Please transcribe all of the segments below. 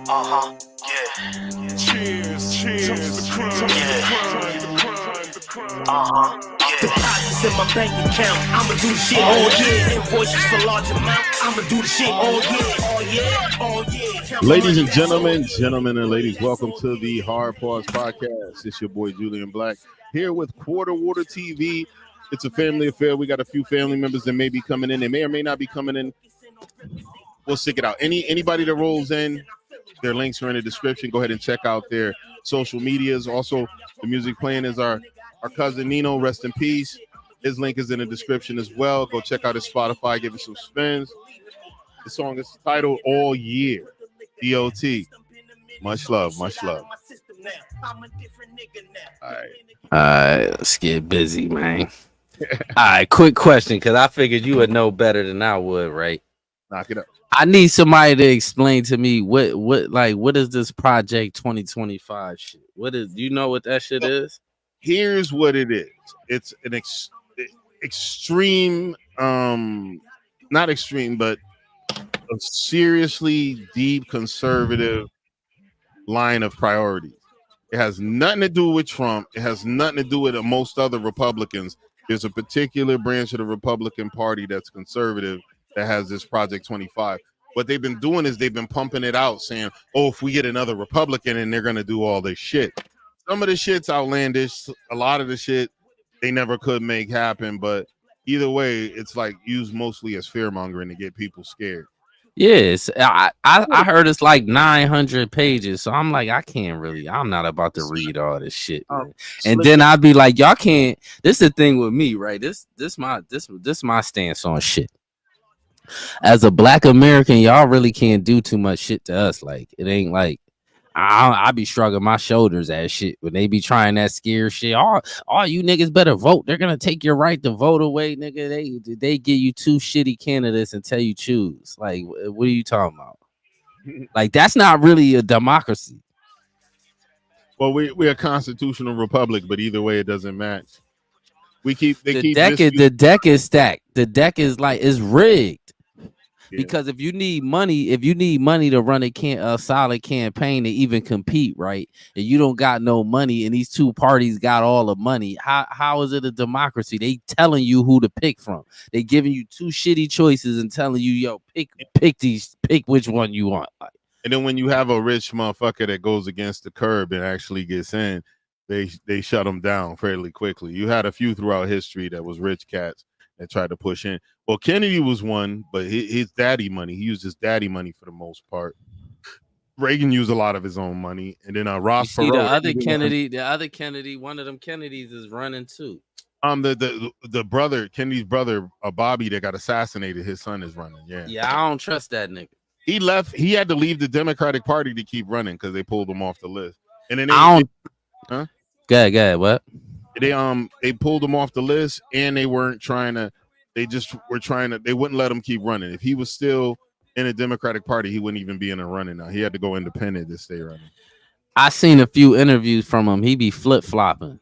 Yeah. Cheers. Deposits in my bank account. I'ma do the shit all year. Invoices for large amounts. I'ma do the shit all year. Ladies and gentlemen and ladies, welcome to the Hard Pause Podcast. It's your boy Julian Blaq here with Quarter Water TV. It's a family affair. We got a few family members that may be coming in. They may or may not be coming in. We'll stick it out. Anybody that rolls in, their links are in the description. Go ahead and check out their social medias. Also, the music playing is our cousin Nino. Rest in peace. His link is in the description as well. Go check out his Spotify. Give it some spins. The song is titled All Year. D.O.T. Much love. All right, let's get busy, man. All right, quick question, because I figured you would know better than I would, right? Knock it up. I need somebody to explain to me what is this Project 2025 shit? What is, you know what that shit is? Here's what it is. It's an extreme, not extreme, but a seriously deep conservative line of priorities. It has nothing to do with Trump. It has nothing to do with most other Republicans. There's a particular branch of the Republican Party that's conservative that has this Project 25. What they've been doing is they've been pumping it out saying, oh, if we get another Republican and they're going to do all this shit. Some of the shit's outlandish. A lot of the shit they never could make happen. But either way, it's like used mostly as fear mongering to get people scared. Yes, I heard it's like 900 pages. So I'm like, I'm not about to read all this shit. And then I'd be like, y'all can't. This is the thing with me, right? This my stance on shit. As a Black American, y'all really can't do too much shit to us. Like, it ain't like I be shrugging my shoulders at shit when they be trying that scare shit. All you niggas better vote. They're gonna take your right to vote away, nigga. They give you two shitty candidates and tell you choose. Like, what are you talking about? Like, that's not really a democracy. Well, we're a constitutional republic, but either way, it doesn't match. The deck is stacked. The deck is rigged. Yeah. Because if you need money to run a solid campaign to even compete, right? And you don't got no money, and these two parties got all the money. How is it a democracy? They telling you who to pick from. They giving you two shitty choices and telling you, yo, pick which one you want. And then when you have a rich motherfucker that goes against the curb and actually gets in, they shut them down fairly quickly. You had a few throughout history that was rich cats that tried to push in. Well, Kennedy was one, but his daddy money. He used his daddy money for the most part. Reagan used a lot of his own money, and then Ross Perot. The other Kennedy, one of them Kennedys is running too. The brother, Kennedy's brother, Bobby, that got assassinated. His son is running. Yeah. I don't trust that nigga. He left. He had to leave the Democratic Party to keep running because they pulled him off the list. And then Go ahead. What? They pulled him off the list, and they weren't trying to. They just were trying to. They wouldn't let him keep running. If he was still in a Democratic Party, he wouldn't even be in a running now. He had to go independent to stay running. I seen a few interviews from him. He be flip flopping.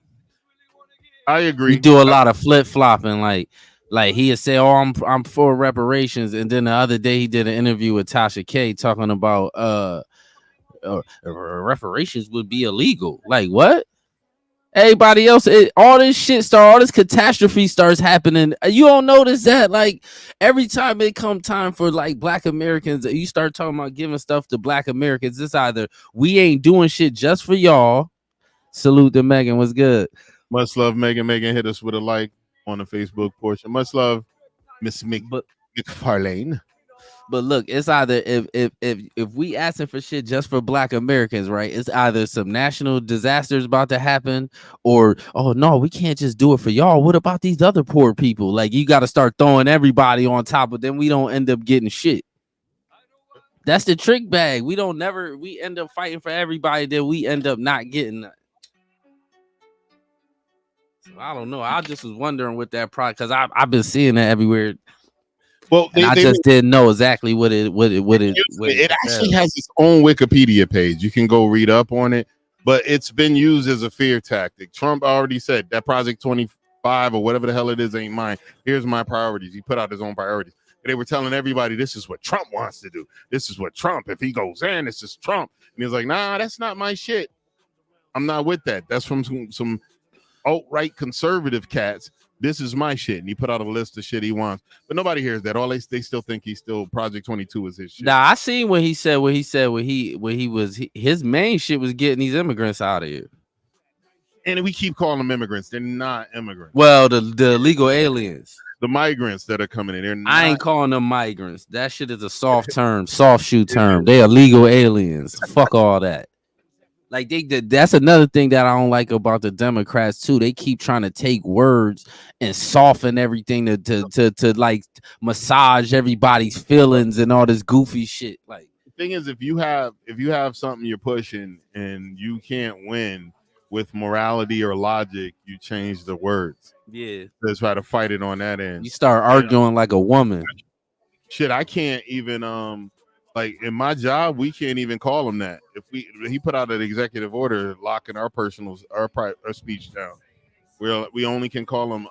I agree. He do a lot of flip flopping. Like he'd say, "Oh, I'm for reparations," and then the other day he did an interview with Tasha K talking about reparations would be illegal. Like, what? Everybody else, all this catastrophe starts happening. You don't notice that, like, every time it come time for like Black Americans, you start talking about giving stuff to Black Americans. It's either we ain't doing shit just for y'all. Salute to Megan. What's good? Much love, Megan. Megan hit us with a like on the Facebook portion. Much love, Miss McFarlane. But look, it's either if we asking for shit just for Black Americans, right? It's either some national disasters about to happen, or oh no, we can't just do it for y'all. What about these other poor people? Like, you got to start throwing everybody on top, but then we don't end up getting shit. That's the trick bag. We end up fighting for everybody, then we end up not getting that. So I don't know. I just was wondering with that product, because I've been seeing that everywhere. Well, I just didn't know exactly what it actually has its own Wikipedia page. You can go read up on it, but it's been used as a fear tactic. Trump already said that Project 25 or whatever the hell it is ain't mine. Here's my priorities. He put out his own priorities. And they were telling everybody, this is what Trump wants to do. This is what Trump, if he goes in, this is Trump. And he was like, nah, that's not my shit. I'm not with that. That's from some alt-right conservative cats. This is my shit. And he put out a list of shit he wants. But nobody hears that. All they still think he's still Project 22 is his shit. Nah, I seen what he said his main shit was getting these immigrants out of here. And we keep calling them immigrants. They're not immigrants. Well, the illegal aliens. The migrants that are coming in. I ain't calling them migrants. That shit is a soft term, soft shoe term. They illegal aliens. Fuck all that. Like that's another thing that I don't like about the Democrats too. They keep trying to take words and soften everything to like massage everybody's feelings and all this goofy shit. Like the thing is, if you have something you're pushing and you can't win with morality or logic, you change the words. Yeah, let's try to fight it on that end. You start arguing like a woman. Shit, I can't even like in my job, we can't even call him that. If he put out an executive order locking our speech down. We only can call them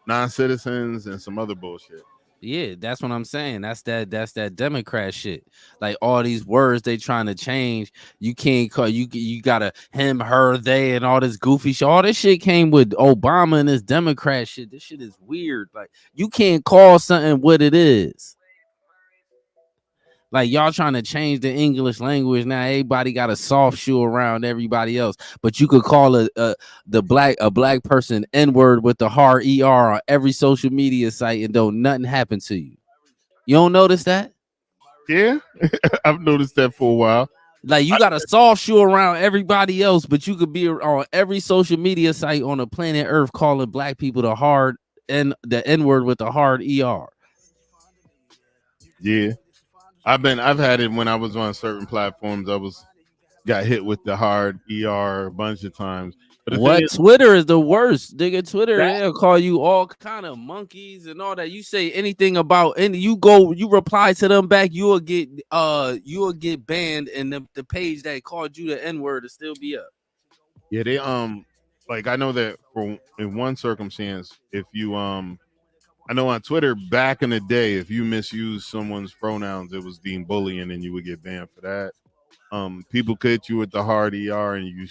non-citizens and some other bullshit. Yeah, that's what I'm saying. That's that Democrat shit. Like all these words they trying to change. You can't call you gotta him, her, they, and all this goofy shit. All this shit came with Obama and this Democrat shit. This shit is weird. Like you can't call something what it is. Like y'all trying to change the English language now. Everybody got a soft shoe around everybody else, but you could call a black person N-word with the hard ER on every social media site and don't nothing happen to you. You don't notice that? Yeah, I've noticed that for a while. Like you got a soft shoe around everybody else, but you could be on every social media site on the planet Earth calling black people the N-word with the hard ER. Yeah. I've had it when I was on certain platforms. Got hit with the hard ER a bunch of times. But Twitter is the worst, nigga. Twitter they'll call you all kind of monkeys and all that. You say anything about you reply to them back, you will get banned, and the page that called you the N-word will still be up. Yeah, they like I know that in one circumstance, if you I know on Twitter back in the day, if you misuse someone's pronouns, it was deemed bullying and you would get banned for that. People could hit you with the hard ER and you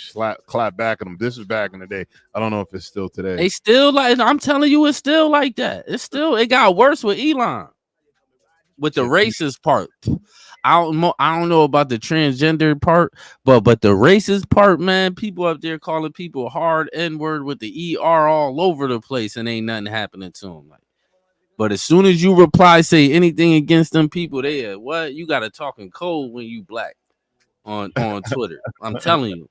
clap back at them. This is back in the day. I don't know if it's still today. They still like, I'm telling you, it's still like that. It got worse with Elon. With the racist part. I don't know about the transgender part, but the racist part, man, people up there calling people hard N-word with the ER all over the place and ain't nothing happening to them. Like, but as soon as you reply, say anything against them people, they what? You got to talk in code when you black on Twitter. I'm telling you.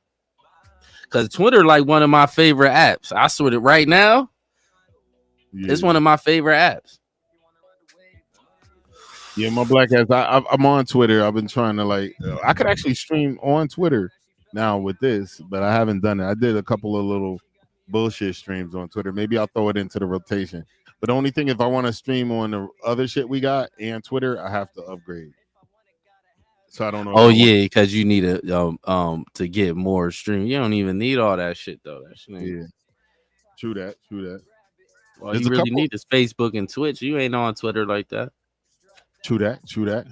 Because Twitter like one of my favorite apps. I swear that right now, it's one of my favorite apps. Yeah, my black ass. I'm on Twitter. I've been trying to I could actually stream on Twitter now with this, but I haven't done it. I did a couple of little bullshit streams on Twitter. Maybe I'll throw it into the rotation. But the only thing, if I want to stream on the other shit we got and Twitter, I have to upgrade. So I don't know. Oh yeah, because you need to get more stream. You don't even need all that shit though. That shit yeah. True that. Well, you really need is Facebook and Twitch. You ain't on Twitter like that. True that.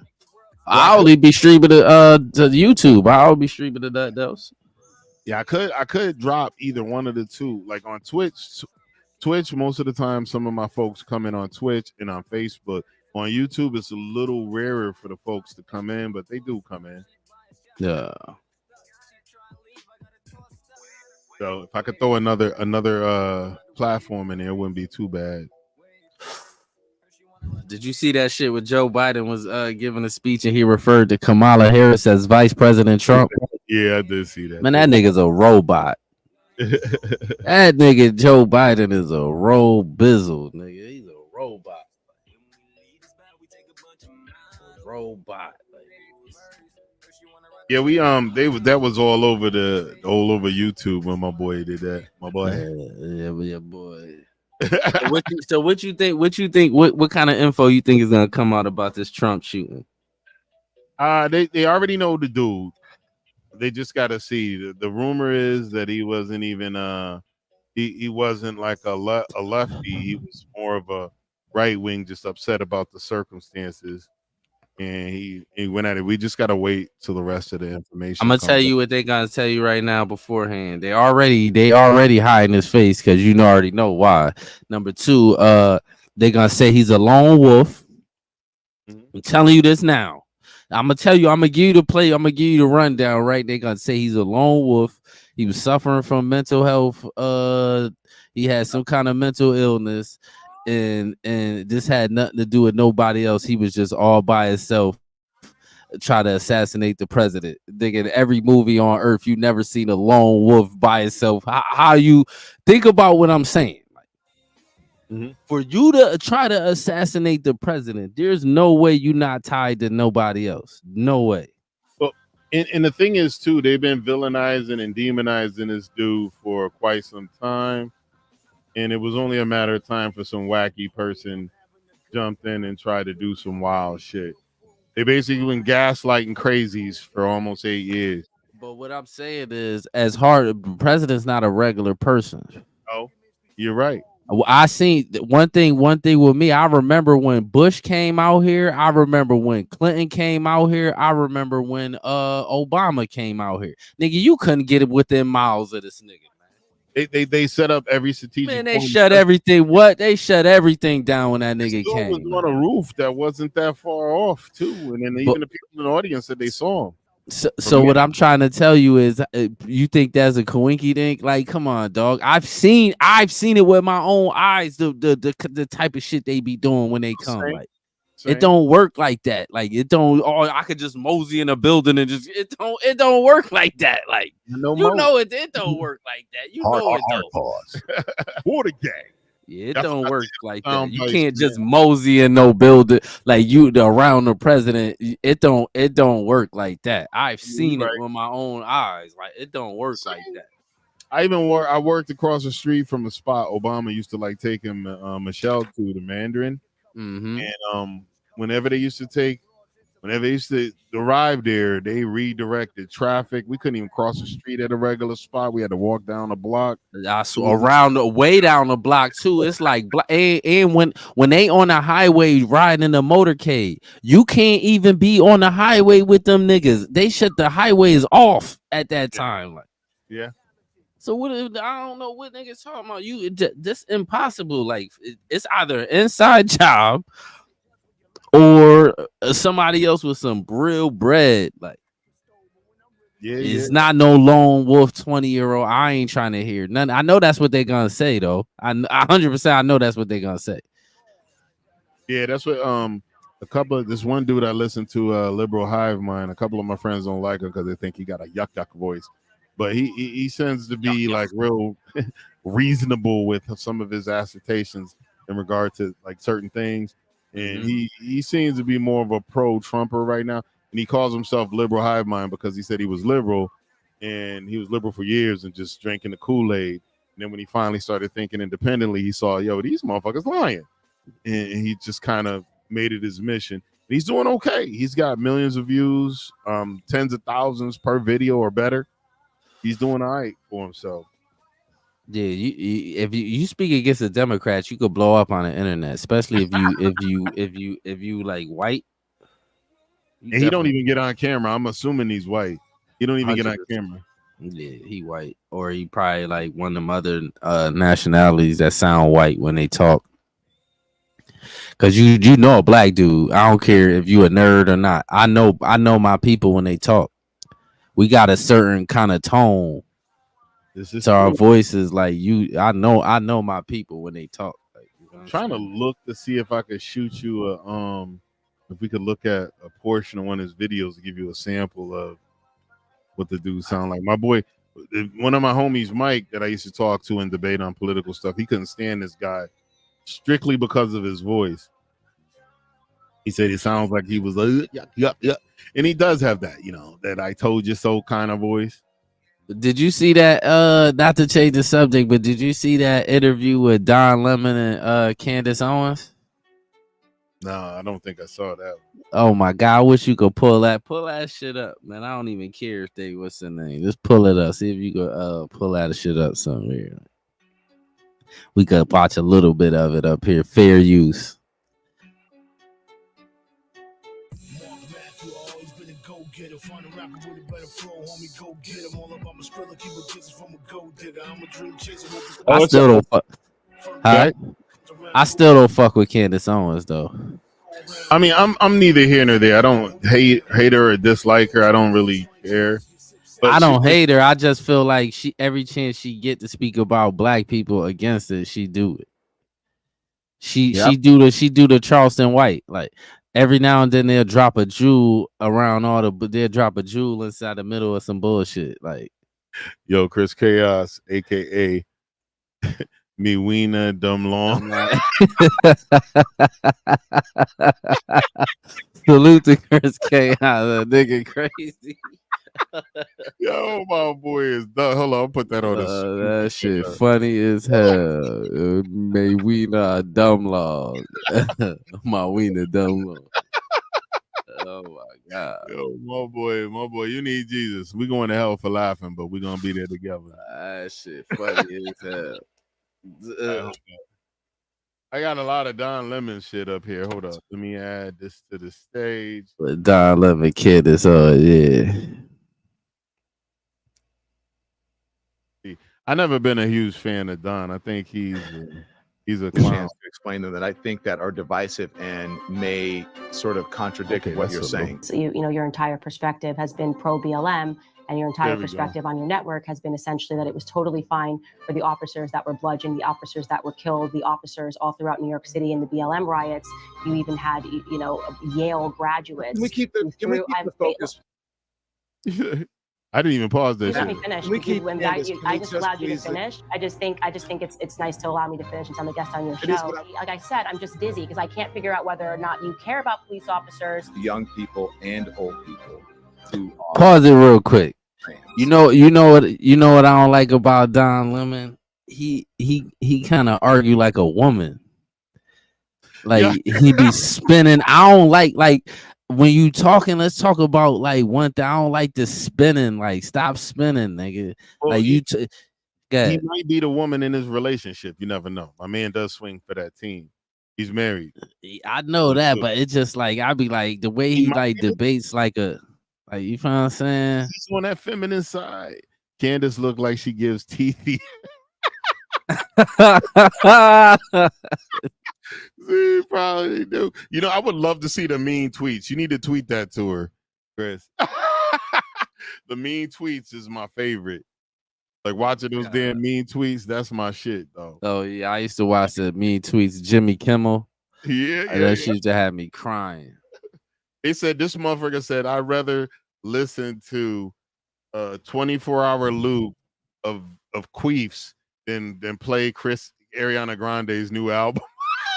I'll only be streaming to YouTube. I'll be streaming to that else. Yeah, I could drop either one of the two. Like on Twitch, most of the time, some of my folks come in on Twitch and on Facebook. On YouTube, it's a little rarer for the folks to come in, but they do come in. Yeah. So if I could throw another platform in there, it wouldn't be too bad. Did you see that shit with Joe Biden was giving a speech and he referred to Kamala Harris as Vice President Trump? Yeah, I did see that. Man, that nigga's a robot. That nigga Joe Biden is a bizzle, nigga. He's a robot. Robot. Yeah, we that was all over YouTube when my boy did that. My boy. Yeah, boy. So what you think? What kind of info you think is gonna come out about this Trump shooting? They already know the dude. They just gotta see. The rumor is that he wasn't even he wasn't like a lefty. He was more of right wing just upset about the circumstances, and he went at it. We just gotta wait till the rest of the I'm information gonna comes tell out. you what they gonna tell you right now beforehand. They already hiding his face because you already know why. Number two, they gonna say he's a lone wolf. I'm telling you this now. I'm gonna tell you. I'm gonna give you the play. I'm gonna give you the rundown. Right? They gonna say he's a lone wolf. He was suffering from mental health. He had some kind of mental illness, and this had nothing to do with nobody else. He was just all by himself. Try to assassinate the president. Nigga, in every movie on earth, you never seen a lone wolf by itself. How you think about what I'm saying? For you to try to assassinate the president, there's no way you're not tied to nobody else. No way. Well, and the thing is too, they've been villainizing and demonizing this dude for quite some time, and it was only a matter of time for some wacky person jumped in and tried to do some wild shit. They basically been gaslighting crazies for almost 8 years. But what I'm saying is, as hard, the president's not a regular person. Oh, you're right. I seen one thing with me. I remember when Bush came out here. I remember when Clinton came out here. I remember when Obama came out here. Nigga, you couldn't get it within miles of this nigga. They set up every strategic. Man, they shut everything. What? They shut everything down when that nigga came. Was on a roof that wasn't that far off too, and then even the people in the audience said they saw him. So what I'm trying to tell you is, you think that's a coinky dink? Like, come on, dog. I've seen it with my own eyes. The type of shit they be doing when they come. Like, it don't work like that. Like, it don't. Oh, I could just mosey in a building and just it don't work like that. Like, it don't work like that. You know it don't. Pause. Water gang. Yeah, it don't work like that. You can't just mosey in no building like you around the president. It don't work like that. I've seen it with my own eyes. Like, it don't work like that. I worked across the street from a spot Obama used to like taking Michelle to, the Mandarin. And whenever they used to arrive there, they redirected traffic. We couldn't even cross the street at a regular spot. We had to walk down the block. Way down the block too. It's like, and when they on the highway riding the motorcade, you can't even be on the highway with them niggas. They shut the highways off at that time. Like, yeah. So what? I don't know what niggas talking about. This impossible. Like, it's either an inside job or somebody else with some real bread. Like, it's not no lone wolf 20-year-old. I ain't trying to hear none. I know that's what they're gonna say though. I 100%. I know that's what they're gonna say. Yeah, that's what this one dude I listened to, Liberal Hive Mind. A couple of my friends don't like him because they think he got a yuck voice, but he tends to be like real reasonable with some of his assertions in regard to like certain things. And he seems to be more of a pro-Trumper right now. And he calls himself Liberal Hive Mind because he said he was liberal, and he was liberal for years and just drinking the Kool-Aid. And then when he finally started thinking independently, he saw, these motherfuckers lying. And he just kind of made it his mission. And he's doing okay. He's got millions of views, tens of thousands per video or better. He's doing all right for himself. Yeah, if you speak against the Democrats, you could blow up on the internet, especially if you like white. And he don't even get on camera. I'm assuming he's white. He don't even 100%. Get on camera. Yeah, he white, or he probably like one of them other nationalities that sound white when they talk. Cause you know a black dude. I don't care if you a nerd or not. I know my people when they talk. We got a certain kind of tone. So our voices, like you, I know my people when they talk. Like, I'm trying to look to see if I could shoot you if we could look at a portion of one of his videos to give you a sample of what the dude sound like. My boy, one of my homies, Mike, that I used to talk to and debate on political stuff, he couldn't stand this guy strictly because of his voice. He said it sounds like he was like, yeah. And he does have that, that I told you so kind of voice. Did you see that? Not to change the subject, but did you see that interview with Don Lemon and Candace Owens? No, I don't think I saw that. Oh my God, I wish you could pull that shit up, man. I don't even care if they what's the name. Just pull it up. See if you could pull that shit up somewhere. We could watch a little bit of it up here. Fair use. Matthew always been a go-getter. Find a rapper with a better flow, homie, go get him. All about my skrilla, keep a distance from a gold digger. I'm a dream chaser. I still don't fuck. Huh? Okay. I still don't fuck with Candace Owens though. I mean, I'm neither here nor there. I don't hate her or dislike her. I don't really care. But I don't hate her. I just feel like she every chance she get to speak about black people against it, she do it. She do the Charleston White. Like every now and then they'll drop a jewel around all the, but they'll drop a jewel inside the middle of some bullshit. Like, yo, Chris Chaos, aka Me Weena Dumb Long. Salute to Chris Chaos, a nigga crazy. Yo, my boy is done. Hold on, I'll put that on this. That shit funny as hell. May we not dumb log. My wiener dumb log. Oh my god. Yo, my boy, you need Jesus. We going to hell for laughing, but we're gonna be there together. That shit funny as hell. I got a lot of Don Lemon shit up here. Hold up. Let me add this to the stage. Don Lemon kid is yeah. I never been a huge fan of Don. I think he's a clown. Chance to explain them that I think that are divisive and may sort of contradict what you're saying. So you know, your entire perspective has been pro BLM, and your entire perspective on your network has been essentially that it was totally fine for the officers that were bludgeoned, the officers that were killed, the officers all throughout New York City in the BLM riots. You even had, you know, Yale graduates. Can we keep the focus? I didn't even pause this. Let me finish. I just allowed you to finish. I just think it's nice to allow me to finish since I'm a guest on your show. Like I said, I'm just dizzy because I can't figure out whether or not you care about police officers, young people and old people. Pause it real quick. You know what I don't like about Don Lemon? He kind of argue like a woman. Like he be spinning. I don't like when you talking, let's talk about like one thing. I don't like the spinning. Like, stop spinning, nigga. Well, like he might be the woman in his relationship. You never know. My man does swing for that team. He's married. I know that, but it's just like I be like the way he like debates like a you feel what I'm saying? He's on that feminine side. Candace looked like she gives teeth. See, probably do. You know, I would love to see the mean tweets. You need to tweet that to her, Chris. The mean tweets is my favorite. Like watching those damn mean tweets, that's my shit, though. Oh yeah, I used to watch the mean tweets. Jimmy Kimmel. That used to have me crying. They said this motherfucker said I'd rather listen to a 24-hour loop of queefs than play Ariana Grande's new album.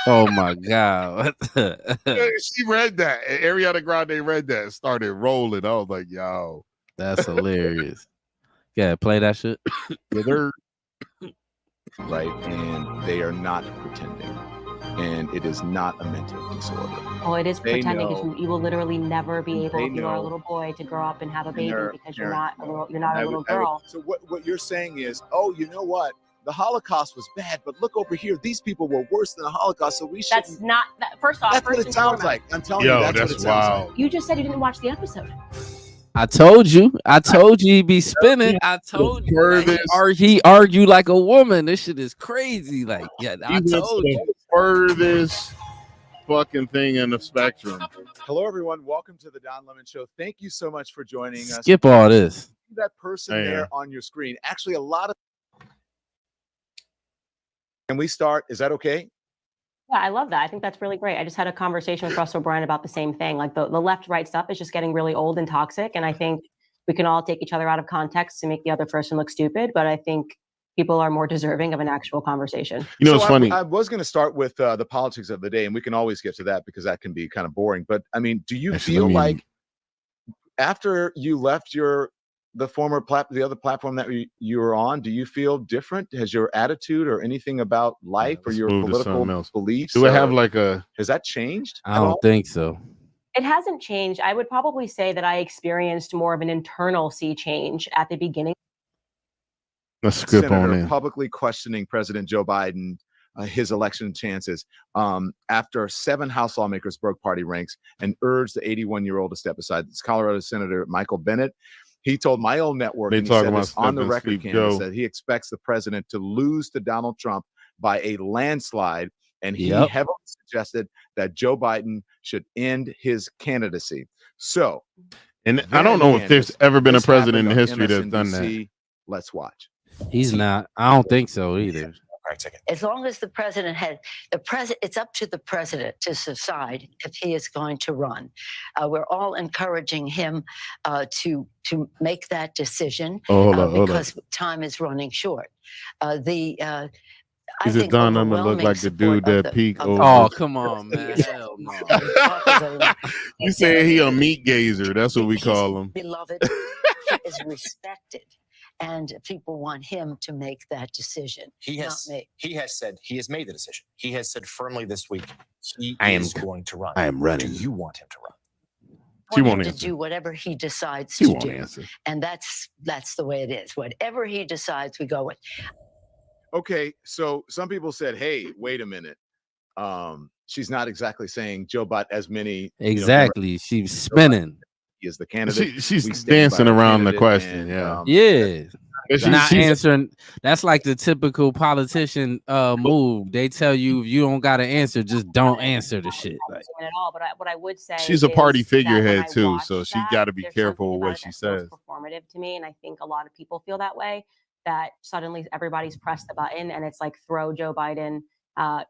Oh my god. She read that. Ariana Grande read that and started rolling. I was like, yo. That's hilarious. Yeah, play that shit. Right, and they are not pretending. And it is not a mental disorder. Oh, it is pretending because you will literally never be able, if you are a little boy, to grow up and have a baby because you're not a little girl. So what you're saying is, oh, you know what? The Holocaust was bad, but look over here. These people were worse than the Holocaust, so we should. That's not that. First off, that's what it sounds like. I'm telling you, that's what it sounds like. You just said you didn't watch the episode. I told you he'd be spinning. I told you. Like, he argued like a woman. This shit is crazy. Like, yeah, I told you. Furthest fucking thing in the spectrum. Hello, everyone. Welcome to the Don Lemon Show. Thank you so much for joining us. Skip all this. That person there on your screen. Actually, a lot of. Can we start? Is that okay? Yeah, I love that. I think that's really great. I just had a conversation with Russell Bryan about the same thing. Like the left-right stuff is just getting really old and toxic. And I think we can all take each other out of context to make the other person look stupid. But I think people are more deserving of an actual conversation. You know, it's funny. I was going to start with the politics of the day, and we can always get to that because that can be kind of boring. But I mean, do you feel like after you left the other platform that you were on, do you feel different? Has your attitude or anything about life or your political beliefs? Do it have has that changed? I don't think so. It hasn't changed. I would probably say that I experienced more of an internal sea change at the beginning. Let's skip on in. Publicly questioning President Joe Biden his election chances after 7 House lawmakers broke party ranks and urged the 81-year-old to step aside. It's Colorado Senator Michael Bennet. He told my own network, and he said this on the record, Candace, that he expects the president to lose to Donald Trump by a landslide, and he heavily suggested that Joe Biden should end his candidacy. So, and I don't know if there's ever been a president in history that's done that. Let's watch. He's not. I don't think so either. As long as the president it's up to the president to decide if he is going to run. We're all encouraging him to make that decision because time is running short. Is it done? I'm gonna look like the dude that peaked over. Oh, come on, man. Hell no. You saying he a meat gazer? That's what we call him. Beloved, he is respected. And people want him to make that decision. He has said he has made the decision. He has said firmly this week he is going to run. I am running. Do you want him to run? She won't answer. To do whatever he decides to do. Answer. And that's the way it is. Whatever he decides, we go with. Okay, so some people said, "Hey, wait a minute. She's not exactly saying Joe Biden as many." Exactly, she's spinning. He is the candidate. She's dancing around the question. And, She's not answering. That's like the typical politician move. They tell you if you don't got to answer, just don't answer the shit. Like, at all. But what I would say, she's a party figurehead too, so she got to be careful with what she says. Performative to me, and I think a lot of people feel that way. That suddenly everybody's pressed the button, and it's like throw Joe Biden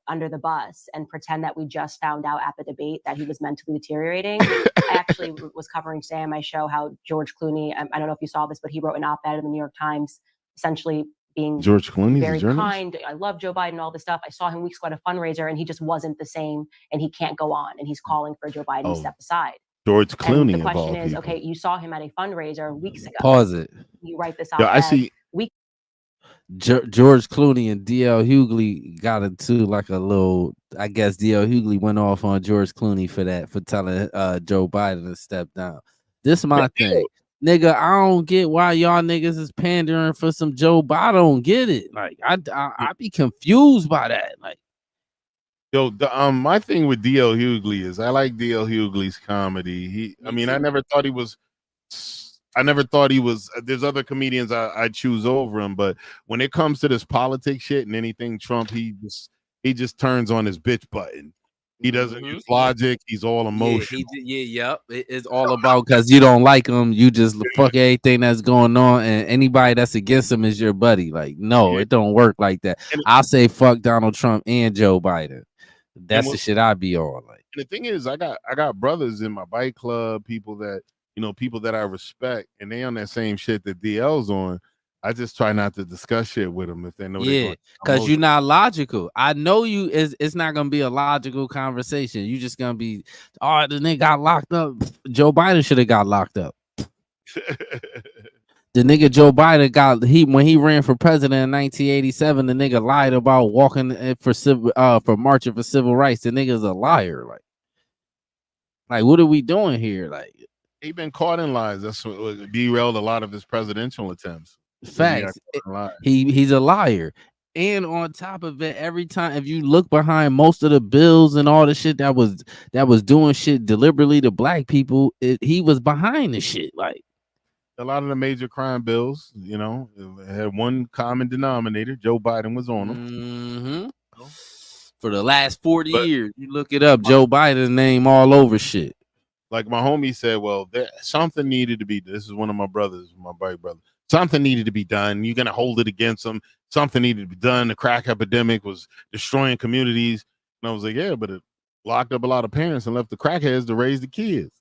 under the bus and pretend that we just found out at the debate that he was mentally deteriorating. I actually was covering today on my show how George Clooney, I don't know if you saw this, but he wrote an op-ed in the New York Times, essentially being George Clooney's very kind. I love Joe Biden, all this stuff. I saw him weeks ago at a fundraiser, and he just wasn't the same, and he can't go on, and he's calling for Joe Biden to step aside. George Clooney. And the question is, okay, you saw him at a fundraiser weeks ago. Pause it. You write this op-ed. I see. George Clooney and D.L. Hughley got into like a little. I guess D.L. Hughley went off on George Clooney for telling Joe Biden to step down. This is my thing, nigga. I don't get why y'all niggas is pandering for some Joe Biden. I don't get it. Like I be confused by that. Like, yo, my thing with D.L. Hughley is I like D.L. Hughley's comedy. I never thought he was. There's other comedians I choose over him, but when it comes to this politics shit and anything Trump, he just turns on his bitch button. He doesn't use logic. He's all emotional. It's all about because you don't like him. You just fuck everything that's going on, and anybody that's against him is your buddy. Like, no, it don't work like that. I'll say fuck Donald Trump and Joe Biden. That's the shit I be on. Like, and the thing is, I got brothers in my bike club, people that I respect, and they on that same shit that DL's on. I just try not to discuss shit with them if they know. Because you're not logical. I know you. It's not gonna be a logical conversation. You just gonna be, oh, the nigga got locked up. Joe Biden should have got locked up. The nigga Joe Biden when he ran for president in 1987. The nigga lied about walking for marching for civil rights. The nigga's a liar. Like what are we doing here? Like. He been caught in lies. That's what derailed a lot of his presidential attempts. Facts. He's a liar. And on top of it, every time if you look behind most of the bills and all the shit that was doing shit deliberately to black people, he was behind the shit. Like a lot of the major crime bills, had one common denominator. Joe Biden was on them. Mm-hmm. For the last 40 years, you look it up, Joe Biden's name all over shit. Like my homie said, well, something needed to be. This is one of my brothers, my bike brother. Something needed to be done. You're gonna hold it against them. Something needed to be done. The crack epidemic was destroying communities, and I was like, yeah, but it locked up a lot of parents and left the crackheads to raise the kids.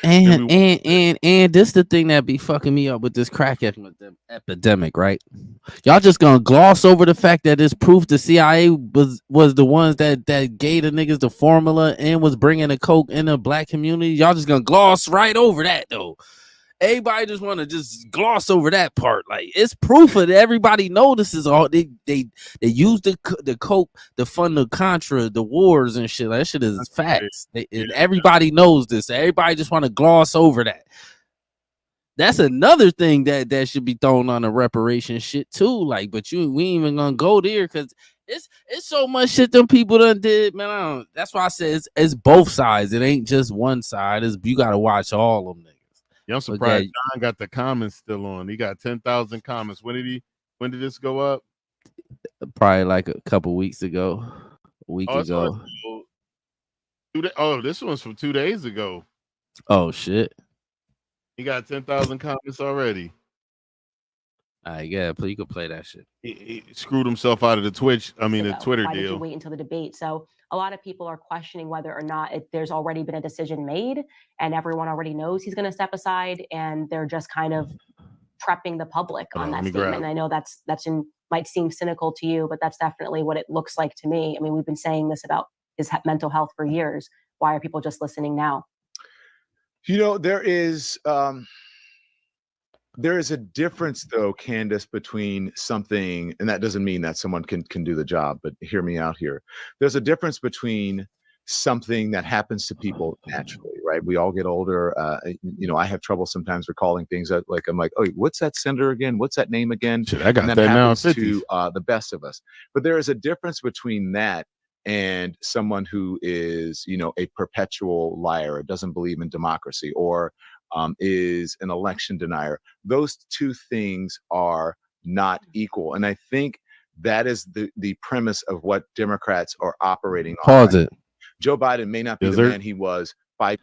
And this the thing that be fucking me up with this crack epidemic, right? Y'all just gonna gloss over the fact that it's proof the CIA was the ones that gave the niggas the formula and was bringing the coke in the black community. Y'all just gonna gloss right over that though. Everybody just want to just gloss over that part. Like it's proof that everybody notices all they use the coke to fund the Contra, the wars and shit. That shit is facts. Everybody knows this. Everybody just want to gloss over that. That's another thing that should be thrown on the reparation shit too. Like, but we ain't even gonna go there because it's so much shit them people done did, man. That's why I said it's both sides. It ain't just one side. You gotta watch all of them niggas. Yeah, I'm surprised John got the comments still on. He got 10,000 comments. When did this go up? Probably like a couple weeks ago, a week ago. This one's from 2 days ago. Oh shit. He got 10,000 comments already. Yeah, please you could play that shit. He screwed himself out of the Twitch. I mean, the Twitter Why deal. did you wait until the debate? So a lot of people are questioning whether or not there's already been a decision made, and everyone already knows he's going to step aside, and they're just kind of prepping the public on that statement. And I know might seem cynical to you, but that's definitely what it looks like to me. I mean, we've been saying this about his mental health for years. Why are people just listening now? You know, there is a difference, though, Candace, between something, and that doesn't mean that someone can do the job, but hear me out here. There's a difference between something that happens to people naturally, right? We all get older. You know, I have trouble sometimes recalling things that, like, I'm like, oh, what's that sender again? What's that name again? Shit, I got and that now. To the best of us. But there is a difference between that and someone who is, you know, a perpetual liar, or doesn't believe in democracy, or is an election denier. Those two things are not equal. And I think that is the premise of what Democrats are operating on. Pause it. Joe Biden may not be the man he was 5.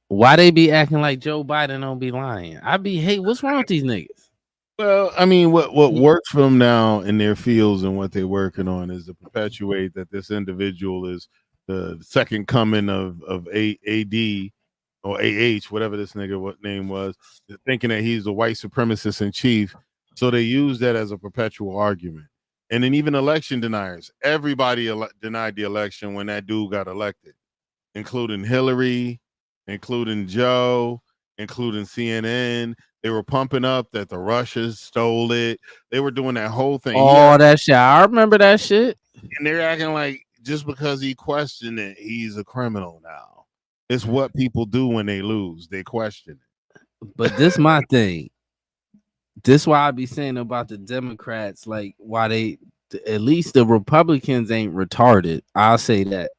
Why they be acting like Joe Biden don't be lying? What's wrong with these niggas? Well, I mean, what works for them now in their fields and what they're working on is to perpetuate that this individual is the second coming of AD or AH, whatever this nigga name was, thinking that he's the white supremacist in chief. So they use that as a perpetual argument. And then even election deniers, everybody denied the election when that dude got elected, including Hillary, including Joe, including CNN. They were pumping up that the Russians stole it. They were doing that whole thing. All that shit. I remember that shit. And they're acting like just because he questioned it, he's a criminal now. It's what people do when they lose. They question it. But this my thing. This why I be saying about the Democrats, like why at least the Republicans ain't retarded. I'll say that.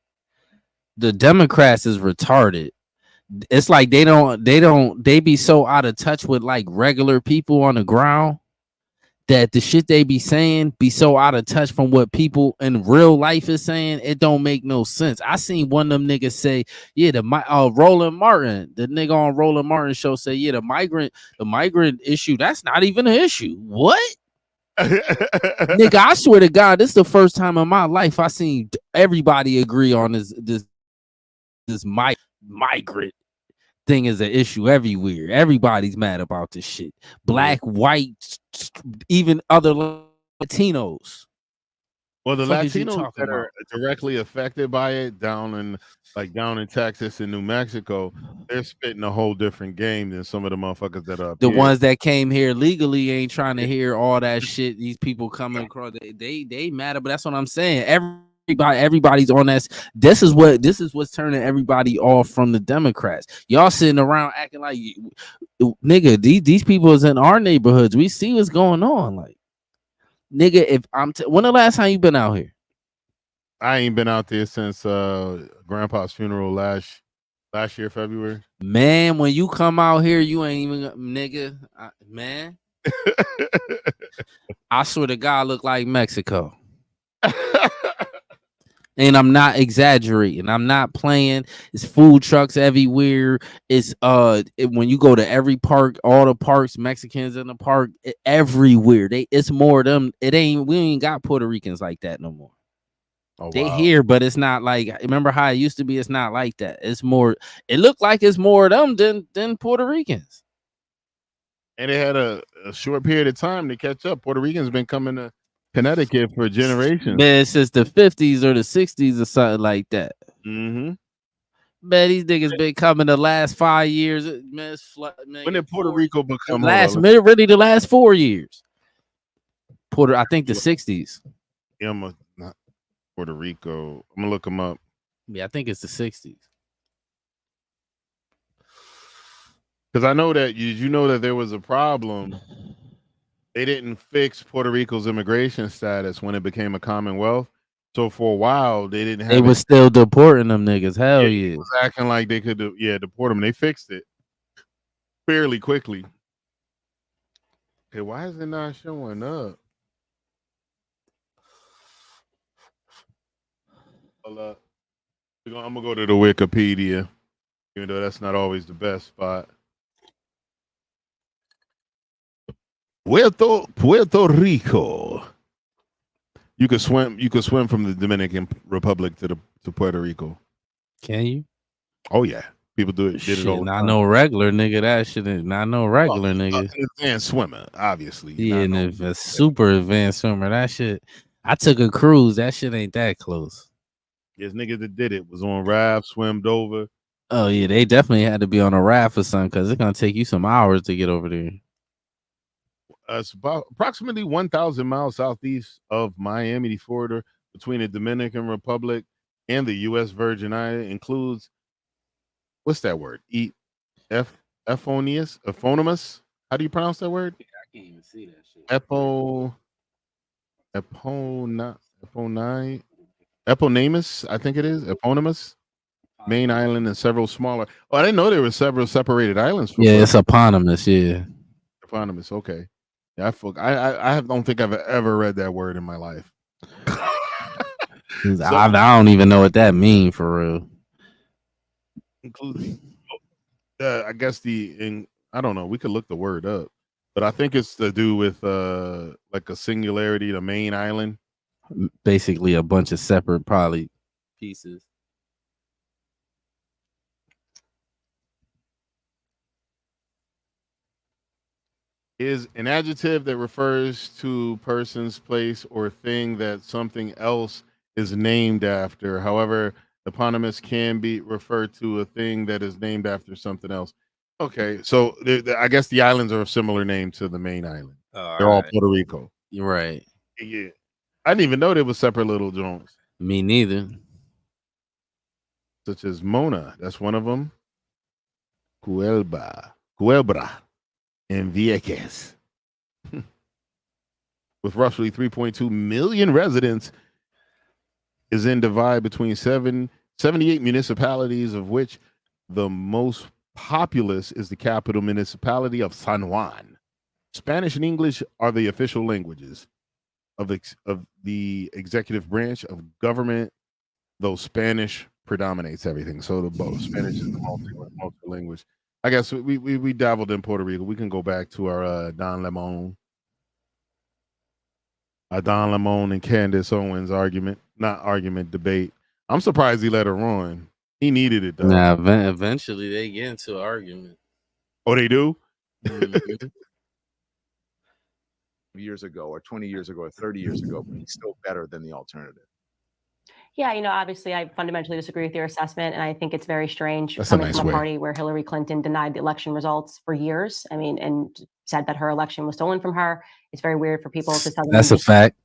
The Democrats is retarded. It's like they be so out of touch with like regular people on the ground that the shit they be saying be so out of touch from what people in real life is saying. It don't make no sense. I seen one of them niggas say, yeah, Roland Martin, the nigga on Roland Martin show say, yeah, the migrant issue, that's not even an issue. What? Nigga, I swear to God, this is the first time in my life I seen everybody agree on this migrant thing is an issue everywhere. Everybody's mad about this shit. Black, white, even other Latinos. Well, the Latinos that are directly affected by it down in Texas and New Mexico, they're spitting a whole different game than some of the motherfuckers that are up here. Ones that came here legally ain't trying to hear all that shit. These people coming across, they mad, but that's what I'm saying. Everybody's on that. This is what's turning everybody off from the Democrats. Y'all sitting around acting like, nigga, these people is in our neighborhoods. We see what's going on. Like, nigga, if when the last time you been out here? I ain't been out there since Grandpa's funeral last year, February. Man, when you come out here, you ain't even nigga, man. I swear to God, look like Mexico. And I'm not exaggerating. I'm not playing. It's food trucks everywhere. It's when you go to every park, all the parks, Mexicans in the park, everywhere. It's more of them. We ain't got Puerto Ricans like that no more. Oh, they here, but it's not like, remember how it used to be? It's not like that. It's more, it looked like it's more of them than Puerto Ricans. And they had a short period of time to catch up. Puerto Ricans been coming to Connecticut for generations. Man, it's just the 50s or the 60s or something like that. Mm-hmm. Man, these niggas been coming the last 5 years. Man, when did Puerto Rico become really the last 4 years? I think the 60s. Yeah, not Puerto Rico. I'm gonna look them up. Yeah, I think it's the 60s. Because I know that you know that there was a problem. They didn't fix Puerto Rico's immigration status when it became a Commonwealth. So for a while, they didn't have. They was still deporting them niggas. Hell yeah. It was acting like they could, deport them. They fixed it fairly quickly. Okay, why is it not showing up? Well, I'm gonna go to the Wikipedia, even though that's not always the best spot. Puerto Rico. You could swim. You could swim from the Dominican Republic to Puerto Rico. Can you? Oh yeah, people do it. Did it all the Not time. no regular nigga. That shit is not no regular nigga. An advanced swimmer, obviously. Yeah, a super advanced swimmer. That shit. I took a cruise. That shit ain't that close. Yes, niggas that did it was on raft, swimmed over. Oh yeah, they definitely had to be on a raft or something because it's gonna take you some hours to get over there. It's about approximately 1,000 miles southeast of Miami, Florida, between the Dominican Republic and the U.S. Virgin Islands. Includes, what's that word? Eponymous? How do you pronounce that word? I can't even see that shit. Eponymous, I think it is. Eponymous. Main island and several smaller. Oh, I didn't know there were several separated islands. Yeah, it's eponymous. Yeah. Eponymous. Okay. Yeah, I don't think I've ever read that word in my life. I don't even know what that means for real. Including, I guess I don't know. We could look the word up, but I think it's to do with like a singularity, the main island. Basically, a bunch of separate probably pieces. Is an adjective that refers to person's place or thing that something else is named after. However, eponymous can be referred to a thing that is named after something else. Okay, so I guess the islands are a similar name to the main island. They're all Puerto Rico. You're right. Yeah, I didn't even know they were separate little joints. Me neither. Such as Mona, that's one of them. Cuelbra, and Vieques. With roughly 3.2 million residents, is in divide between 78 municipalities, of which the most populous is the capital municipality of San Juan. Spanish and English are the official languages of the executive branch of government, though Spanish predominates everything. So both Spanish is the multi-language. I guess we dabbled in Puerto Rico. We can go back to our Don Lemon and Candace Owens debate. I'm surprised he let her on. He needed it though. Nah, eventually they get into an argument. Oh, they do? Years ago or 20 years ago or 30 years ago, but he's still better than the alternative. Yeah, obviously I fundamentally disagree with your assessment, and I think it's very strange That's coming a nice from a way. party where Hillary Clinton denied the election results for years. I mean, and said that her election was stolen from her. It's very weird for people to suddenly. That's a fact.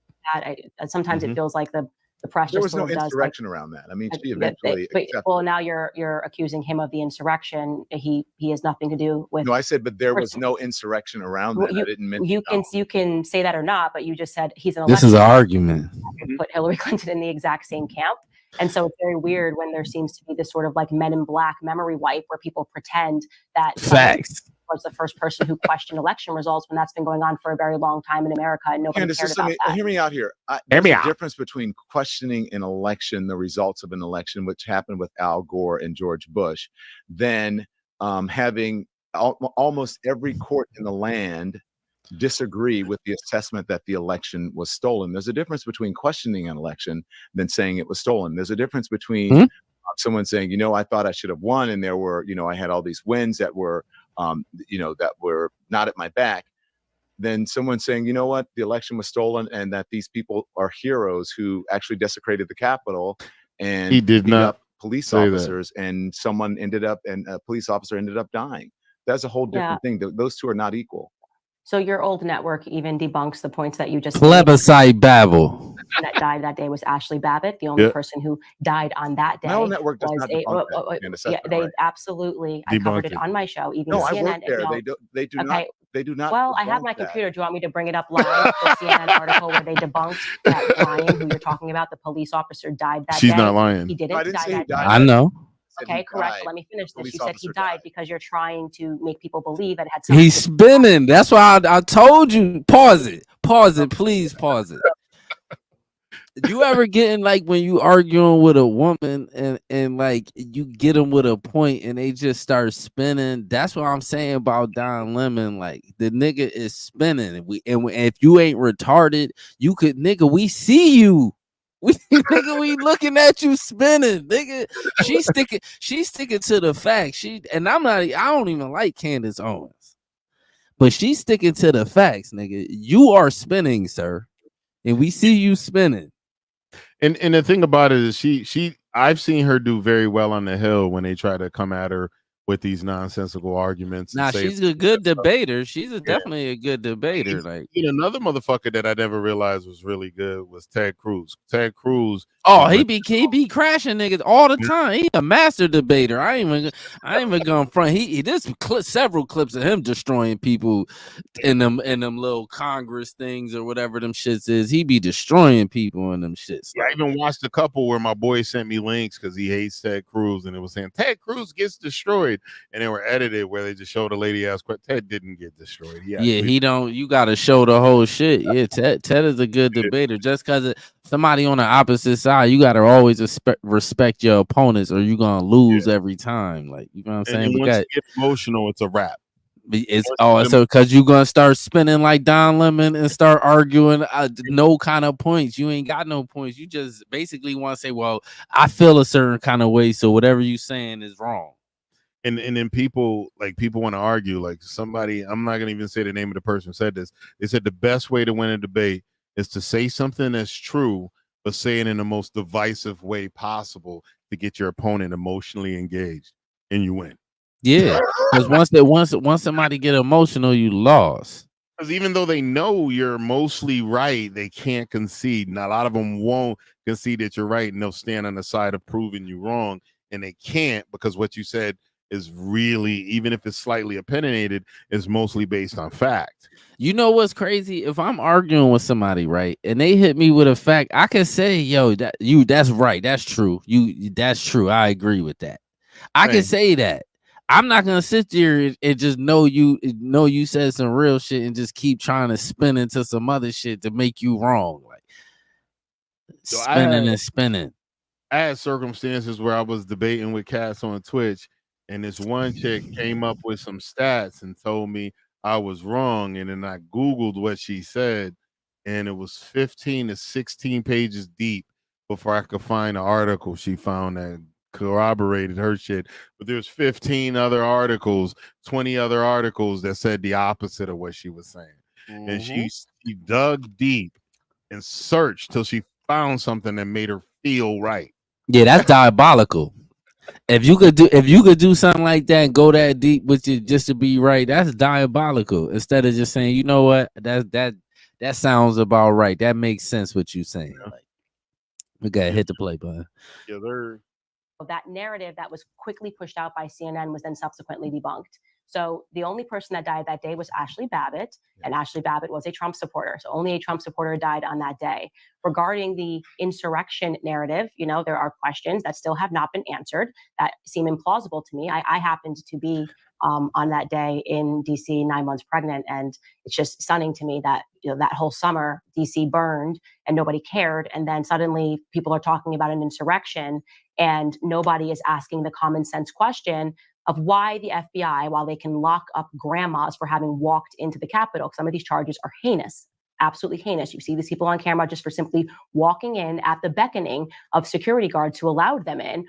Sometimes it feels like the press. There was just no does, insurrection around that. I mean, she eventually. Well, now you're accusing him of the insurrection. He has nothing to do with. No, I said, but there was no insurrection around that. I didn't mention. You can say that or not, but you just said he's an. This is an argument. Put Hillary Clinton in the exact same camp. And so it's very weird when there seems to be this sort of like Men in Black memory wipe where people pretend that facts was the first person who questioned election results when that's been going on for a very long time in America and nobody cared about that. Hear me out here. There's a difference between questioning an election, the results of an election, which happened with Al Gore and George Bush, than having almost every court in the land disagree with the assessment that the election was stolen. There's a difference between questioning an election than saying it was stolen. There's a difference between someone saying, I thought I should have won, and there were, I had all these wins that were, that were not at my back, than someone saying, what, the election was stolen, and that these people are heroes who actually desecrated the Capitol and he did not up police officers, and a police officer ended up dying. That's a whole different thing. Those two are not equal. So your old network even debunks the points that you just plebiscite babble. That died that day was Ashley Babbitt. The only person who died on that day. My old network does not debunk yeah, they absolutely. I covered it on my show. Even no, CNN, I work there. They do not. They do not. Well, I have my computer. Do you want me to bring it up live? The CNN article where they debunked that Brian, who you're talking about, the police officer died that day. She's not lying. He didn't die that day. I know. Okay, correct. Let me finish this. You said he died because you're trying to make people believe it had something. He's spinning. That's why I told you. Pause it. Pause it. Please pause it. You ever getting like when you arguing with a woman and like you get them with a point and they just start spinning? That's what I'm saying about Don Lemon. Like the nigga is spinning. And if you ain't retarded, you could nigga. We see you. Nigga, we looking at you spinning, nigga. She's sticking to the facts. I don't even like Candace Owens, but she's sticking to the facts, nigga. You are spinning, sir, and we see you spinning. And the thing about it is I've seen her do very well on the Hill when they try to come at her with these nonsensical arguments. Now she's a good debater. She's definitely a good debater. Like another motherfucker that I never realized was really good was Ted Cruz. Ted Cruz. Oh, he be crashing niggas all the time. He a master debater. I ain't even going front. There's several clips of him destroying people in them little Congress things or whatever them shits is. He be destroying people in them shits. Yeah, I even watched a couple where my boy sent me links because he hates Ted Cruz, and it was saying Ted Cruz gets destroyed, and they were edited where they just showed a lady ask what Ted didn't get destroyed. He don't. You got to show the whole shit. Yeah, Ted is a good debater. Just because somebody on the opposite side, you got to always respect your opponents, or you're gonna lose every time. Like you know what I'm saying. Once you get emotional, it's a wrap. So because you're gonna start spinning like Don Lemon and start arguing no kind of points. You ain't got no points. You just basically want to say, well, I feel a certain kind of way, so whatever you saying is wrong. And then people want to argue. Like somebody, I'm not gonna even say the name of the person who said this. They said the best way to win a debate is to say something that's true, but say it in the most divisive way possible to get your opponent emotionally engaged, and you win. Yeah, because once somebody get emotional, you lost. Because even though they know you're mostly right, they can't concede. And a lot of them won't concede that you're right, and they'll stand on the side of proving you wrong, and they can't because what you said is really, even if it's slightly opinionated, is mostly based on fact. You know what's crazy? If I'm arguing with somebody, right, and they hit me with a fact, I can say, "Yo, that's right, that's true. That's true. I agree with that. I can say that. I'm not gonna sit there and just know you said some real shit and just keep trying to spin into some other shit to make you wrong, like spinning. I had circumstances where I was debating with cats on Twitch, and this one chick came up with some stats and told me I was wrong, and then I Googled what she said, and it was 15 to 16 pages deep before I could find an article she found that corroborated her shit. But there's 15 other articles, 20 other articles that said the opposite of what she was saying. Mm-hmm. And she dug deep and searched till she found something that made her feel right. Yeah, that's diabolical. If you could do something like that and go that deep with you just to be right, that's diabolical. Instead of just saying, you know what, that sounds about right. That makes sense what you saying. Like, we gotta hit the play button. Yeah, they're that narrative that was quickly pushed out by CNN was then subsequently debunked. So the only person that died that day was Ashley Babbitt, and Ashley Babbitt was a Trump supporter. So only a Trump supporter died on that day. Regarding the insurrection narrative, there are questions that still have not been answered that seem implausible to me. I happened to be on that day in DC, 9 months pregnant, and it's just stunning to me that that whole summer DC burned and nobody cared, and then suddenly people are talking about an insurrection and nobody is asking the common sense question of why the FBI, while they can lock up grandmas for having walked into the Capitol, some of these charges are heinous, absolutely heinous. You see these people on camera just for simply walking in at the beckoning of security guards who allowed them in,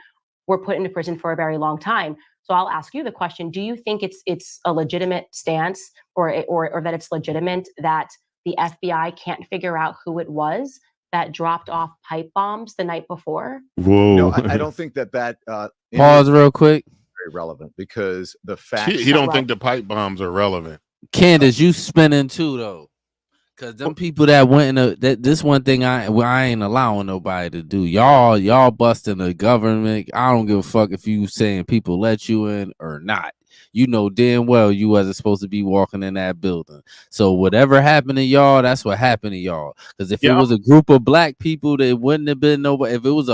were put into prison for a very long time. So I'll ask you the question: do you think it's a legitimate stance, or that it's legitimate that the FBI can't figure out who it was that dropped off pipe bombs the night before? Whoa! No, I don't think that. Pause real quick. Very relevant, because the fact he don't think the pipe bombs are relevant. Candace, you spinning too though. Cause them people that went in this one thing I ain't allowing nobody to do. Y'all busting the government. I don't give a fuck if you saying people let you in or not. You know damn well you wasn't supposed to be walking in that building. So whatever happened to y'all, that's what happened to y'all. Because if it was a group of black people, there wouldn't have been nobody. If it was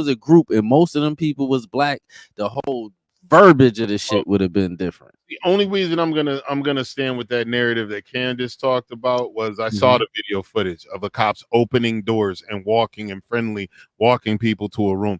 a group and most of them people was black, the whole verbiage of the shit would have been different. The only reason I'm gonna stand with that narrative that Candace talked about was I saw the video footage of the cops opening doors and walking people to a room.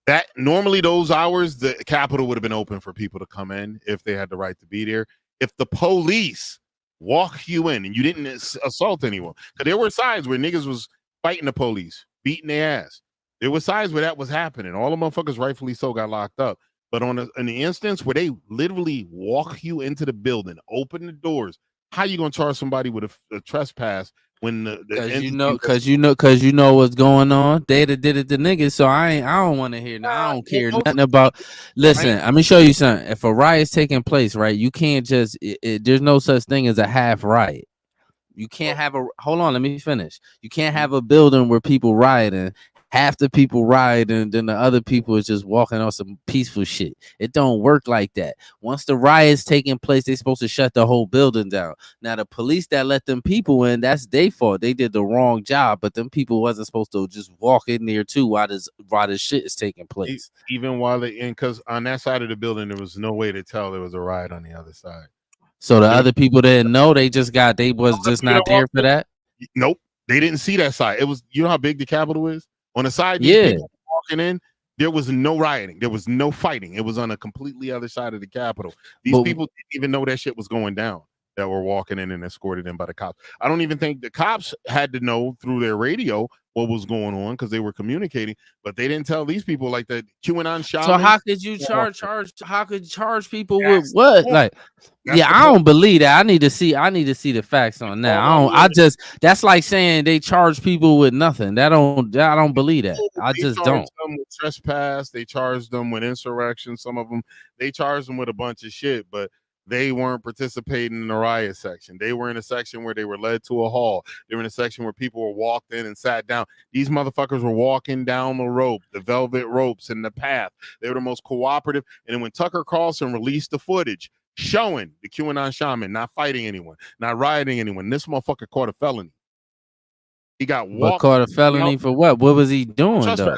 That normally those hours the Capitol would have been open for people to come in if they had the right to be there. If the police walk you in and you didn't assault anyone, because there were sides where niggas was fighting the police, beating their ass. There were sides where that was happening. All the motherfuckers, rightfully so, got locked up. But in the instance where they literally walk you into the building, open the doors, how you gonna charge somebody with a trespass when because you know what's going on? They did it to niggas, so I don't want to hear. I don't care nothing about. Listen, let me show you something. If a riot's taking place, right, you can't just. There's no such thing as a half riot. You can't have a. Hold on, let me finish. You can't have a building where people rioting. Half the people riot and then the other people is just walking on some peaceful shit. It don't work like that. Once the riot's taking place, they're supposed to shut the whole building down. Now the police that let them people in, that's their fault. They did the wrong job, but them people wasn't supposed to just walk in there too while this shit is taking place. Even while they in, because on that side of the building there was no way to tell there was a riot on the other side. So the other people didn't know. They was just not there for that. Nope, they didn't see that side. It was, you know how big the Capitol is. On the side, people walking in, there was no rioting. There was no fighting. It was on a completely other side of the Capitol. These people didn't even know that shit was going down that were walking in and escorted in by the cops. I don't even think the cops had to know through their radio what was going on because they were communicating, but they didn't tell these people like the QAnon Shawn. So how could you charge people with what? Like, I don't believe that. I need to see the facts on that. That's like saying they charge people with nothing. I don't believe that. I just don't. Them with trespass, they charged them with insurrection. Some of them, they charged them with a bunch of shit, but they weren't participating in the riot section. They were in a section where they were led to a hall. They were in a section where people were walked in and sat down. These motherfuckers were walking down the rope, the velvet ropes in the path. They were the most cooperative. And then when Tucker Carlson released the footage showing the QAnon shaman not fighting anyone, not rioting anyone, this motherfucker caught a felony. He got walked. But caught a felony for what? What was he doing though?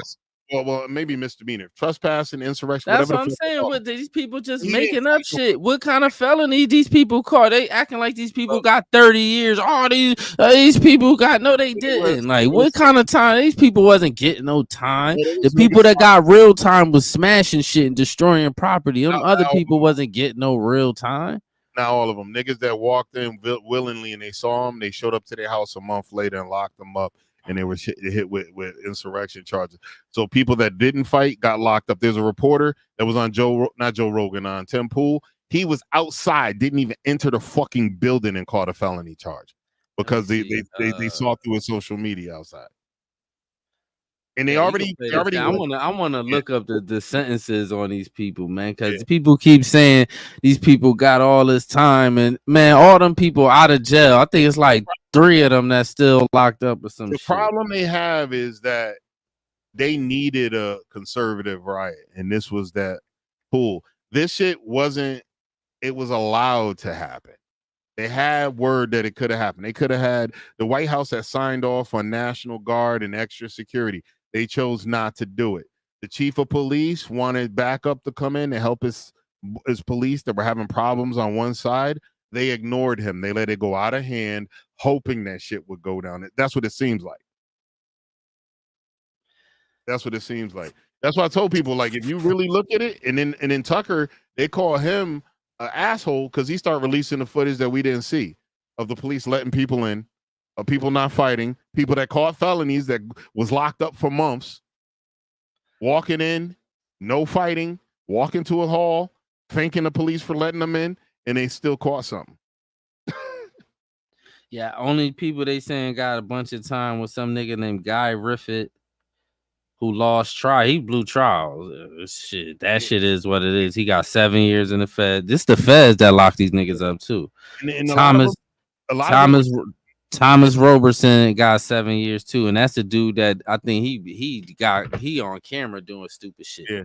Well, maybe misdemeanor, trespass and insurrection. That's what I'm saying. What these people just making up shit? What kind of felony these people caught? They acting like these people got 30 years. All these people got they didn't. Like what kind of time? These people wasn't getting no time. The people that got real time was smashing shit and destroying property. Them other people wasn't getting no real time. Now all of them niggas that walked in willingly and they saw them, they showed up to their house a month later and locked them up. And they were hit with insurrection charges. So people that didn't fight got locked up. There's a reporter that was on not Joe Rogan, on Tim Pool. He was outside, didn't even enter the fucking building and caught a felony charge because they saw through his social media outside. And they already. I want to look up the sentences on these people, man, because people keep saying these people got all this time, and man, all them people out of jail. I think it's like 3 of them that's still locked up or some shit. The problem they have is that they needed a conservative riot, and this was that pool. This shit wasn't. It was allowed to happen. They had word that it could have happened. They could have had the White House that signed off on National Guard and extra security. They chose not to do it. The chief of police wanted backup to come in and help his police that were having problems on one side. They ignored him. They let it go out of hand, hoping that shit would go down. That's what it seems like. That's what it seems like. That's why I told people, like, if you really look at it, and then Tucker, they call him an asshole because he started releasing the footage that we didn't see of the police letting people in, of people not fighting, people that caught felonies that was locked up for months, walking in, no fighting, walking to a hall, thanking the police for letting them in, and they still caught something. Yeah, only people they saying got a bunch of time with some nigga named Guy Riffett. who lost trial. He blew trials. Shit, that shit is what it is. He got 7 years in the Fed. This the Feds that lock these niggas up too. And Thomas Roberson got 7 years too, and that's the dude that I think he on camera doing stupid shit. Yeah,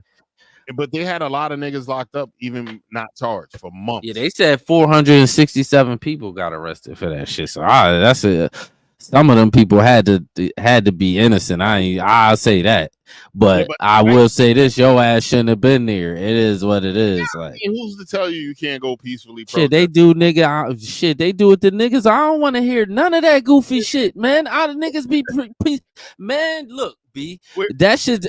but they had a lot of niggas locked up, even not charged for months. Yeah, they said 467 people got arrested for that shit. So that's a. Some of them people had to be innocent. I'll say that, but I will say this: your ass shouldn't have been there. It is what it is. Yeah, like, who's to tell you can't go peacefully? Shit, they do, nigga. Shit, they do it to niggas. I don't want to hear none of that goofy shit, man. All the niggas be man. Look, B, that shit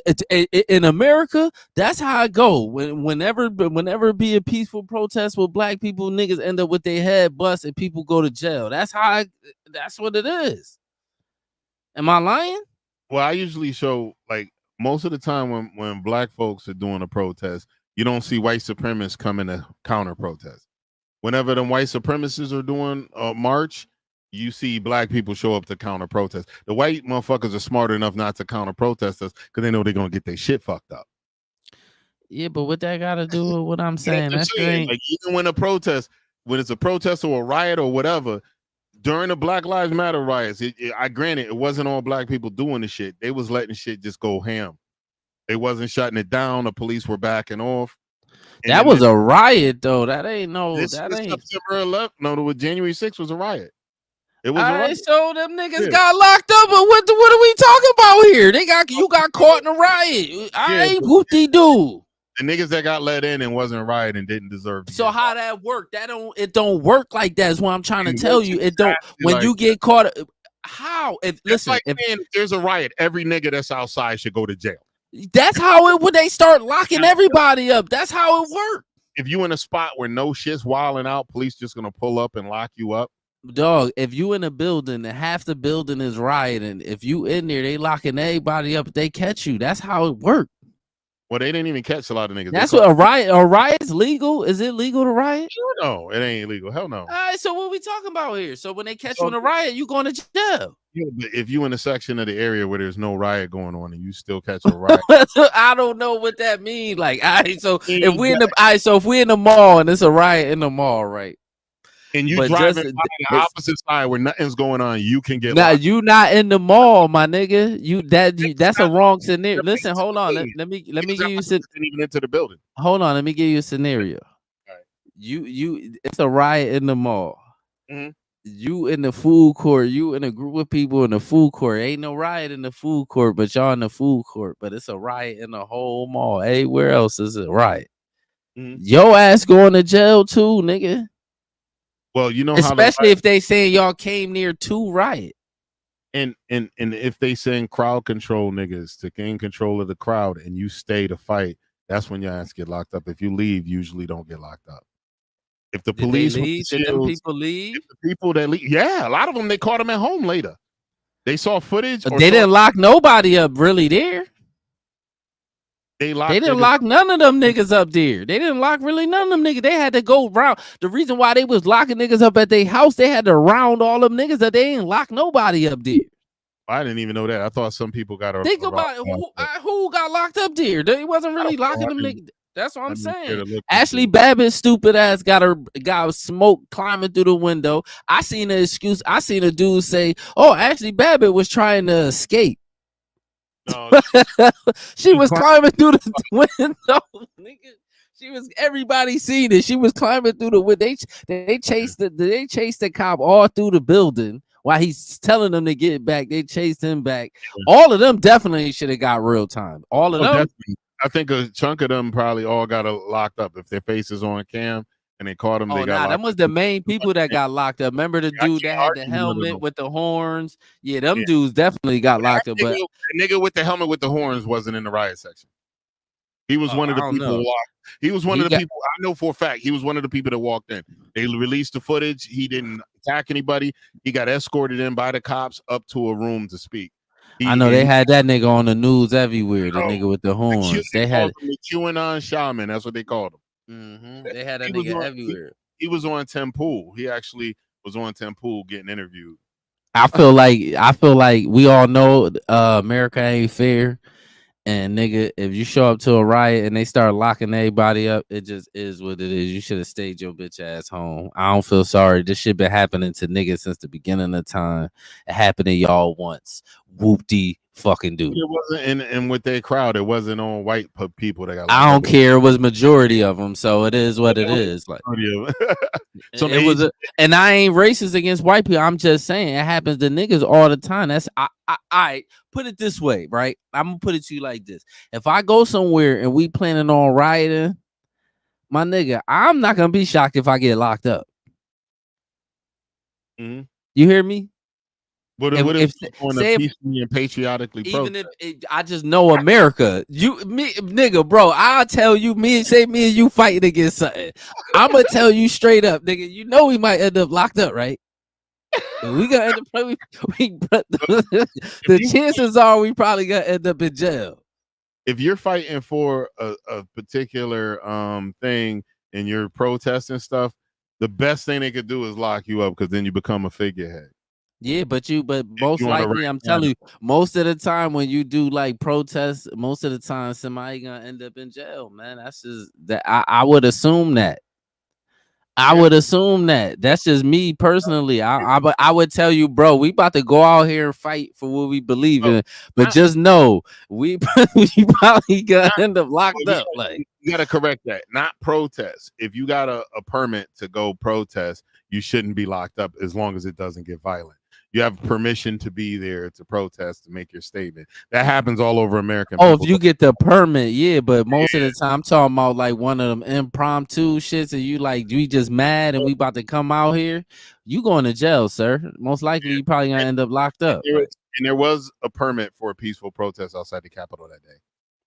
in America. That's how it go. Whenever be a peaceful protest with black people, niggas end up with their head bust and people go to jail. That's how. That's what it is. Am I lying? Well, I usually show, like, most of the time when black folks are doing a protest, you don't see white supremacists coming to counter protest. Whenever them white supremacists are doing a march, you see black people show up to counter protest. The white motherfuckers are smart enough not to counter protest us because they know they're gonna get their shit fucked up. Yeah, but what that got to do with what I'm saying? That's like, even when it's a protest or a riot or whatever. During the Black Lives Matter riots, I granted it wasn't all black people doing the shit. They was letting shit just go ham. They wasn't shutting it down. The police were backing off. That was a riot, though. That ain't no. That ain't September 11th. No, January 6th was a riot. It was. All right, so them niggas got locked up. But what are we talking about here? You got caught in a riot. I ain't whoop-de-doo. The niggas that got let in and wasn't rioting didn't deserve. So how that work? It don't work like that. Is what I'm trying to tell you. It don't. When like you get caught, how? Listen, like, if there's a riot, every nigga that's outside should go to jail. That's how it would. They start locking everybody up. That's how it works. If you in a spot where no shit's wilding out, police just gonna pull up and lock you up. Dog, if you in a building and half the building is rioting, if you in there, they locking everybody up. If they catch you, that's how it works. Well, they didn't even catch a lot of niggas. That's what a riot's legal. Is it legal to riot? No, it ain't illegal. Hell no. All right, so what we talking about here? So when they catch you in a riot, you going to jail. Yeah, but if you in a section of the area where there's no riot going on and you still catch a riot, I don't know what that means. Like, if we in the mall and it's a riot in the mall, right? And you driving by the opposite side where nothing's going on, you can get. Now you not in the mall, my nigga. That's a wrong scenario. Listen, hold on. Let me give you even into the building. Hold on, let me give you a scenario. All right. It's a riot in the mall. Mm-hmm. You in the food court. You in a group of people in the food court. Ain't no riot in the food court, but y'all in the food court. But it's a riot in the whole mall. Hey, where else is it riot? Mm-hmm. Your ass going to jail too, nigga. Well, you know, especially if they say y'all came near to riot, and if they send crowd control niggas to gain control of the crowd, and you stay to fight, that's when your ass get locked up. If you leave, usually don't get locked up. If the police leave, did them people leave? If the people that leave, yeah, a lot of them they caught them at home later. They saw footage. They didn't lock nobody up really there. They didn't lock none of them niggas up there. They didn't lock really none of them niggas. They had to go round. The reason why they was locking niggas up at their house, they had to round all them niggas that they didn't lock nobody up there. I didn't even know that. I thought some people got think about it. Who got locked up there? They wasn't really locking them niggas. That's what I'm saying. Ashley Babbitt's stupid ass got smoke climbing through the window. I seen an excuse. I seen a dude say, "Oh, Ashley Babbitt was trying to escape." No, she was climbing through the window, nigga. Everybody seen it. She was climbing through the window. They chased the cop all through the building while he's telling them to get back. They chased him back. All of them definitely should have got real time. All of them. Definitely. I think a chunk of them probably all got locked up if their faces on cam and they caught them. Them was the main people that got locked up. Remember the dude that had the helmet with the horns? Yeah, them dudes definitely got locked up. But the nigga with the helmet with the horns wasn't in the riot section. He was one of the people who walked. He was one of the people. I know for a fact he was one of the people that walked in. They released the footage. He didn't attack anybody. He got escorted in by the cops up to a room to speak. I know they had that nigga on the news everywhere. The nigga with the horns. They had the QAnon shaman. That's what they called him. Mm-hmm. They had that nigga everywhere. He was on Tempool. He actually was on Tempool getting interviewed. I feel like we all know America ain't fair, And nigga, if you show up to a riot and they start locking everybody up, it just is what it is. You should have stayed your bitch ass home. I don't feel sorry. This shit been happening to niggas since the beginning of time. It happened to y'all once. Whoop-de fucking do. It wasn't in with their crowd. It wasn't on white people that got locked I don't up. care. It was majority of them, so it is what it is. Like it was, and I ain't racist against white people. I'm just saying it happens to niggas all the time. That's I put it this way, right? I'm gonna put it to you like this: if I go somewhere and we planning on rioting, my nigga, I'm not gonna be shocked if I get locked up. Mm-hmm. You hear me? What if on a peacefully and patriotically even protest? If I just know America, me nigga, bro, I'll tell you, me and you fighting against something. I'm gonna tell you straight up, nigga. You know we might end up locked up, right? We gonna end up the chances are we probably gonna end up in jail. If you're fighting for a particular thing and you're protesting stuff, the best thing they could do is lock you up, because then you become a figurehead. Yeah, but most likely, I'm telling you, most of the time when you do like protests, most of the time somebody gonna end up in jail, man. That's just that I would assume that. I would assume that. That's just me personally. I would tell you, bro, we about to go out here and fight for what we believe in, but just know we probably gonna end up locked up. Like, you gotta correct that. Not protest. If you got a permit to go protest, you shouldn't be locked up as long as it doesn't get violent. You have permission to be there to protest, to make your statement. That happens all over America. Oh, if you get the permit, yeah, but most of the time I'm talking about like one of them impromptu shits, and you like we just mad and we about to come out here, you going to jail, sir. Most likely you probably gonna end up locked up. And there was a permit for a peaceful protest outside the Capitol that day.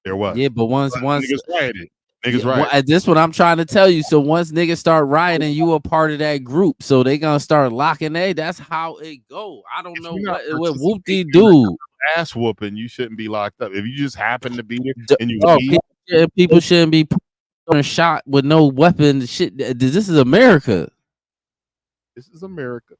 There was. Yeah, but once niggas rioted. Niggas rioted. This what I'm trying to tell you. So once niggas start rioting, you a part of that group. So they gonna start locking. That's how it go. I don't know what whoop-de do. Ass whooping, you shouldn't be locked up. If you just happen to be there and you people shouldn't be shot with no weapon. Shit, this is America. This is America.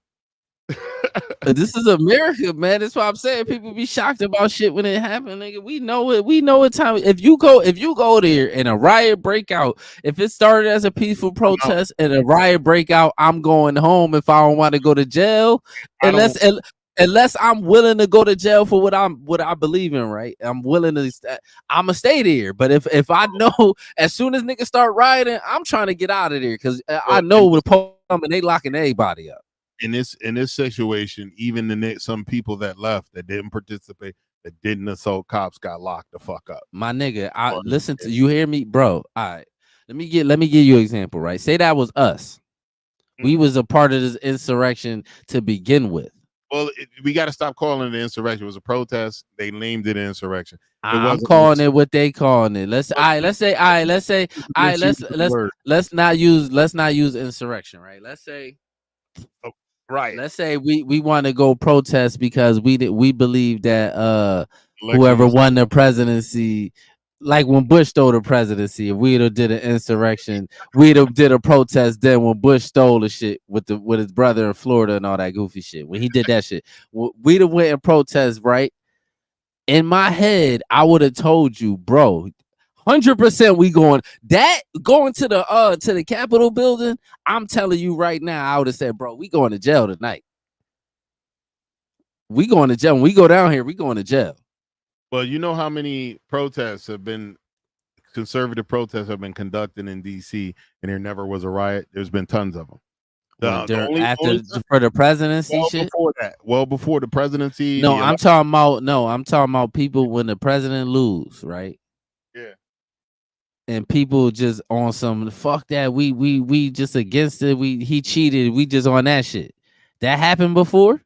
This is America, man. That's why I'm saying people be shocked about shit when it happens, nigga. We know it. We know what time. If you go there and a riot break out, if it started as a peaceful protest and a riot break out, I'm going home if I don't want to go to jail. Unless I'm willing to go to jail for what I believe in, right? I'm willing to. I'ma stay there. But if I know as soon as niggas start rioting, I'm trying to get out of there because I know the police and they locking everybody up. In this situation, even some people that left that didn't participate, that didn't assault cops, got locked the fuck up. My nigga, listen to you. Hear me, bro? All right, let me give you an example. Right, say that was us. We was a part of this insurrection to begin with. Well, we got to stop calling it an insurrection. It was a protest. They named it an insurrection. I'm calling it what they calling it. Let's not use insurrection. Right. Let's say. Right. Let's say we want to go protest because we believe that whoever won the presidency, like when Bush stole the presidency, if we'd have did an insurrection, we'd have did a protest then when Bush stole the shit with his brother in Florida and all that goofy shit. When he did that shit, we'd have went and protest, right? In my head, I would have told you, bro, 100% we going to the Capitol building. I'm telling you right now, I would have said, bro, we going to jail tonight. We going to jail. When we go down here, we going to jail. Well, you know how many conservative protests have been conducted in DC and there never was a riot? There's been tons of them. For the presidency shit? Before the presidency. No, I'm talking about people when the president lose, right? Yeah. And people just on some fuck that we just against it. He cheated. We just on that shit. That happened before.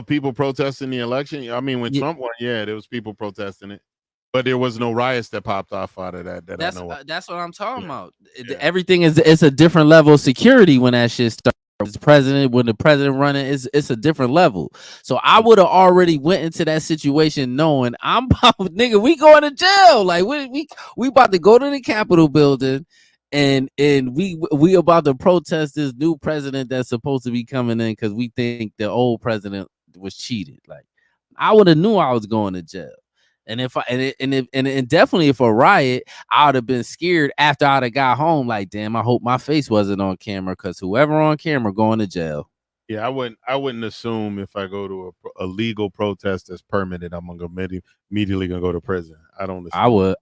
People protesting the election. I mean, when Trump won, there was people protesting it, but there was no riots that popped off out of that. That's what I'm talking about. Everything it's a different level of security when that shit starts. When the president running, it's a different level. So I would have already went into that situation knowing we going to jail. Like we about to go to the Capitol building and we about to protest this new president that's supposed to be coming in because we think the old president was cheated. Like I would have knew I was going to jail. And if I and definitely if a riot, I would have been scared after I'd have got home. Like, damn, I hope my face wasn't on camera, because whoever on camera going to jail. Yeah, I wouldn't assume if I go to a legal protest that's permitted, I'm gonna immediately gonna go to prison. I don't. I would.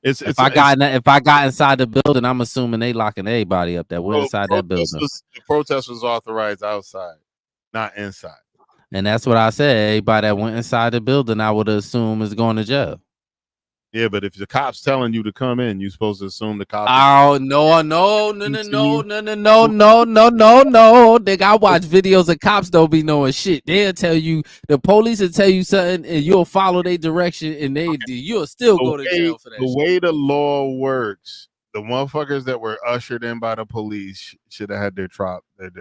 If I got inside the building, I'm assuming they locking everybody up that went inside that building. The protest was authorized outside, not inside. And that's what I said. Everybody that went inside the building, I would assume is going to jail. Yeah, but if the cops telling you to come in, you're supposed to assume the cops. Oh no. Nigga, I watch videos of cops don't be knowing shit. They'll tell you, the police will tell you something, and you'll follow their direction, and you'll still go to jail for that. The way the law works, the motherfuckers that were ushered in by the police should have had their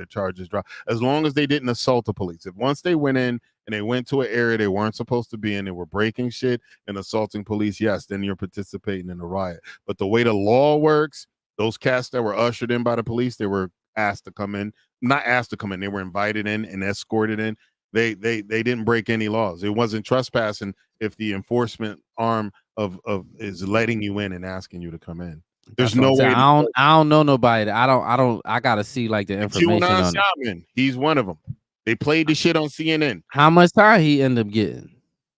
charges dropped, as long as they didn't assault the police. If once they went in and they went to an area they weren't supposed to be in, they were breaking shit and assaulting police, yes, then you're participating in a riot. But the way the law works, those cats that were ushered in by the police, they were asked to come in, not asked to come in, they were invited in and escorted in. They didn't break any laws. It wasn't trespassing if the enforcement arm of is letting you in and asking you to come in. There's no way. I don't know nobody. I gotta see like the information on it. He's one of them. They played the shit on CNN. How much time he ended up getting?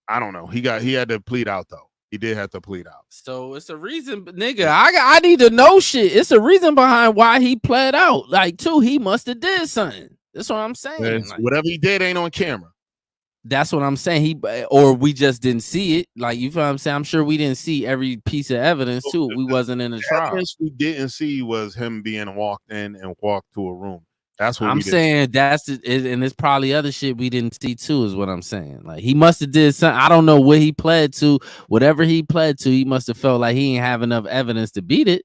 I don't know. He had to plead out though. He did have to plead out. So it's a reason, nigga. I need to know shit. It's a reason behind why he pled out. Like, too, he must have did something. That's what I'm saying. Like, whatever he did ain't on camera. That's what I'm saying. Or we just didn't see it. Like, you feel what I'm saying? I'm sure we didn't see every piece of evidence too. We wasn't in the trial. Evidence we didn't see was him being walked in and walked to a room. That's what I'm saying. That's it, and there's probably other shit we didn't see too. Is what I'm saying. Like, he must have did something. I don't know what he pled to. Whatever he pled to, he must have felt like he ain't have enough evidence to beat it.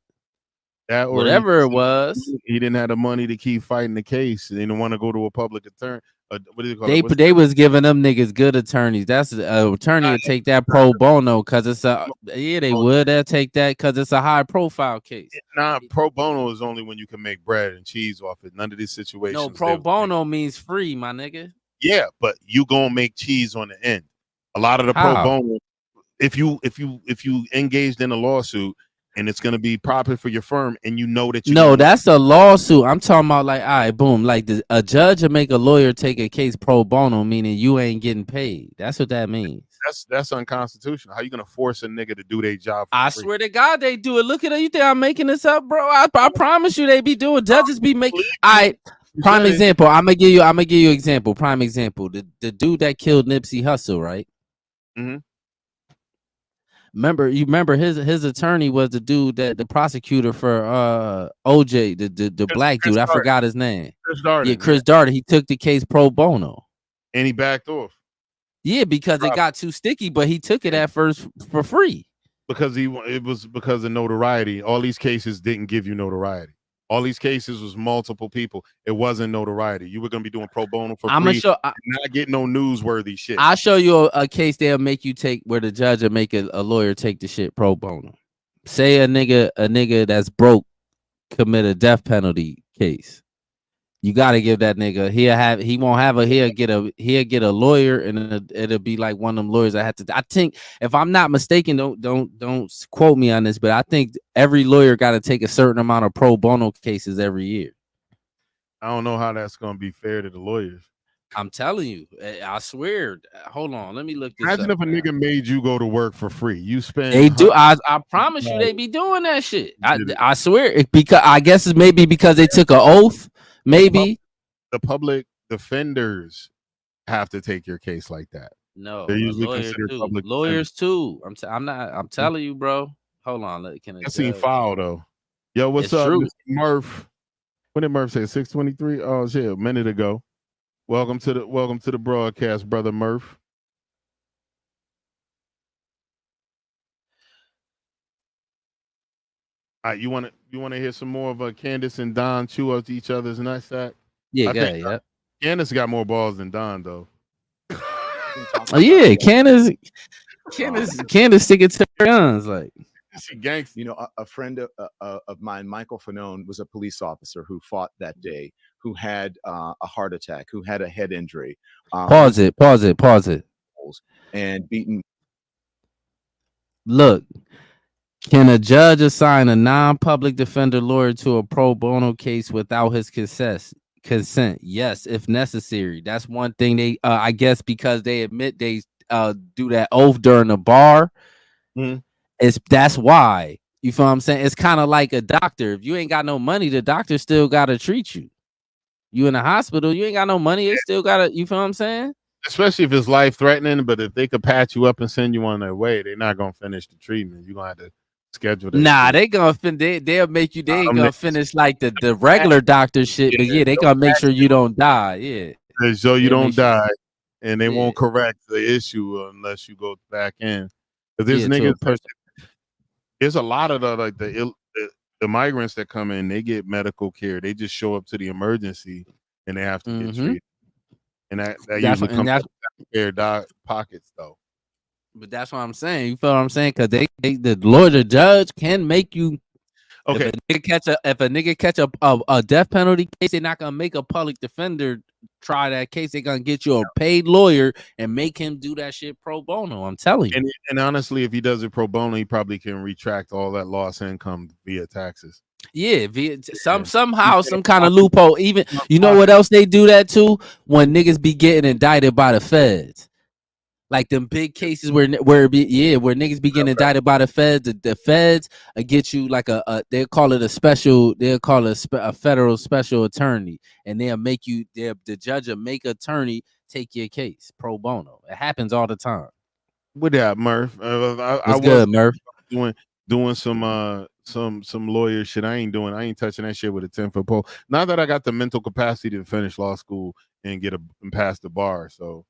That or whatever it was, he didn't have the money to keep fighting the case. They didn't want to go to a public attorney. What do you call it? They was giving them niggas good attorneys. That's an attorney to take that pro bono because it's a they would. They'll take that because it's a high profile case. Nah, pro bono is only when you can make bread and cheese off it. None of these situations. No, pro bono means free, my nigga. Yeah, but you gonna make cheese on the end. A lot of the pro bono, if you engaged in a lawsuit and it's gonna be proper for your firm, and you know that you that's a lawsuit. I'm talking about like, all right, boom, like a judge will make a lawyer take a case pro bono, meaning you ain't getting paid. That's what that means. That's unconstitutional. How you gonna force a nigga to do their job? I swear to God, they do it. Look at it. You think I'm making this up, bro? I promise you, they be doing. Judges be making. All right. Prime example. I'm gonna give you example. Prime example. The dude that killed Nipsey Hussle, right? Mm-hmm. Remember his attorney was the dude that the prosecutor for OJ, the black dude. I forgot his name. Chris Darden. Yeah, Chris Darden. He took the case pro bono. And he backed off. Yeah, because it got too sticky, but he took it at first for free. Because it was because of notoriety. All these cases didn't give you notoriety. All these cases was multiple people. It wasn't notoriety. You were gonna be doing pro bono for free. Not getting no newsworthy shit. I'll show you a case they'll make you take where the judge will make a lawyer take the shit pro bono. Say a nigga that's broke commit a death penalty case. You gotta give that nigga. He'll get a lawyer, and it'll be like one of them lawyers I had to. I think, if I'm not mistaken, don't quote me on this, but I think every lawyer got to take a certain amount of pro bono cases every year. I don't know how that's gonna be fair to the lawyers. I'm telling you, I swear. Hold on, let me look this Imagine up. Imagine if a nigga made you go to work for free. You spend. They do. I promise you, they be doing that shit. I swear. Because I guess it's maybe because they took an oath. Maybe the public defenders have to take your case like that. No, they're usually considered too. public lawyers too. I'm telling you, bro. Hold on. I seen foul though. Yo, what's up, Mr. Murph? When did Murph say 6:23? Oh shit, a minute ago. Welcome to the broadcast, brother Murph. All right, you want to hear some more of Candace and Don chew up each other's nutsack? Yeah. Candace got more balls than Don though. Oh yeah, Candace sticking to her guns like. She gangster. You know, a friend of mine, Michael Fanone, was a police officer who fought that day, who had a heart attack, who had a head injury. Pause it. And beaten Look, can a judge assign a non-public defender lawyer to a pro bono case without his consent? Yes, if necessary. That's one thing they I guess because they admit they do that oath during the bar. That's why. You feel what I'm saying? It's kind of like a doctor. If you ain't got no money, the doctor still gotta treat you. You in the hospital, you ain't got no money, they still gotta, you feel what I'm saying? Especially if it's life threatening, but if they could patch you up and send you on their way, they're not gonna finish the treatment. You're gonna have to schedule that. Nah, shit. they gonna they'll make you, they ain't gonna finish like the regular doctor shit, but yeah, they gonna make sure you don't die. Yeah. So you don't die, and they Yeah. won't correct the issue unless you go back in. Because there's Yeah, niggas, there's a lot of the migrants that come in, they get medical care. They just show up to the emergency and they have to get treated. And that usually comes out of their pockets though. But that's what I'm saying. You feel what I'm saying? Because the lawyer, the judge can make you. Okay. If a nigga catch a death penalty case, they're not gonna make a public defender try that case. They're gonna get you a paid lawyer and make him do that shit pro bono. I'm telling you. And honestly, if he does it pro bono, he probably can retract all that lost income via taxes. Yeah, somehow some kind of loophole. Even you know what else they do that too? When niggas be getting indicted by the feds. Like them big cases where niggas be getting indicted by the feds. The feds get you like they'll call it a federal special attorney, and they'll make you the judge will make attorney take your case pro bono. It happens all the time. With that, Murph, I was Murph doing some lawyer shit. I ain't touching that shit with a 10-foot pole. Not that I got the mental capacity to finish law school and and pass the bar, so.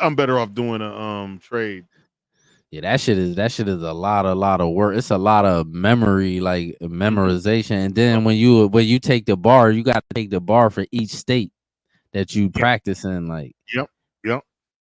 I'm better off doing a trade. Yeah, that shit is a lot of work. It's a lot of memory, like memorization. And then when you take the bar, you got to take the bar for each state that you practice in. Like, yep.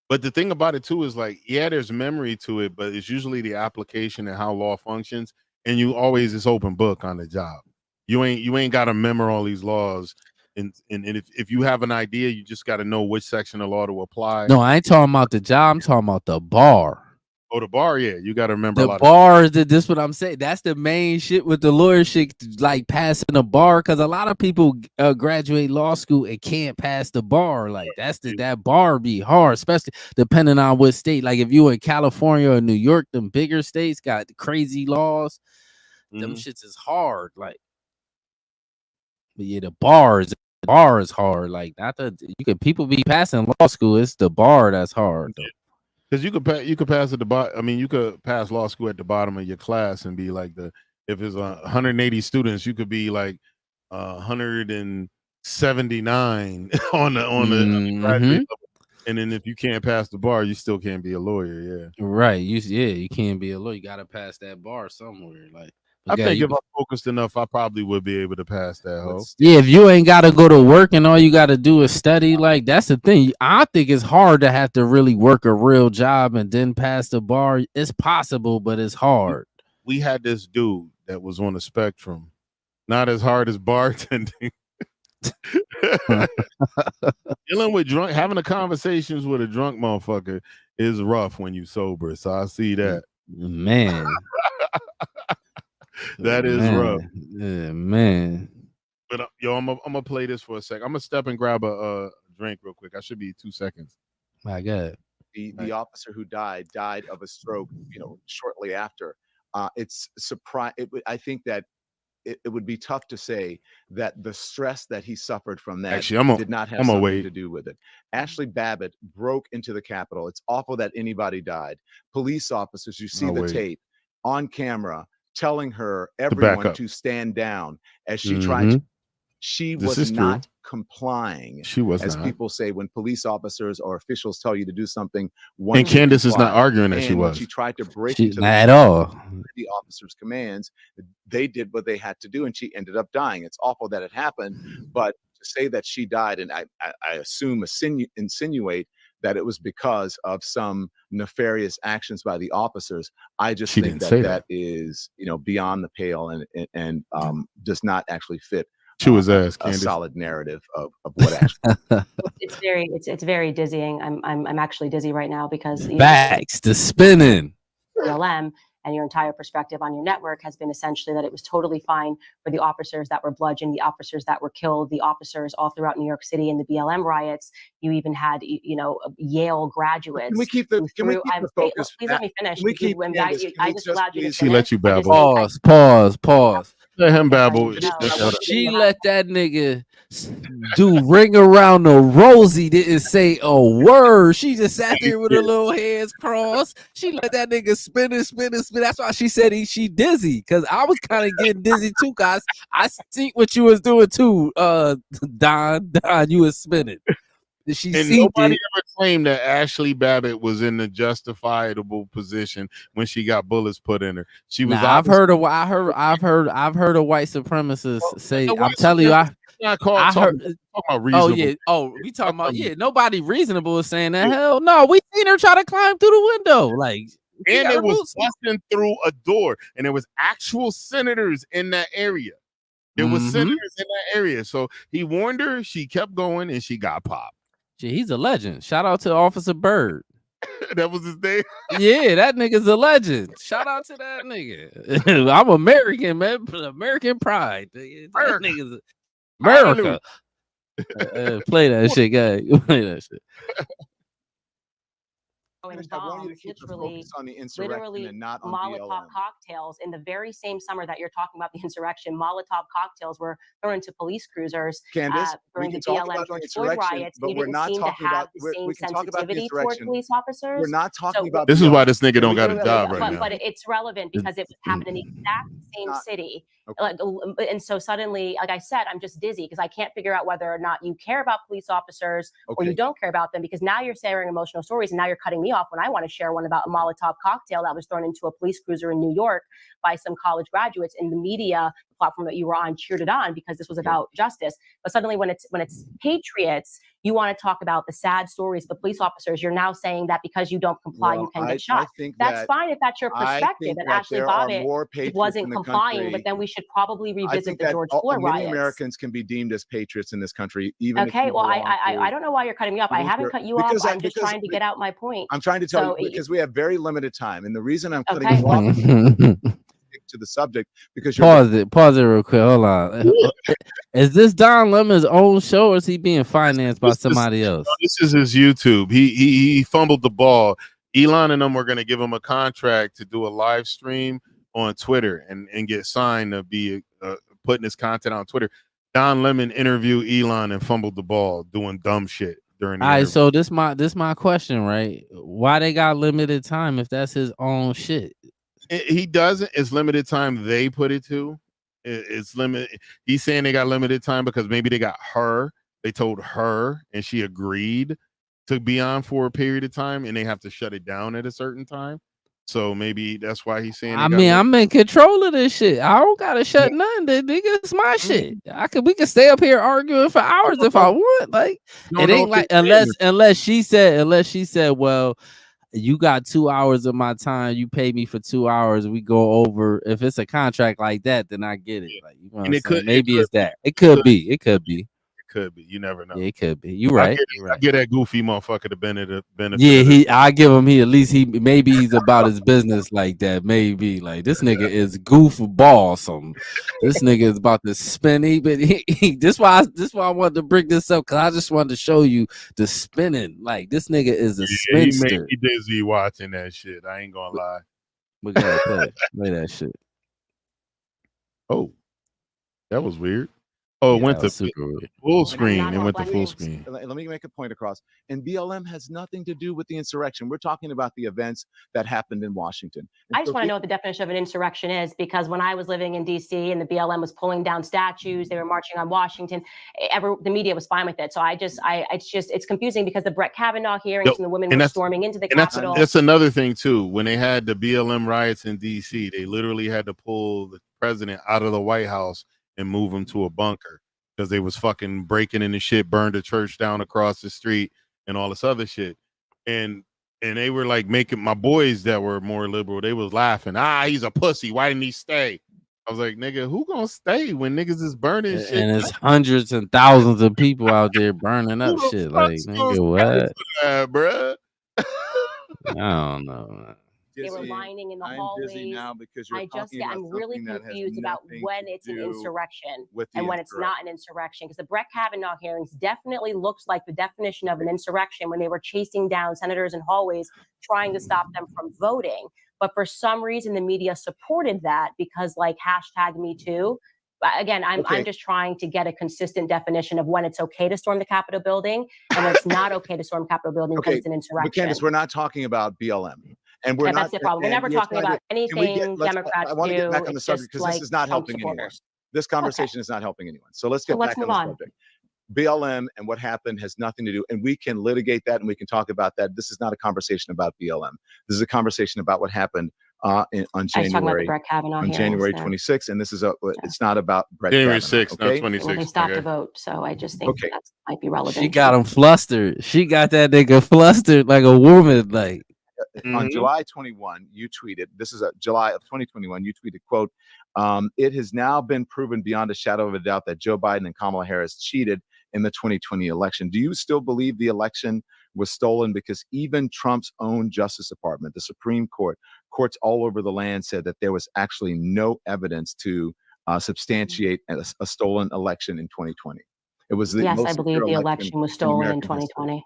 But the thing about it too is like, yeah, there's memory to it, but it's usually the application and how law functions. And you always it's open book on the job. You ain't got to remember all these laws. And if you have an idea, you just got to know which section of law to apply. No, I ain't talking about the job. I'm talking about the bar. Oh, the bar, yeah. You got to remember the a lot bar. This what I'm saying. That's the main shit with the lawyer shit, like passing the bar, because a lot of people graduate law school and can't pass the bar. Like that bar be hard, especially depending on what state. Like if you in California or New York, them bigger states got crazy laws. Them shits is hard. Like, but yeah, the bar is hard. Like people be passing law school. It's the bar that's hard. Because you could pass at the bottom. I mean, you could pass law school at the bottom of your class and be like if it's 180 students, you could be like 179 on the graduate level. And then if you can't pass the bar, you still can't be a lawyer. Yeah, right. You can't be a lawyer. You got to pass that bar somewhere. Like. I think if I'm focused enough, I probably would be able to pass that hoe. Yeah, if you ain't got to go to work and all you got to do is study, like that's the thing. I think it's hard to have to really work a real job and then pass the bar. It's possible, but it's hard. We had this dude that was on the spectrum, not as hard as bartending. Dealing with having a conversations with a drunk motherfucker is rough when you sober. So I see that, man. That is rough. Yeah, man. But I'm gonna play this for a sec. I'm gonna step and grab a drink real quick. I should be 2 seconds. My God. The officer who died of a stroke, shortly after. It's surprise. I think that it would be tough to say that the stress that he suffered from that did not have something to do with it. Ashley Babbitt broke into the Capitol. It's awful that anybody died. Police officers, you see the tape on camera, telling everyone to stand down as she tried to. She was not complying. She was as not. People say when police officers or officials tell you to do something. And Candace is not arguing that she was. She tried to break into the officer's commands. They did what they had to do, and she ended up dying. It's awful that it happened, but to say that she died, and I assume insinuate that it was because of some nefarious actions by the officers. I just think that is, beyond the pale and does not actually fit. She was a solid narrative of what actually. It's very dizzying. I'm actually dizzy right now because backs the spinning. BLM, and your entire perspective on your network has been essentially that it was totally fine for the officers that were bludgeoned, the officers that were killed, the officers all throughout New York City in the BLM riots. You even had, Yale graduates. Can we keep the focus? Please let me finish. I just allowed you to She let you babble. Pause. Let him babble. She let that nigga do ring around the rosy. Didn't say a word. She just sat there with her little hands crossed. She let that nigga spin. That's why she said she dizzy. Cause I was kind of getting dizzy too, guys. I see what you was doing too. Don, you was spinning. She and nobody ever claimed that Ashley Babbitt was in the justifiable position when she got bullets put in her. She was. I've heard a white supremacist say. I'm telling you, I heard. Talking about reasonable. We talking about nobody reasonable is saying that. Hell no, we seen her try to climb through the window, like, and it was busting through a door, and there was actual senators in that area. There was senators in that area, so he warned her. She kept going, and she got popped. He's a legend. Shout out to Officer Bird. That was his name. Yeah, that nigga's a legend. Shout out to that nigga. I'm American, man. American pride. That nigga's America. Play that shit, guy. Play that shit. Bombs, literally and not on Molotov BLM. cocktails in the very same summer that you're talking about the insurrection. Molotov cocktails were thrown into police cruisers during the BLM Floyd riots. But You we're didn't not seem to talking have about the same we can talk about the sensitivity toward insurrection. police officers. We're not talking about. This is why this nigga don't got a job right now. But it's relevant because it happened in the exact same city. Okay. And so suddenly, like I said, I'm just dizzy because I can't figure out whether or not you care about police officers or you don't care about them, because now you're sharing emotional stories and now you're cutting me off when I want to share one about a Molotov cocktail that was thrown into a police cruiser in New York by some college graduates, in the media platform that you were on cheered it on because this was about justice. But suddenly when it's patriots, you want to talk about the sad stories of the police officers. You're now saying that because you don't comply, you can get shot. That's fine if that's your perspective. And Ashley Babbitt wasn't complying, but then we should probably revisit the George Floyd riots. Many Americans can be deemed as patriots in this country. Even okay, well, I don't know why you're cutting me off. I haven't cut you off. I'm just trying to get out my point. I'm trying to tell you because we have very limited time, and the reason I'm cutting you off to the subject because you're pause it real quick. Hold on. Is this Don Lemon's own show, or is he being financed by somebody else? This is his YouTube. He fumbled the ball. Elon and them were going to give him a contract to do a live stream on Twitter and get signed to be putting his content on Twitter. Don Lemon interviewed Elon and fumbled the ball doing dumb shit during the interview. So this my question, right? Why they got limited time if that's his own shit? He doesn't. It's limited time. They put it to. It's limited. He's saying they got limited time because maybe they got her. They told her, and she agreed to be on for a period of time, and they have to shut it down at a certain time. So maybe that's why he's saying. I'm in control of this shit. I don't gotta shut none. Nigga, it's my shit. We can stay up here arguing for hours if I want. Like it ain't like unless she said, well, you got 2 hours of my time. You pay me for 2 hours. We go over. If it's a contract like that, then I get it. Like, you know what I'm saying? Maybe it's that. It could be. It could be. Could be. You never know. Yeah, it could be. You're right. I get that goofy motherfucker the benefit. Yeah, I give him. Maybe he's about his business like that. Maybe like this nigga is goofball. This nigga is about to spin. This why I wanted to bring this up because I just wanted to show you the spinning. Like this nigga is a spinster. He made me dizzy watching that shit. I ain't gonna lie. We gotta play that shit. Oh, that was weird. Oh, it went to full screen. It went to full screen. Let me make a point across. And BLM has nothing to do with the insurrection. We're talking about the events that happened in Washington. I just want to know what the definition of an insurrection is, because when I was living in D.C. and the BLM was pulling down statues, they were marching on Washington. The media was fine with it. So it's confusing because the Brett Kavanaugh hearings and the women were storming into the Capitol. That's another thing too. When they had the BLM riots in D.C., they literally had to pull the president out of the White House and move him to a bunker because they was fucking breaking in the shit, burned a church down across the street and all this other shit. And they were like making my boys that were more liberal, they was laughing. He's a pussy. Why didn't he stay? I was like, nigga, who gonna stay when niggas is burning shit? And it's hundreds and thousands of people out there burning up shit. Like, nigga, what? Bruh? I don't know, man. They were lining in the hallways. I'm dizzy now because you're I'm really confused about when it's an insurrection and when it's not an insurrection. Because the Brett Kavanaugh hearings definitely looked like the definition of an insurrection when they were chasing down senators in hallways, trying to stop them from voting. But for some reason, the media supported that because, like, #MeToo. Again, I'm just trying to get a consistent definition of when it's okay to storm the Capitol building and when it's not okay to storm the Capitol building because it's an insurrection. But Candace, we're not talking about BLM. And we're not. That's the problem. We're never talking about anything Democrats I want to get back on the subject because this is not helping anyone. This conversation is not helping anyone. So let's get back on the subject. BLM and what happened has nothing to do, and we can litigate that and we can talk about that. This is not a conversation about BLM. This is a conversation about what happened on January 26th, and this is it's not about Brett January Kavanaugh, 6th, not 26th. Well, they stopped the vote, so I just think that might be relevant. She got him flustered. She got that nigga flustered like a woman. Like on July 21, you tweeted. This is July of 2021. You tweeted, "Quote: It has now been proven beyond a shadow of a doubt that Joe Biden and Kamala Harris cheated in the 2020 election. Do you still believe the election was stolen? Because even Trump's own Justice Department, the Supreme Court, courts all over the land said that there was actually no evidence to substantiate a stolen election in 2020. It was the yes, I believe the election was stolen in 2020. History.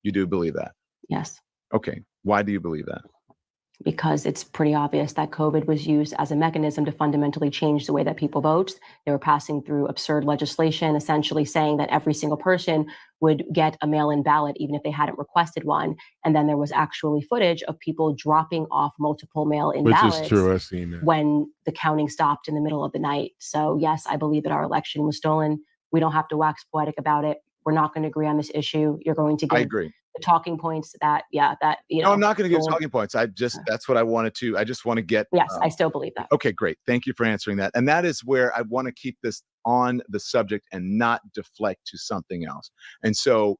You do believe that? Yes. Okay. Why do you believe that? Because it's pretty obvious that COVID was used as a mechanism to fundamentally change the way that people vote. They were passing through absurd legislation, essentially saying that every single person would get a mail-in ballot, even if they hadn't requested one. And then there was actually footage of people dropping off multiple mail-in ballots. Which is true. I've seen that. When the counting stopped in the middle of the night. So yes, I believe that our election was stolen. We don't have to wax poetic about it. We're not going to agree on this issue. You're going to give I agree. The talking points that you know. No, I'm not going to give talking points. That's what I wanted to. I just want to get. Yes, I still believe that. Okay, great. Thank you for answering that. And that is where I want to keep this on the subject and not deflect to something else. And so,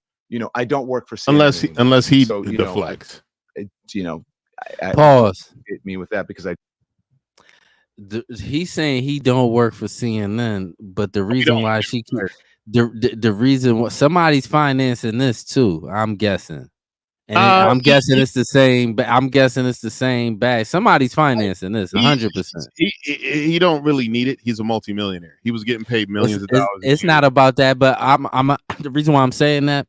I don't work for CNN unless he deflects. Pause. Hit me with that because he's saying he don't work for CNN, but the reason why she keep. The reason what somebody's financing this too, I'm guessing, and I'm guessing it's the same. I'm guessing it's the same bag. Somebody's financing this 100%. He don't really need it. He's a multimillionaire. He was getting paid millions of dollars. It's not about that, but the reason why I'm saying that.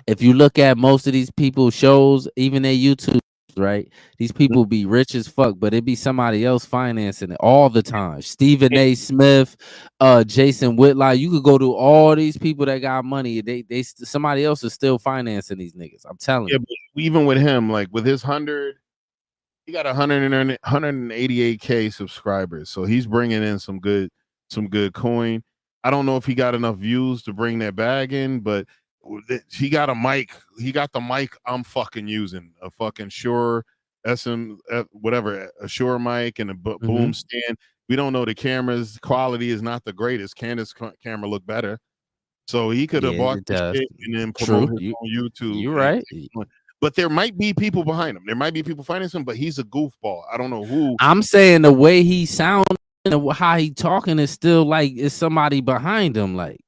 If you look at most of these people's shows, even their YouTube. Right, these people be rich as fuck, but it be somebody else financing it all the time. Stephen A. Smith, Jason Whitlock. You could go to all these people that got money. They somebody else is still financing these niggas. I'm telling you. But even with him, like with his 100, he got 188K subscribers, so he's bringing in some good coin. I don't know if he got enough views to bring that bag in, but. He got a mic. He got the mic I'm fucking using, a fucking Shure SM whatever, a Shure mic and a boom stand. We don't know the camera's quality is not the greatest. Candace's camera look better, so he could have bought the shit and then promote it on YouTube. You're right, but there might be people behind him. There might be people financing him, but he's a goofball. I don't know who. I'm saying the way he sounds and how he talking is still like it's somebody behind him. Like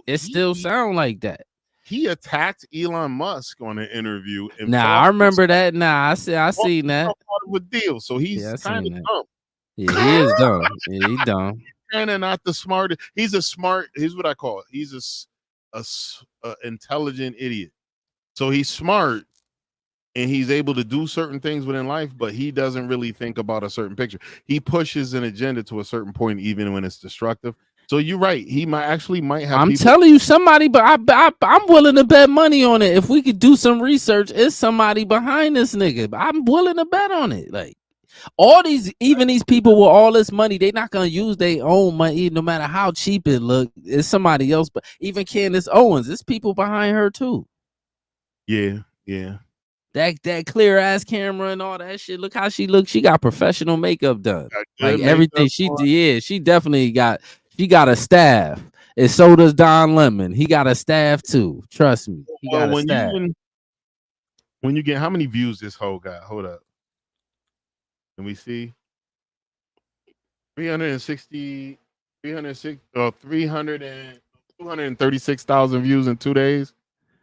it still sound like that. He attacked Elon Musk on an interview. I remember that. I seen that. Part of a deal, so he's kind of dumb. Yeah, he is dumb. Yeah, he's dumb. Kind of not the smartest. He's a smart. Here's what I call it. He's a intelligent idiot. So he's smart, and he's able to do certain things within life, but he doesn't really think about a certain picture. He pushes an agenda to a certain point, even when it's destructive. So you're right. He might have. I'm telling you, somebody, but I'm willing to bet money on it. If we could do some research, it's somebody behind this nigga. I'm willing to bet on it. Like all these, even these people with all this money, they not gonna use their own money, no matter how cheap it look. It's somebody else. But even Candace Owens, it's people behind her too. Yeah. That clear ass camera and all that shit. Look how she looks. She got professional makeup done. Like everything she did. She definitely got. She got a staff, and so does Don Lemon. He got a staff too. Trust me, he got a staff. When you get how many views this hoe got? Hold up, can we see? 236,000 views in 2 days,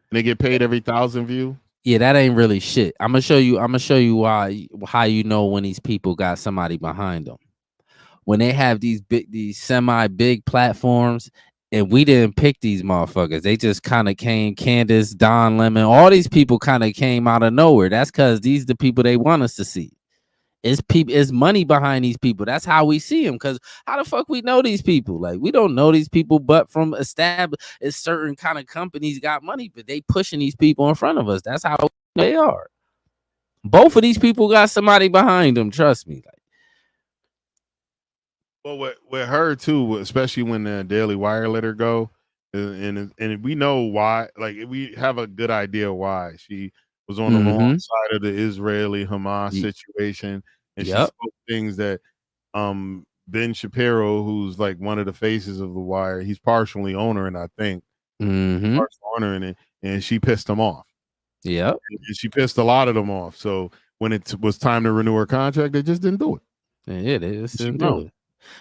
and they get paid every 1,000 view. Yeah, that ain't really shit. I'm gonna show you why how you know when these people got somebody behind them. When they have these semi big platforms, and we didn't pick these motherfuckers. They just kind of came. Candace, Don Lemon, all these people kind of came out of nowhere. That's because these are the people they want us to see. It's money behind these people. That's how we see them. Because how the fuck we know these people? Like, we don't know these people, but from established, it's certain kind of companies got money, but they pushing these people in front of us. That's how they are. Both of these people got somebody behind them. Trust me. Like, well, with her too, especially when the Daily Wire let her go, and we know why. Like, we have a good idea why she was on the wrong side of the Israeli Hamas situation, and she spoke things that Ben Shapiro, who's like one of the faces of the Wire, he's partially owner, I think partial owner in it, and she pissed him off. Yep, and she pissed a lot of them off. So when it was time to renew her contract, they just didn't do it. Yeah, they just didn't do it.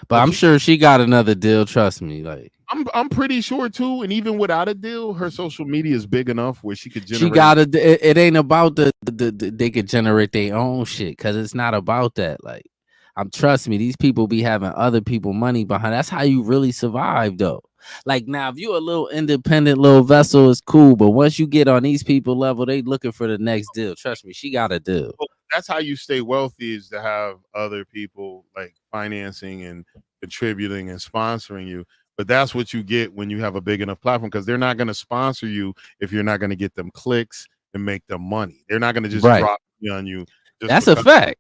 But I'm sure she got another deal. Trust me. Like, I'm pretty sure too. And even without a deal, her social media is big enough where she could generate. She got it ain't about the they could generate their own shit, because it's not about that. Like, trust me, these people be having other people money behind. That's how you really survive, though. Like, now, if you a little independent little vessel, it's cool. But once you get on these people level, they looking for the next deal. Trust me, she got a deal. Well, that's how you stay wealthy, is to have other people like financing and contributing and sponsoring you. But that's what you get when you have a big enough platform, because they're not going to sponsor you if you're not going to get them clicks and make them money. They're not going to just drop money on you. That's a fact.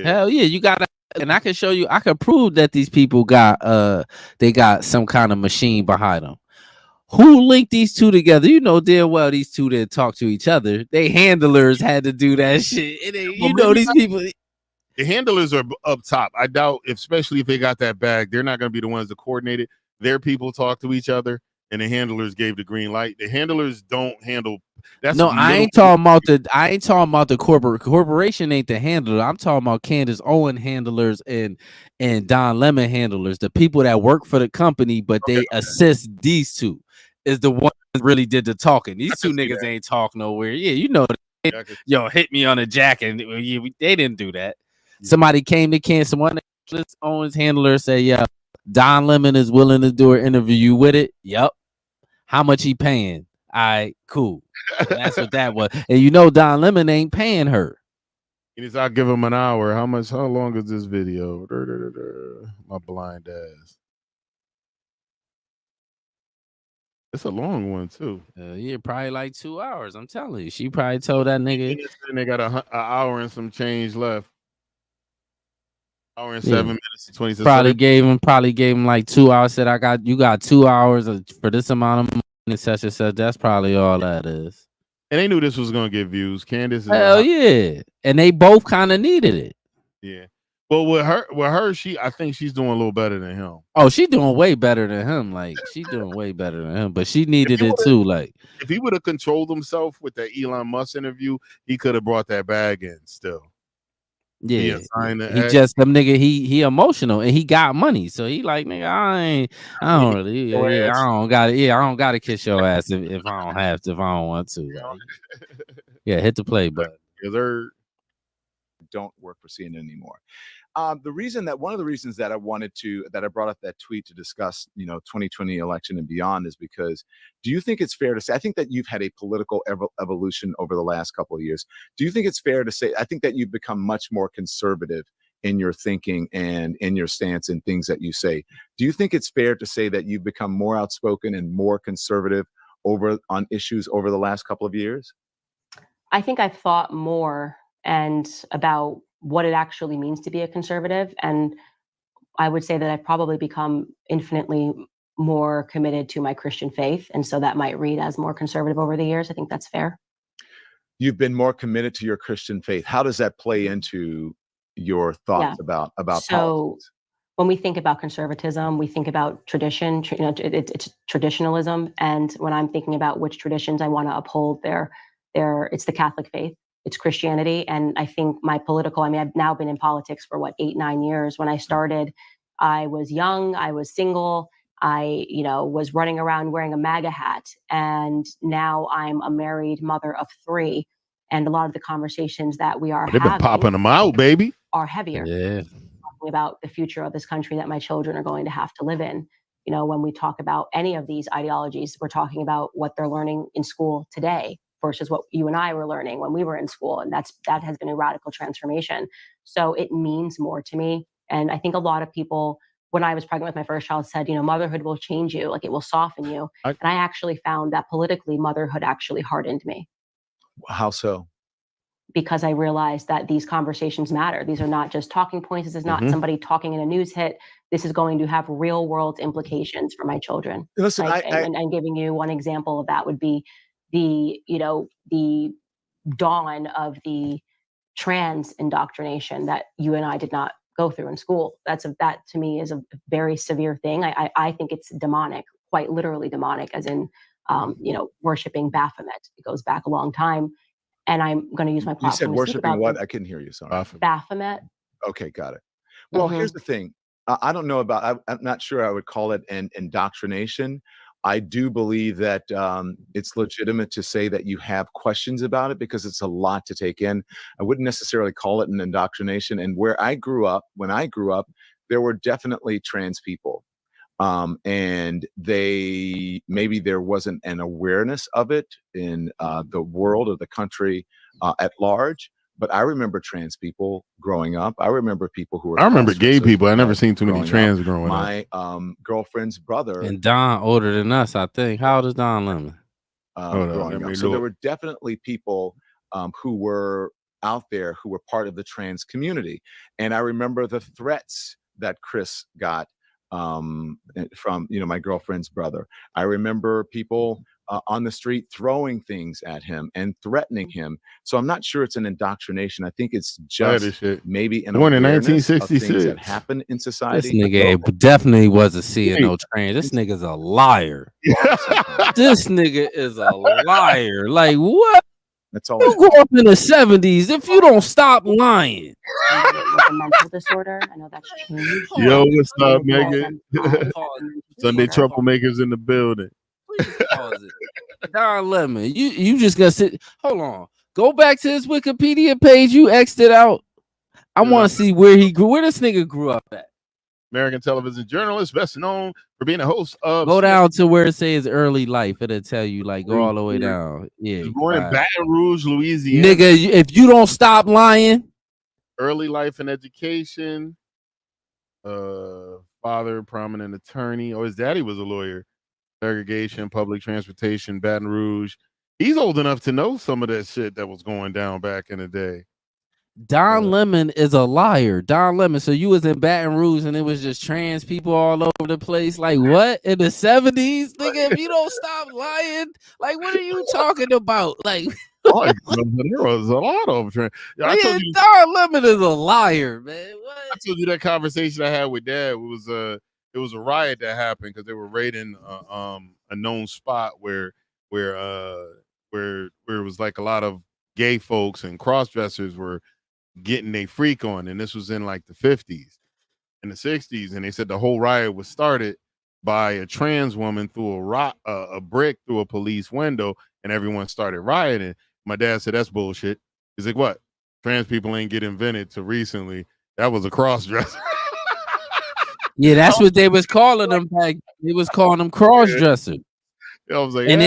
Hell yeah, you got to. And I can show you, I can prove that these people got they got some kind of machine behind them. Who linked these two together? You know damn well these two didn't talk to each other. They handlers had to do that shit. You know these people. The handlers are up top. I doubt, especially if they got that bag, they're not going to be the ones to coordinate it. Their people talk to each other, and the handlers gave the green light. The handlers don't handle. I ain't talking about the corporation ain't the handler. I'm talking about Candace Owen handlers and Don Lemon handlers. The people that work for the company, but they assist these two is the one that really did the talking. These two niggas ain't talk nowhere. Yeah, you know. Yo, hit me on a jack, and they didn't do that. Somebody came to Candace Owens handler, say, yeah, Don Lemon is willing to do an interview. You with it? Yep. How much he paying? All right, cool. So that's what that was. And you know Don Lemon ain't paying her. I'll give him an hour. How long is this video? My blind ass. It's a long one too. Yeah, probably like 2 hours. I'm telling you. She probably told that nigga. And they got an hour and some change left. Hour and 7 minutes and 20 seconds. Probably gave him like 2 hours. Said, you got 2 hours for this amount of money, such and such. That's probably all that is. And they knew this was gonna get views. Candace, hell yeah, and they both kind of needed it. Yeah. Well, with her, I think she's doing a little better than him. Oh, she's doing way better than him. Like, she's doing way better than him, but she needed it too. Like, if he would have controlled himself with that Elon Musk interview, he could have brought that bag in still. Yeah, he just them nigga. He emotional and he got money, so he like, nigga, I don't gotta kiss your ass if I don't have to, if I don't want to. Like, yeah, hit the play button. Don't work for CNN anymore. One of the reasons that I brought up that tweet to discuss, 2020 election and beyond is because, do you think it's fair to say, I think that you've had a political evolution over the last couple of years. Do you think it's fair to say, I think that you've become much more conservative in your thinking and in your stance and things that you say. Do you think it's fair to say that you've become more outspoken and more conservative on issues over the last couple of years? I think I've thought more and about what it actually means to be a conservative. And I would say that I've probably become infinitely more committed to my Christian faith. And so that might read as more conservative over the years. I think that's fair. You've been more committed to your Christian faith. How does that play into your thoughts about politics? When we think about conservatism, we think about tradition, it's traditionalism. And when I'm thinking about which traditions I want to uphold, it's the Catholic faith. It's Christianity. And I think I've now been in politics for 8-9 years. When I started, I was young, I was single, I, was running around wearing a MAGA hat. And now I'm a married mother of 3. And a lot of the conversations that we are They've been popping them out, baby. Are heavier. Yeah. Talking about the future of this country that my children are going to have to live in. You know, when we talk about any of these ideologies, we're talking about what they're learning in school today versus what you and I were learning when we were in school. And that has been a radical transformation. So it means more to me. And I think a lot of people, when I was pregnant with my first child, said, you know, motherhood will change you, like it will soften you. And I actually found that politically, motherhood actually hardened me. How so? Because I realized that these conversations matter. These are not just talking points. This is not somebody talking in a news hit. This is going to have real world implications for my children. Listen, and giving you one example of that would be the dawn of the trans indoctrination that you and I did not go through in school. That to me is a very severe thing. I think it's demonic, quite literally demonic, as in worshiping Baphomet. It goes back a long time. And I'm going to use my platform. You said worshiping what? I couldn't hear you. Sorry. Baphomet. Okay, got it. Well, here's the thing. I don't know about, I'm not sure I would call it an indoctrination. I do believe that it's legitimate to say that you have questions about it because it's a lot to take in. I wouldn't necessarily call it an indoctrination. And when I grew up, there were definitely trans people. And maybe there wasn't an awareness of it in the world or the country at large. But I remember trans people growing up. I remember people who were. I remember gay people. I never seen too many trans growing up. My girlfriend's brother. And Don older than us, I think. How old is Don Lemon? Growing up. So there were definitely people who were out there who were part of the trans community. And I remember the threats that Chris got from my girlfriend's brother. I remember people on the street throwing things at him and threatening him. So I'm not sure it's an indoctrination. I think it's just maybe an born in awareness 1966 of things that happen in society. This nigga definitely wasn't seeing no trans. This nigga's a liar. This nigga is a liar. Like what? That's all. You grew up in the 70s. If you don't stop lying. With a mental disorder. I know that's changed. Yo, what's up, Megan? Sunday troublemakers in the building. Please pause it. Don Lemon, you just gonna sit. Hold on. Go back to his Wikipedia page. You X'd it out. I want to see where this nigga grew up at. American television journalist, best known for being a host of. Go down to where it says early life. It'll tell you, like, go all the way down. Yeah. Born in Baton Rouge, Louisiana. Nigga, if you don't stop lying. Early life and education. Father, prominent attorney. Oh, his daddy was a lawyer. Segregation, public transportation, Baton Rouge. He's old enough to know some of that shit that was going down back in the day. Don Lemon is a liar. Don Lemon. So you was in Baton Rouge and it was just trans people all over the place. Like what? In the 70s? Nigga, if you don't stop lying, like what are you talking about? Like there was a lot of trans. Don Lemon is a liar, man. What? I told you that conversation I had with Dad. It was a riot that happened because they were raiding a known spot where it was like a lot of gay folks and cross-dressers were getting their freak on, and this was in like the 50s and the 60s, and they said the whole riot was started by a trans woman threw a brick through a police window, and everyone started rioting. My dad said that's bullshit. He's like, what? Trans people ain't get invented till recently. That was a cross-dresser. Yeah, that's what they was calling them back. They was calling them cross-dressers. I was like, and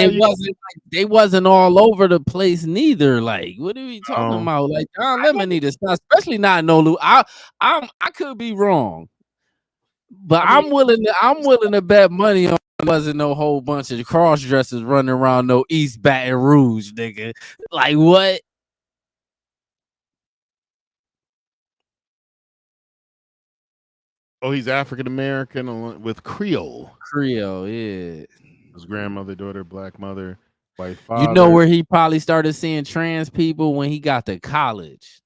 they wasn't all over the place neither. Like, what are we talking about? Like, Don Lemon need to stop, especially not no Lou. I could be wrong, but I'm willing to bet money on there wasn't no whole bunch of cross dressers running around no East Baton Rouge, nigga. Like what? Oh, he's African American with Creole. Creole, yeah. His grandmother, daughter, black mother, white father. You know where he probably started seeing trans people when he got to college.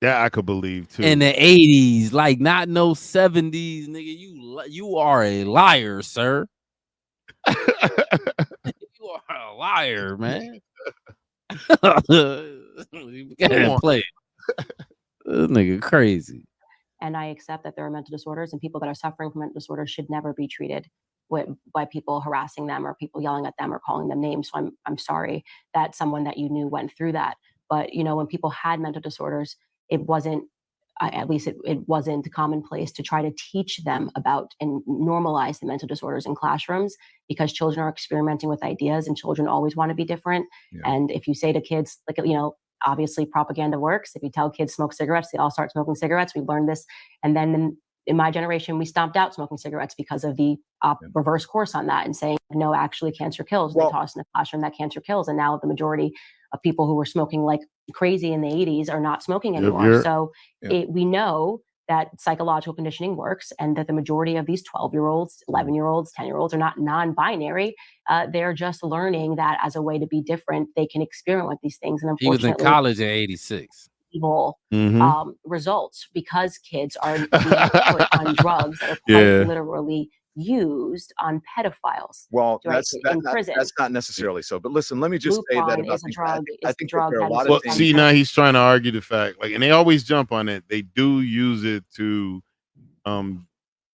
That I could believe too. In the 80s, like not no 70s, nigga. You are a liar, sir. You are a liar, man. You can't play. This nigga crazy. And I accept that there are mental disorders, and people that are suffering from mental disorders should never be treated by people harassing them or people yelling at them or calling them names. So I'm sorry that someone that you knew went through that. But, you know, when people had mental disorders, it wasn't, at least it wasn't commonplace to try to teach them about and normalize the mental disorders in classrooms, because children are experimenting with ideas and children always want to be different. Yeah. And if you say to kids, like, you know, obviously propaganda works. If you tell kids smoke cigarettes, they all start smoking cigarettes. We learned this. And then in my generation, we stomped out smoking cigarettes because of the reverse course on that and saying, no, actually cancer kills. Well, they taught us in the classroom that cancer kills. And now the majority of people who were smoking like crazy in the 80s are not smoking anymore. So we know that psychological conditioning works, and that the majority of these 12-year-olds, 11-year-olds, 10-year-olds are not non-binary. They're just learning that as a way to be different, they can experiment with these things. And unfortunately, he was in college in '86. Evil results, because kids are being put on drugs that are quite literally used on pedophiles. Well, that's not necessarily so. But listen, let me just say that about the drug. I think there are a lot well, of things. see, now he's trying to argue the fact, like, and they always jump on it. They do use it to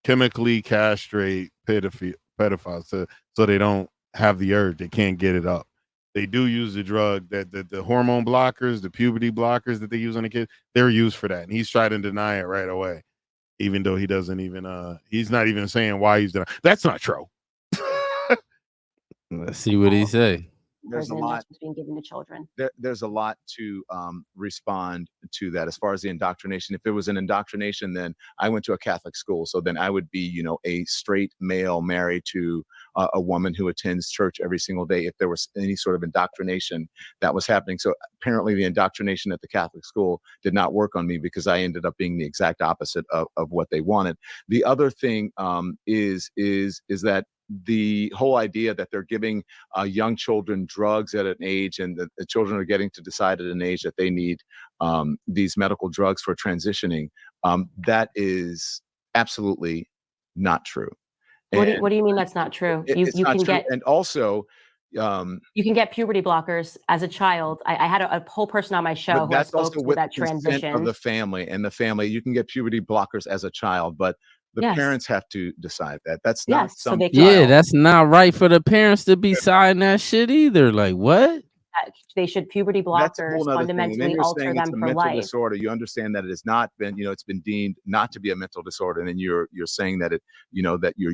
chemically castrate pedophiles so they don't have the urge. They can't get it up. They do use the drug that the hormone blockers, the puberty blockers that they use on the kids. They're used for that, and he's trying to deny it right away, even though he doesn't even he's not even saying why he's denying. That's not true. Let's see what he say. There's a lot being given to children. There's a lot to respond to that as far as the indoctrination. If it was an indoctrination, then I went to a Catholic school, so then I would be, you know, a straight male married to a woman who attends church every single day. If there was any sort of indoctrination that was happening, so apparently the indoctrination at the Catholic school did not work on me, because I ended up being the exact opposite of what they wanted. The other thing is that the whole idea that they're giving young children drugs at an age, and the children are getting to decide at an age that they need these medical drugs for transitioning, that is absolutely not true. What do you mean that's not true? You can get, and also you can get puberty blockers as a child. I had a whole person on my show who spoke to that transition of the family, and the family. You can get puberty blockers as a child, but the parents have to decide that. That's not something. That's not right for the parents to be signing that shit either. Like, what? They should puberty blockers fundamentally alter them for life. Disorder. You understand that it has not been, you know, it's been deemed not to be a mental disorder, and then you're saying that it, you know, that you're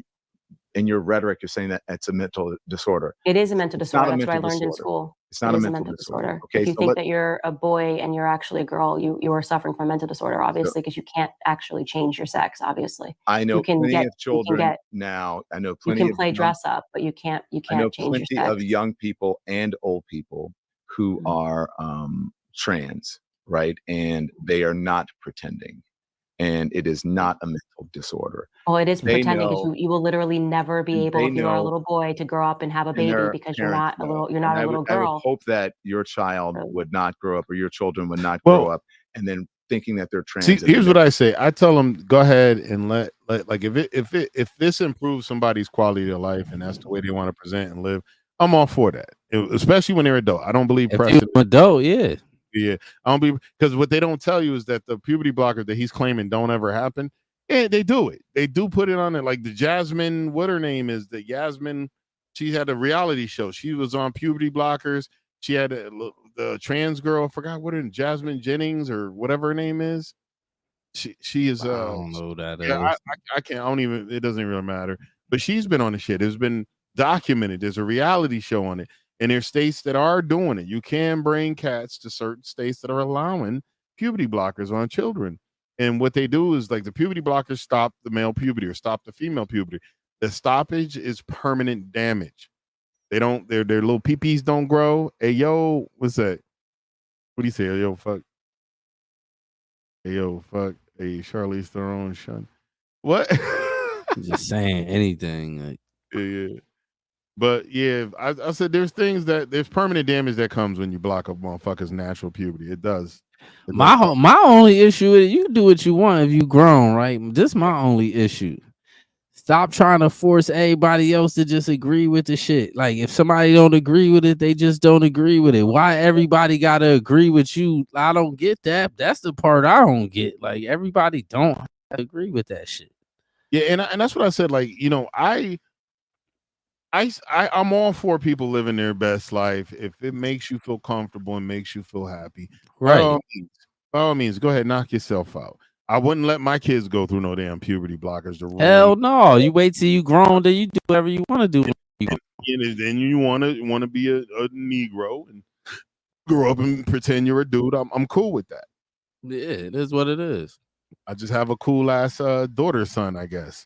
in your rhetoric, you're saying that it's a mental disorder. It is a mental disorder. That's what I learned in school. It's not a mental disorder. Okay, if you think that you're a boy and you're actually a girl, you are suffering from a mental disorder, obviously, because you can't actually change your sex. Obviously, I know plenty of children now. I know plenty. You can play dress up, but you can't. I know change your sex. plenty of young people and old people who are trans, right? And they are not pretending. And it is not a mental disorder. Well, it is pretending, because you will literally never be able, if you are a little boy, to grow up and have a baby, because you're not a little girl. I would hope that your child would not grow up, or your children would not grow up, and then thinking that they're trans. See, here's what I say. I tell them, go ahead and let like if this improves somebody's quality of life and that's the way they want to present and live, I'm all for that. Especially when they're adult. I don't believe precedent. Adult, yeah. Yeah, I don't be, because what they don't tell you is that the puberty blockers that he's claiming don't ever happen. Yeah, they do it. They do put it on it. Like the Jasmine, what her name is, the Yasmin. She had a reality show. She was on puberty blockers. She had the trans girl. I forgot what her Jasmine Jennings or whatever her name is. She is. I don't know that. Yeah, I can't. I don't even. It doesn't really matter. But she's been on the shit. It's been documented. There's a reality show on it. And there's states that are doing it. You can bring cats to certain states that are allowing puberty blockers on children. And what they do is, like, the puberty blockers stop the male puberty or stop the female puberty. The stoppage is permanent damage. They don't, their little peepees don't grow. Hey, yo, what's that? What do you say? Hey, yo, fuck. Hey, yo, fuck. Hey, Charlize Theron, Shawn. What? Just saying anything. Like, yeah. But yeah, I said there's permanent damage that comes when you block a motherfucker's natural puberty. It does. My only issue is, you can do what you want if you grown, right? This is my only issue. Stop trying to force everybody else to just agree with the shit. Like, if somebody don't agree with it, they just don't agree with it. Why everybody gotta agree with you? I don't get that. That's the part I don't get. Like, everybody don't agree with that shit. Yeah, and that's what I said. Like, you know, I'm all for people living their best life if it makes you feel comfortable and makes you feel happy. Right. By all means, go ahead, knock yourself out. I wouldn't let my kids go through no damn puberty blockers to ruin. Hell no. You wait till you grown, then you do whatever you want to do. And then you want to be a Negro and grow up and pretend you're a dude. I'm cool with that. Yeah, it is what it is. I just have a cool ass daughter son, I guess.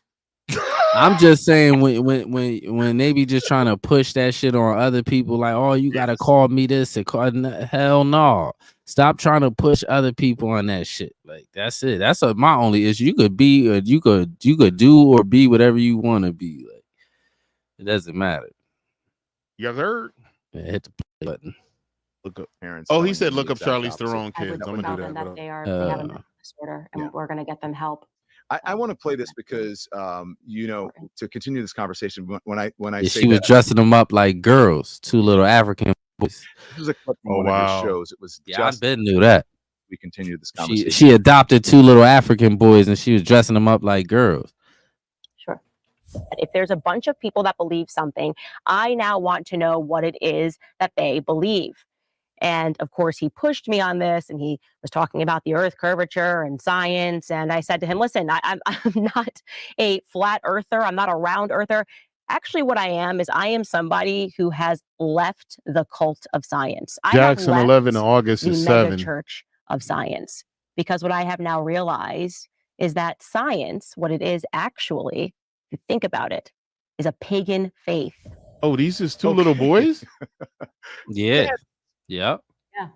I'm just saying when they be just trying to push that shit on other people, like, oh, you gotta call me this and hell no. Stop trying to push other people on that shit. Like, that's it. That's my only issue. You could be you could do or be whatever you want to be. Like, it doesn't matter. You guys heard? Yeah, hit the play button. Look up parents. Oh, he said look up Charlize Theron kids. I'm gonna do that. They have a mental disorder, and we're gonna get them help. I want to play this because to continue this conversation when I say she was dressing them up like girls, 2 little African boys. This was a clip from one of his shows. It was I been knew that. We continued this conversation. She adopted 2 little African boys and she was dressing them up like girls. Sure. If there's a bunch of people that believe something, I now want to know what it is that they believe. And of course, he pushed me on this, and he was talking about the Earth curvature and science. And I said to him, listen, I'm not a flat earther. I'm not a round earther. Actually, what I am somebody who has left the cult of science. Jackson 11 August is 7. Church of science. Because what I have now realized is that science, what it is actually, if you think about it, is a pagan faith. Oh, these is 2 little boys? Yeah. Yeah.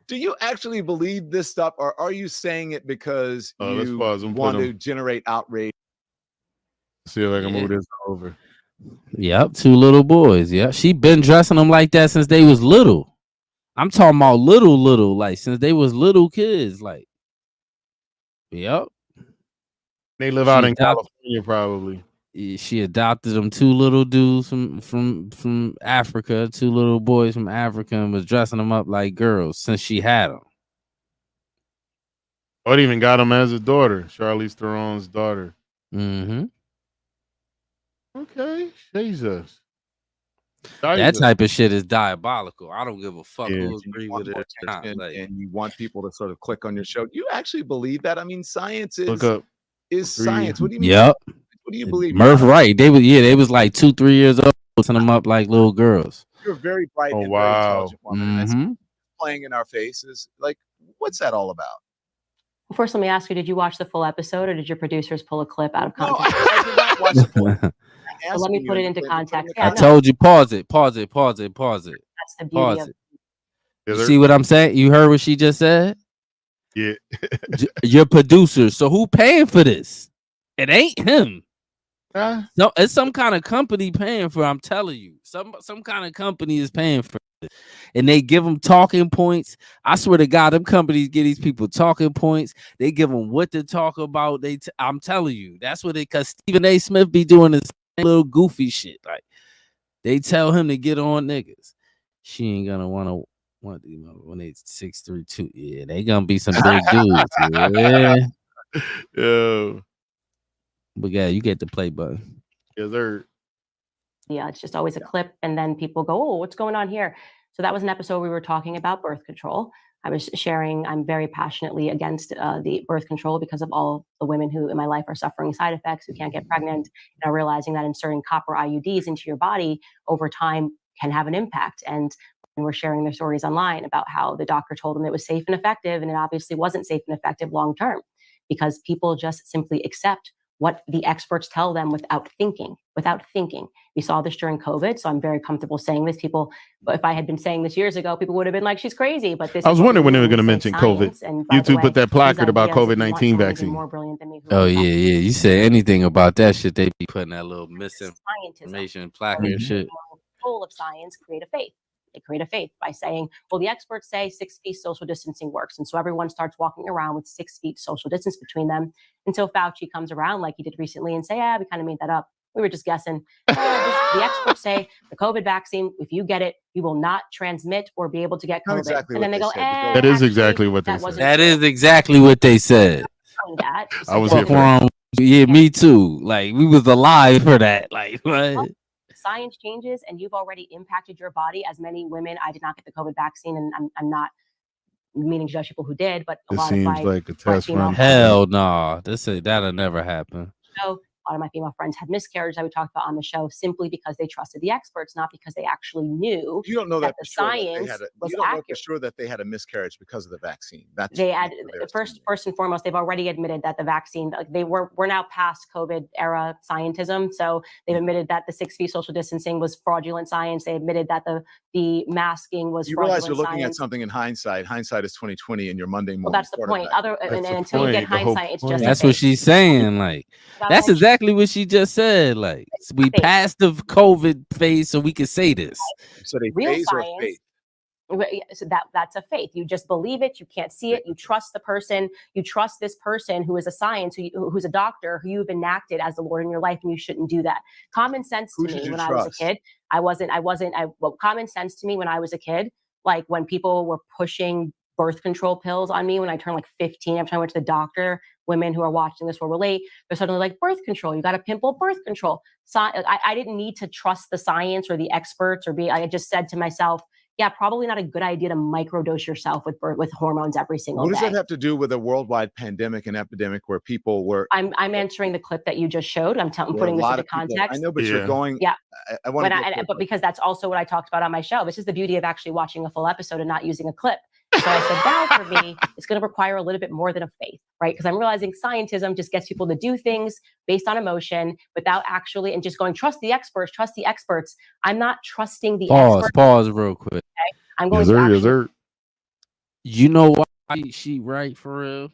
Do you actually believe this stuff, or are you saying it because you want to generate outrage? See if I can move this over. Yep, 2 little boys. Yeah, she been dressing them like that since they was little. I'm talking about little, like since they was little kids. Like, yep. They live out in California, probably. She adopted them 2 little dudes from Africa, 2 little boys from Africa, and was dressing them up like girls since she had them. Oh, it even got him as a daughter, Charlize Theron's daughter. Mm-hmm. Okay, Jesus. That type of shit is diabolical. I don't give a fuck who agree with it. And you want people to sort of click on your show. You actually believe that? I mean, science is science. What do you mean? Yep. What do you believe? Murph, right? They was like 2-3 years old, putting them up like little girls. You're a very bright and very intelligent woman. And that's playing in our faces. Like, what's that all about? Well, first, let me ask you: did you watch the full episode, or did your producers pull a clip out of context? No, I did not watch the full. Well, let me put it into context. I told you, pause it. That's the beauty of it. You see what I'm saying? You heard what she just said? Yeah. Your producers. So who paying for this? It ain't him. No, it's some kind of company paying for it, I'm telling you. Some kind of company is paying for it. And they give them talking points. I swear to God, them companies give these people talking points. They give them what to talk about. I'm telling you, that's what because Stephen A. Smith be doing this little goofy shit. Like, they tell him to get on niggas. She ain't gonna want when they 6'3", yeah, they gonna be some big dudes. Yeah. But yeah, you get the play button. Yes, sir. Yeah, it's just always a clip, and then people go, "Oh, what's going on here?" So that was an episode we were talking about birth control. I was sharing I'm very passionately against the birth control because of all the women who in my life are suffering side effects, who can't get pregnant, realizing that inserting copper IUDs into your body over time can have an impact. And we're sharing their stories online about how the doctor told them it was safe and effective, and it obviously wasn't safe and effective long term because people just simply accept what the experts tell them without thinking. We saw this during COVID, so I'm very comfortable saying this. People, if I had been saying this years ago, people would have been like, she's crazy. But this I was wondering when they were going to mention COVID. YouTube put that placard about COVID-19 vaccine. Oh, yeah. You say anything about that shit, they be putting that little misinformation placard shit. Full of science, create a faith. They create a faith by saying, well, the experts say 6 feet social distancing works. And so everyone starts walking around with 6 feet social distance between them until Fauci comes around like he did recently and say, we kind of made that up. We were just guessing. The experts say the COVID vaccine, if you get it, you will not transmit or be able to get COVID. Exactly and then they go, that is exactly what they said. That is exactly what they said. I was here for that. Yeah, me too. Like, we was alive for that. Like, what? science changes and you've already impacted your body, as many women, I did not get the COVID vaccine, and I'm not meaning to judge people who did, but a lot of my like a test run. Hell no, that'll never happen. So a lot of my female friends had miscarriages, I would talk about on the show, simply because they trusted the experts, not because they actually knew. You don't know that the for sure science was you don't know accurate. for sure that they had a miscarriage because of the vaccine. That's They had first and foremost, they've already admitted that the vaccine, like we're now past COVID era scientism. So they've admitted that the 6 feet social distancing was fraudulent science. They admitted that the masking was. You fraudulent realize you're looking science. at something in hindsight. Hindsight is 20/20 in your Monday morning. Well, that's the point. Until you get hindsight, it's just. That's what she's saying. Like that's exactly what she just said. Like we passed the COVID phase, so we can say this. So they real phase science. or faith? So that's a faith. You just believe it. You can't see it. You trust the person. You trust this person who is a science, who's a doctor, who you've enacted as the Lord in your life, and you shouldn't do that. Common sense to me when I was a kid. Common sense to me when I was a kid, like when people were pushing birth control pills on me when I turned like 15, every time I went to the doctor, women who are watching this will relate. They're suddenly like, birth control, you got a pimple, birth control. So I didn't need to trust the science or the experts I just said to myself, yeah, probably not a good idea to microdose yourself with hormones every single day. What does that have to do with a worldwide pandemic and epidemic where people were? I'm answering the clip that you just showed. I'm putting this into context. I know, but you're going. Yeah. I want but because that's also what I talked about on my show. This is the beauty of actually watching a full episode and not using a clip. So I said, now for me, it's going to require a little bit more than a faith, right? Because I'm realizing scientism just gets people to do things based on emotion without actually, and just going, trust the experts. I'm not trusting the experts. Pause real quick. Okay? I'm going to actually, you know why she right for real?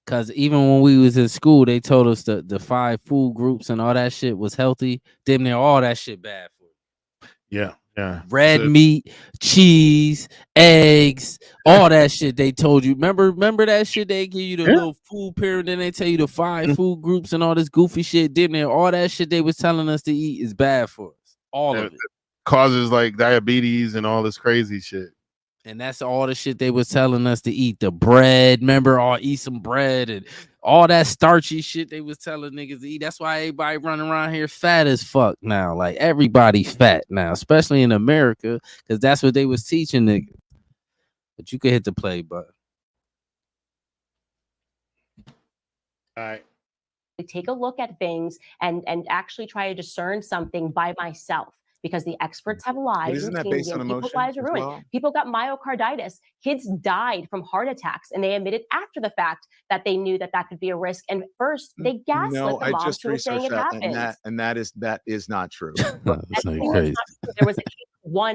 Because even when we was in school, they told us the 5 food groups and all that shit was healthy. Damn near all that shit bad for you. Yeah. Yeah. Red meat, cheese, eggs, all that shit they told you. Remember that shit? They give you the little food pyramid, then they tell you the 5 food groups and all this goofy shit. Damn near all that shit they was telling us to eat is bad for us. All of it. Causes like diabetes and all this crazy shit. And that's all the shit they was telling us to eat. The bread, remember, or eat some bread and all that starchy shit they was telling niggas to eat. That's why everybody running around here fat as fuck now. Like everybody fat now, especially in America, because that's what they was teaching niggas. But you could hit the play button. All right. Take a look at things and actually try to discern something by myself. Because the experts have lives. Isn't that based on emotion? People's lives are ruined. Well? People got myocarditis. Kids died from heart attacks, and they admitted after the fact that they knew that could be a risk. And first, they gaslit the moms who were saying it happens. And that is not true. That's not crazy. There was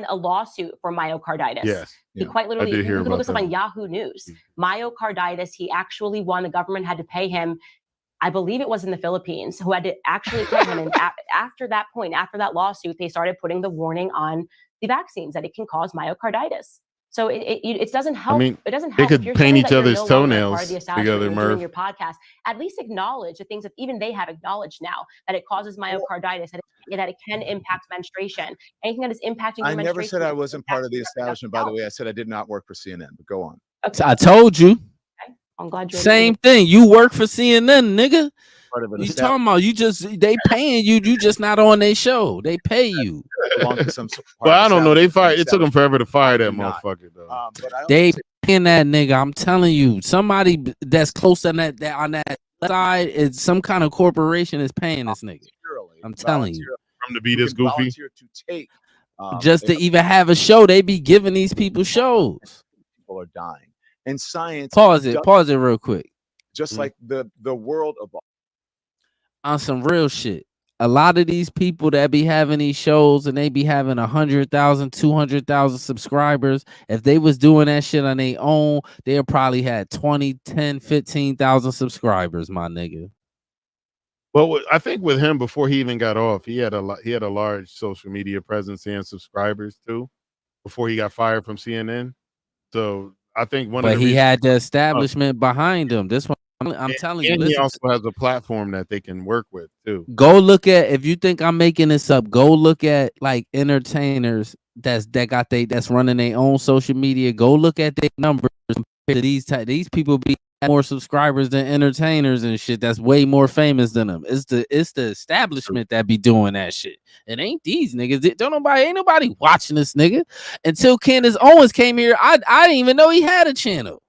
a lawsuit for myocarditis. Yes. He quite literally, you can look this up on Yahoo News. Myocarditis. He actually won. The government had to pay him. I believe it was in the Philippines, who had to actually pay him. And after that point, after that lawsuit, they started putting the warning on the vaccines that it can cause myocarditis. So it doesn't help. I mean, it doesn't they help. could paint each other's toenails together, Doing your podcast, at least acknowledge the things that even they have acknowledged now, that it causes myocarditis, that it can impact menstruation. Anything that is impacting your menstruation. I never said I wasn't part of the establishment, by the way. I said I did not work for CNN, but go on. Okay. I told you. I'm glad you're same thing. You work for CNN, nigga. You talking about they paying you? You just not on their show. They pay you. Well, I don't know. They fired. It took them forever to fire that motherfucker, though. They paying that nigga. I'm telling you, somebody that's close on that side is some kind of corporation is paying this nigga. I'm telling you. From to be this goofy. Just to even have a show, they be giving these people shows. People are dying. And science. Pause it real quick. Just like the world of on some real shit. A lot of these people that be having these shows and they be having 100,000, 200,000 subscribers. If they was doing that shit on their own, they'll probably had 20, 10, 15,000 subscribers, my nigga. Well, I think with him before he even got off, he had a large social media presence and subscribers too before he got fired from CNN. So I think he had the establishment behind him. This one, I'm telling you. And he also has a platform that they can work with too. Go look at, if you think I'm making this up, go look at like entertainers that's running their own social media. Go look at their numbers. These people be more subscribers than entertainers and shit that's way more famous than them. It's the establishment that be doing that shit. It ain't these niggas. Ain't nobody watching this nigga. Until Candace Owens came here, I didn't even know he had a channel.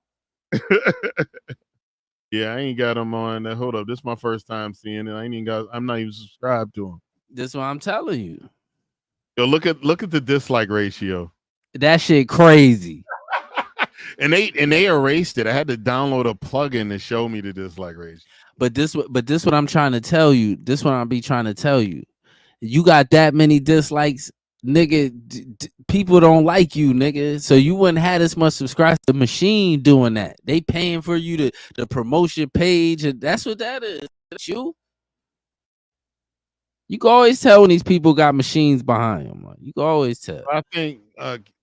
Yeah, I ain't got him on. Hold up, this is my first time seeing it. I'm not even subscribed to him. This is what I'm telling you. Yo, look at the dislike ratio. That shit crazy. and they erased it. I had to download a plugin to show me the dislike ratio. But this what I'm trying to tell you. This what I'll be trying to tell you. You got that many dislikes, nigga. People don't like you, nigga. So you wouldn't have this much subscribers. The machine doing that. They paying for you to promote your page, and that's what that is. That's you. You can always tell when these people got machines behind them. Like, you can always tell. I think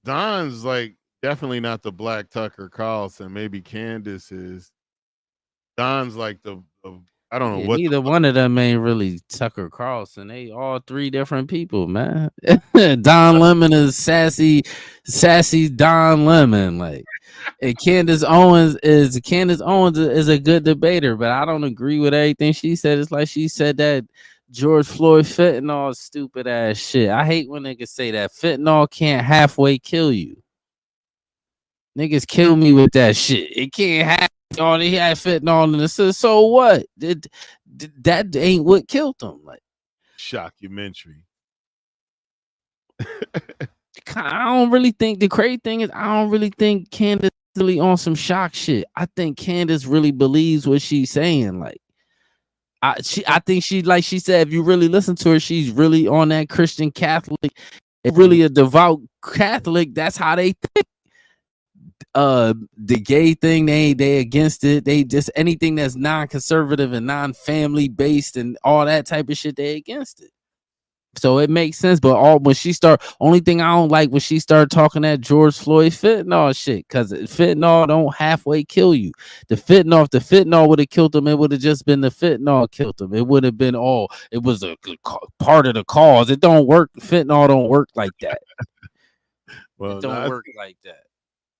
Don's like definitely not the Black Tucker Carlson. Maybe Candace is. Don's like the I don't know what. Neither one of them ain't really Tucker Carlson. They all three different people, man. Don Lemon is sassy Don Lemon, like. And Candace Owens is a good debater, but I don't agree with everything she said. It's like she said that George Floyd fentanyl is stupid ass shit. I hate when niggas say that fentanyl can't halfway kill you. Niggas kill me with that shit. It can't happen. Oh, they had fentanyl in the system. So what? That ain't what killed them. Like shockumentary. I don't really think the crazy thing is I don't really think Candace really on some shock shit. I think Candace really believes what she's saying. Like I think she, like she said, if you really listen to her, she's really on that Christian Catholic, really a devout Catholic. That's how they think. The gay thing, they against it. They just anything that's non-conservative and non-family based and all that type of shit, they against it. So it makes sense. But only thing I don't like when she started talking that George Floyd fentanyl shit, because fentanyl don't halfway kill you. If the fentanyl would have killed him, it would have just been the fentanyl killed him. It would have been it was a part of the cause. It don't work. Fentanyl don't work like that. Well, it don't work like that.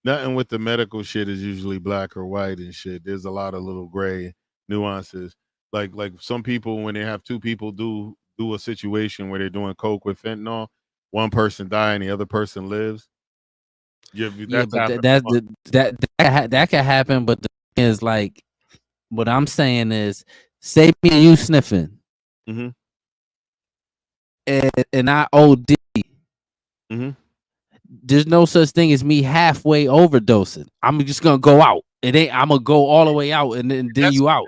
Nothing with the medical shit is usually black or white and shit. There's a lot of little gray nuances. Like some people, when they have two people do a situation where they're doing coke with fentanyl, one person die and the other person lives. That can happen. But the thing is, like, what I'm saying is, say me and you sniffing, and I OD. There's no such thing as me halfway overdosing. I'm just gonna go out. I'm gonna go all the way out and then you out.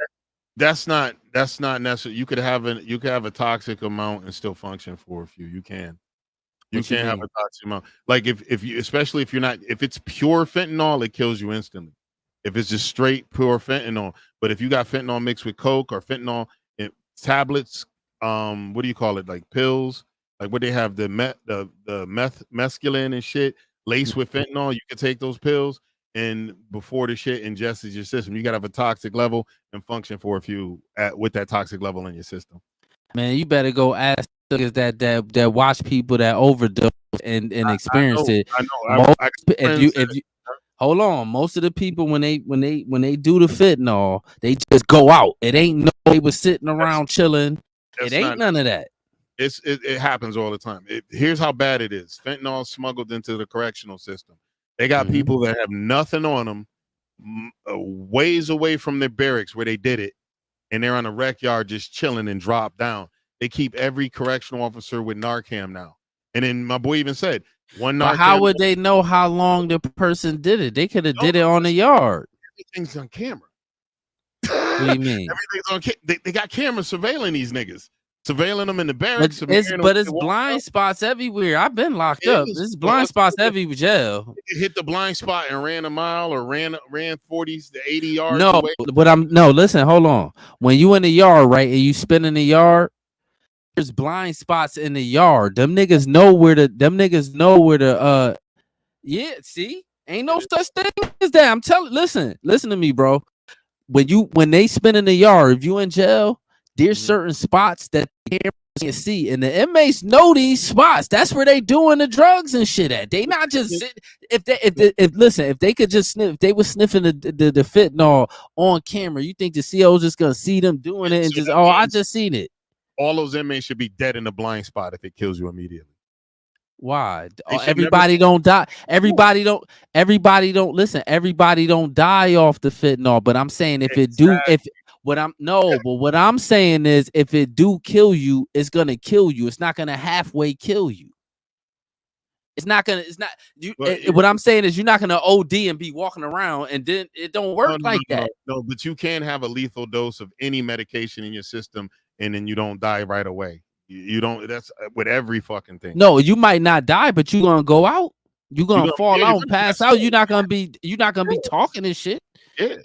That's not necessary. You could have a toxic amount and still function for a few. You can have a toxic amount. Like if you, especially if it's pure fentanyl, it kills you instantly. If it's just straight pure fentanyl. But if you got fentanyl mixed with coke or fentanyl in tablets, what do you call it? Like pills, like what they have the mescaline and shit laced with fentanyl. You can take those pills. And before the shit ingests your system, you gotta have a toxic level and function for a few with that toxic level in your system. Man, you better go ask that watch people that overdose and experience it. I know. If you hold on, most of the people when they do the fentanyl, they just go out. It ain't no they was sitting around chilling. It ain't none of that. It happens all the time. Here's how bad it is. Fentanyl smuggled into the correctional system. They got people that have nothing on them, ways away from their barracks where they did it, and they're on a rec yard just chilling and drop down. They keep every correctional officer with Narcan now. And then my boy even said, one Narcan. But how would they know how long the person did it? They could have did it on the yard. Everything's on camera. What do you mean? Everything's on camera. They got cameras surveilling these niggas. Surveilling them in the barracks. But it's blind spots everywhere. I've been locked up. There's blind spots every jail. Hit the blind spot and ran a mile or ran 40s to 80 yards. No, away. But listen, hold on. When you in the yard, right, and you spin in the yard, there's blind spots in the yard. Them niggas know where the yeah, see? Ain't no such thing as that. I'm telling listen to me, bro. When they spin in the yard, if you in jail, there's certain spots that they can't see, and the inmates know these spots. That's where they doing the drugs and shit at. They not just sit. If they could just sniff, if they were sniffing the fentanyl on camera, you think the CO's just gonna see them doing it and just I just seen it. All those inmates should be dead in the blind spot if it kills you immediately. Why? Everybody don't die. Everybody don't listen. Everybody don't die off the fentanyl. But I'm saying what I'm saying is if it do kill you, it's gonna kill you. It's not gonna halfway kill you. What I'm saying is you're not gonna OD and be walking around and then it don't work that. No, but you can have a lethal dose of any medication in your system and then you don't die right away. You don't. That's with every fucking thing. No, you might not die, but you're gonna go out. You're gonna fall out and pass out. You're not gonna be talking and shit. Yeah,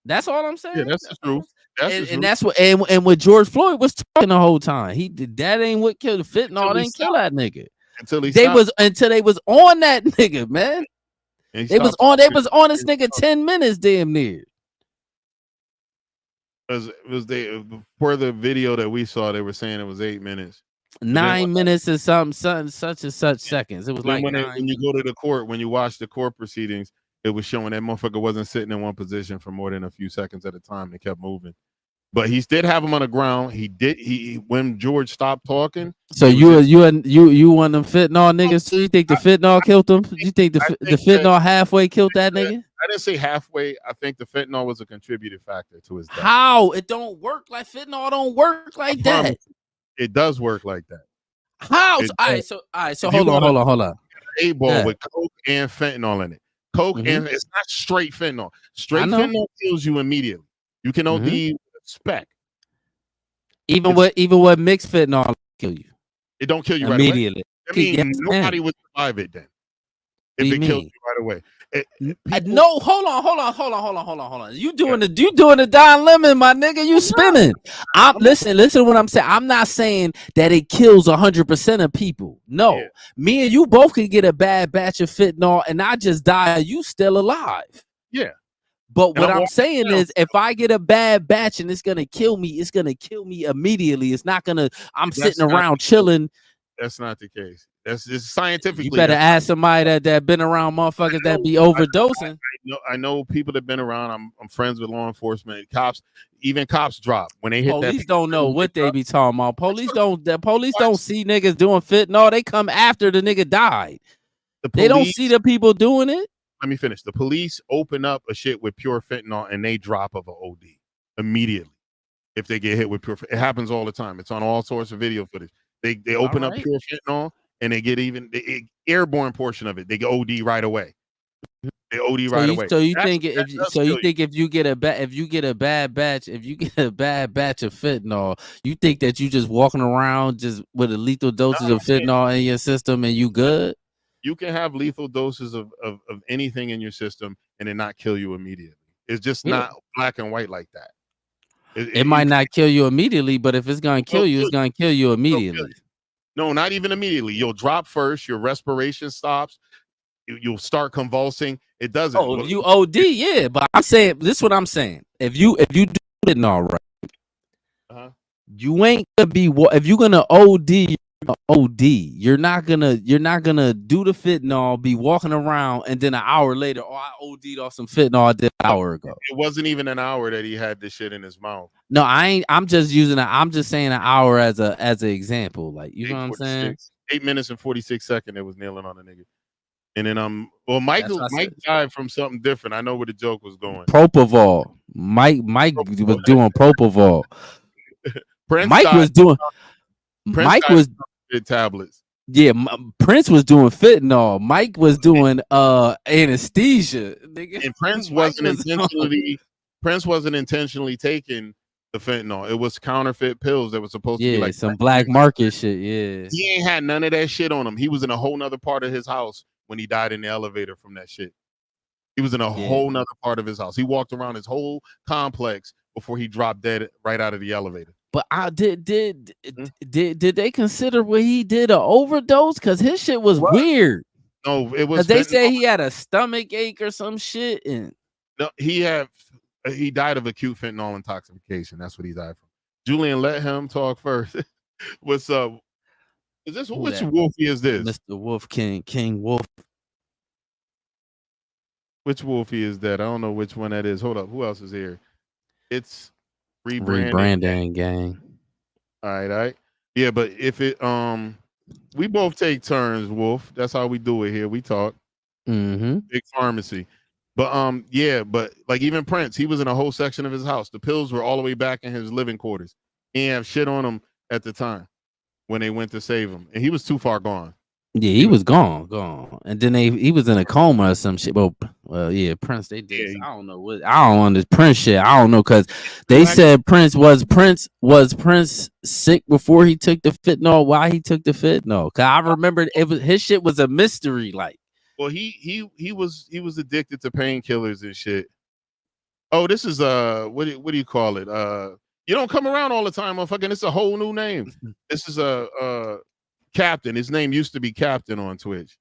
that's all I'm saying. Yeah, that's the truth. And that's what and what George Floyd was talking the whole time. That ain't what killed the fentanyl. They didn't kill that nigga until they was on that nigga, man. They was on this nigga 10 minutes damn near. Was they for the video that we saw? They were saying it was 8 minutes, 9 minutes or something, such and such seconds. It was like when you go to the court, when you watch the court proceedings, it was showing that motherfucker wasn't sitting in one position for more than a few seconds at a time. They kept moving, but he did have him on the ground. He when George stopped talking. So you want them fentanyl niggas? So you think the fentanyl killed them? You think the fentanyl halfway killed that nigga? I didn't say halfway. I think the fentanyl was a contributing factor to his death. How? It don't work like fentanyl don't work like that. It does work like that. How? All right, so hold on. 8-ball with coke and fentanyl in it. Coke and it's not straight fentanyl. Straight fentanyl kills you immediately. You can OD with spec. Even with mixed fentanyl kill you. It don't kill you immediately. Right away. I mean, nobody would survive it then. If it kills you right away. No, hold on. You doing the Don Lemon, my nigga. You spinning. Listen to what I'm saying. I'm not saying that it kills 100% of people. No, me and you both could get a bad batch of fentanyl and I just die. You still alive. Yeah. But what I'm saying is, if I get a bad batch and it's gonna kill me, it's gonna kill me immediately. It's not gonna. I'm sitting around chilling. That's not the case. That's scientifically. You better ask somebody that been around motherfuckers that be overdosing. I know people that been around. I'm friends with law enforcement, cops. Even cops drop when they hit that. Police don't know what they be talking about. Police don't see niggas doing fentanyl. They come after the nigga died. They don't see the people doing it. Let me finish. The police open up a shit with pure fentanyl and they drop of an OD immediately if they get hit with pure. It happens all the time. It's on all sorts of video footage. They open up pure fentanyl and they get even the airborne portion of it. They get OD right away. They OD right away. So you think if you get a bad batch of fentanyl, you think that you just walking around just with a lethal dosage of fentanyl in your system and you good? You can have lethal doses of anything in your system and it not kill you immediately. It's just not black and white like that. It might not kill you immediately, but if it's going to kill you, it's going to kill you immediately. No, not even immediately. You'll drop first. Your respiration stops. You'll start convulsing. It doesn't. Oh, you OD, yeah. But I'm saying, this is what I'm saying. If you do it all right, you ain't gonna be. If you're gonna OD, you're not gonna do the fentanyl, be walking around, and then an hour later, I OD'd off some fentanyl I did an hour ago. It wasn't even an hour that he had this shit in his mouth. No, I ain't. I'm just saying an hour as an example. Like, you know what I'm saying? 8 minutes and 46 seconds. It was kneeling on the nigga. And then Mike died from something different. I know where the joke was going. Propofol. Mike was doing propofol. Mike was doing tablets. Yeah, Prince was doing fentanyl. Mike was doing anesthesia. Nigga. And Prince wasn't intentionally taking the fentanyl. It was counterfeit pills that was supposed to be like some black market shit. Yeah, he ain't had none of that shit on him. He was in a whole nother part of his house when he died in the elevator from that shit. He was in a whole nother part of his house. He walked around his whole complex before he dropped dead right out of the elevator. But did they consider what he did an overdose? Because his shit was weird. No, it was. They say he had a stomach ache or some shit, and no, he died of acute fentanyl intoxication. That's what he died from. Julian, let him talk first. What's up? Is this Who which that? Wolfie is this? Mr. Wolf King, King Wolf. Which Wolfie is that? I don't know which one that is. Hold up. Who else is here? It's Rebranding gang. All right. Yeah, but if it we both take turns, Wolf. That's how we do it here. We talk. Big pharmacy. But yeah, but like even Prince, he was in a whole section of his house. The pills were all the way back in his living quarters. He didn't have shit on him at the time when they went to save him. And he was too far gone. Yeah, he was gone. And then he was in a coma or some shit. Well, yeah, Prince, they did. Yeah, I don't know what I don't want this Prince shit. I don't know, because they said Prince was sick before he took the fentanyl. Why he took the fentanyl? Cause I remember his shit was a mystery. Like, well, he was addicted to painkillers and shit. Oh, this is what do you call it? You don't come around all the time, motherfucker. It's a whole new name. This is a Captain. His name used to be Captain on Twitch.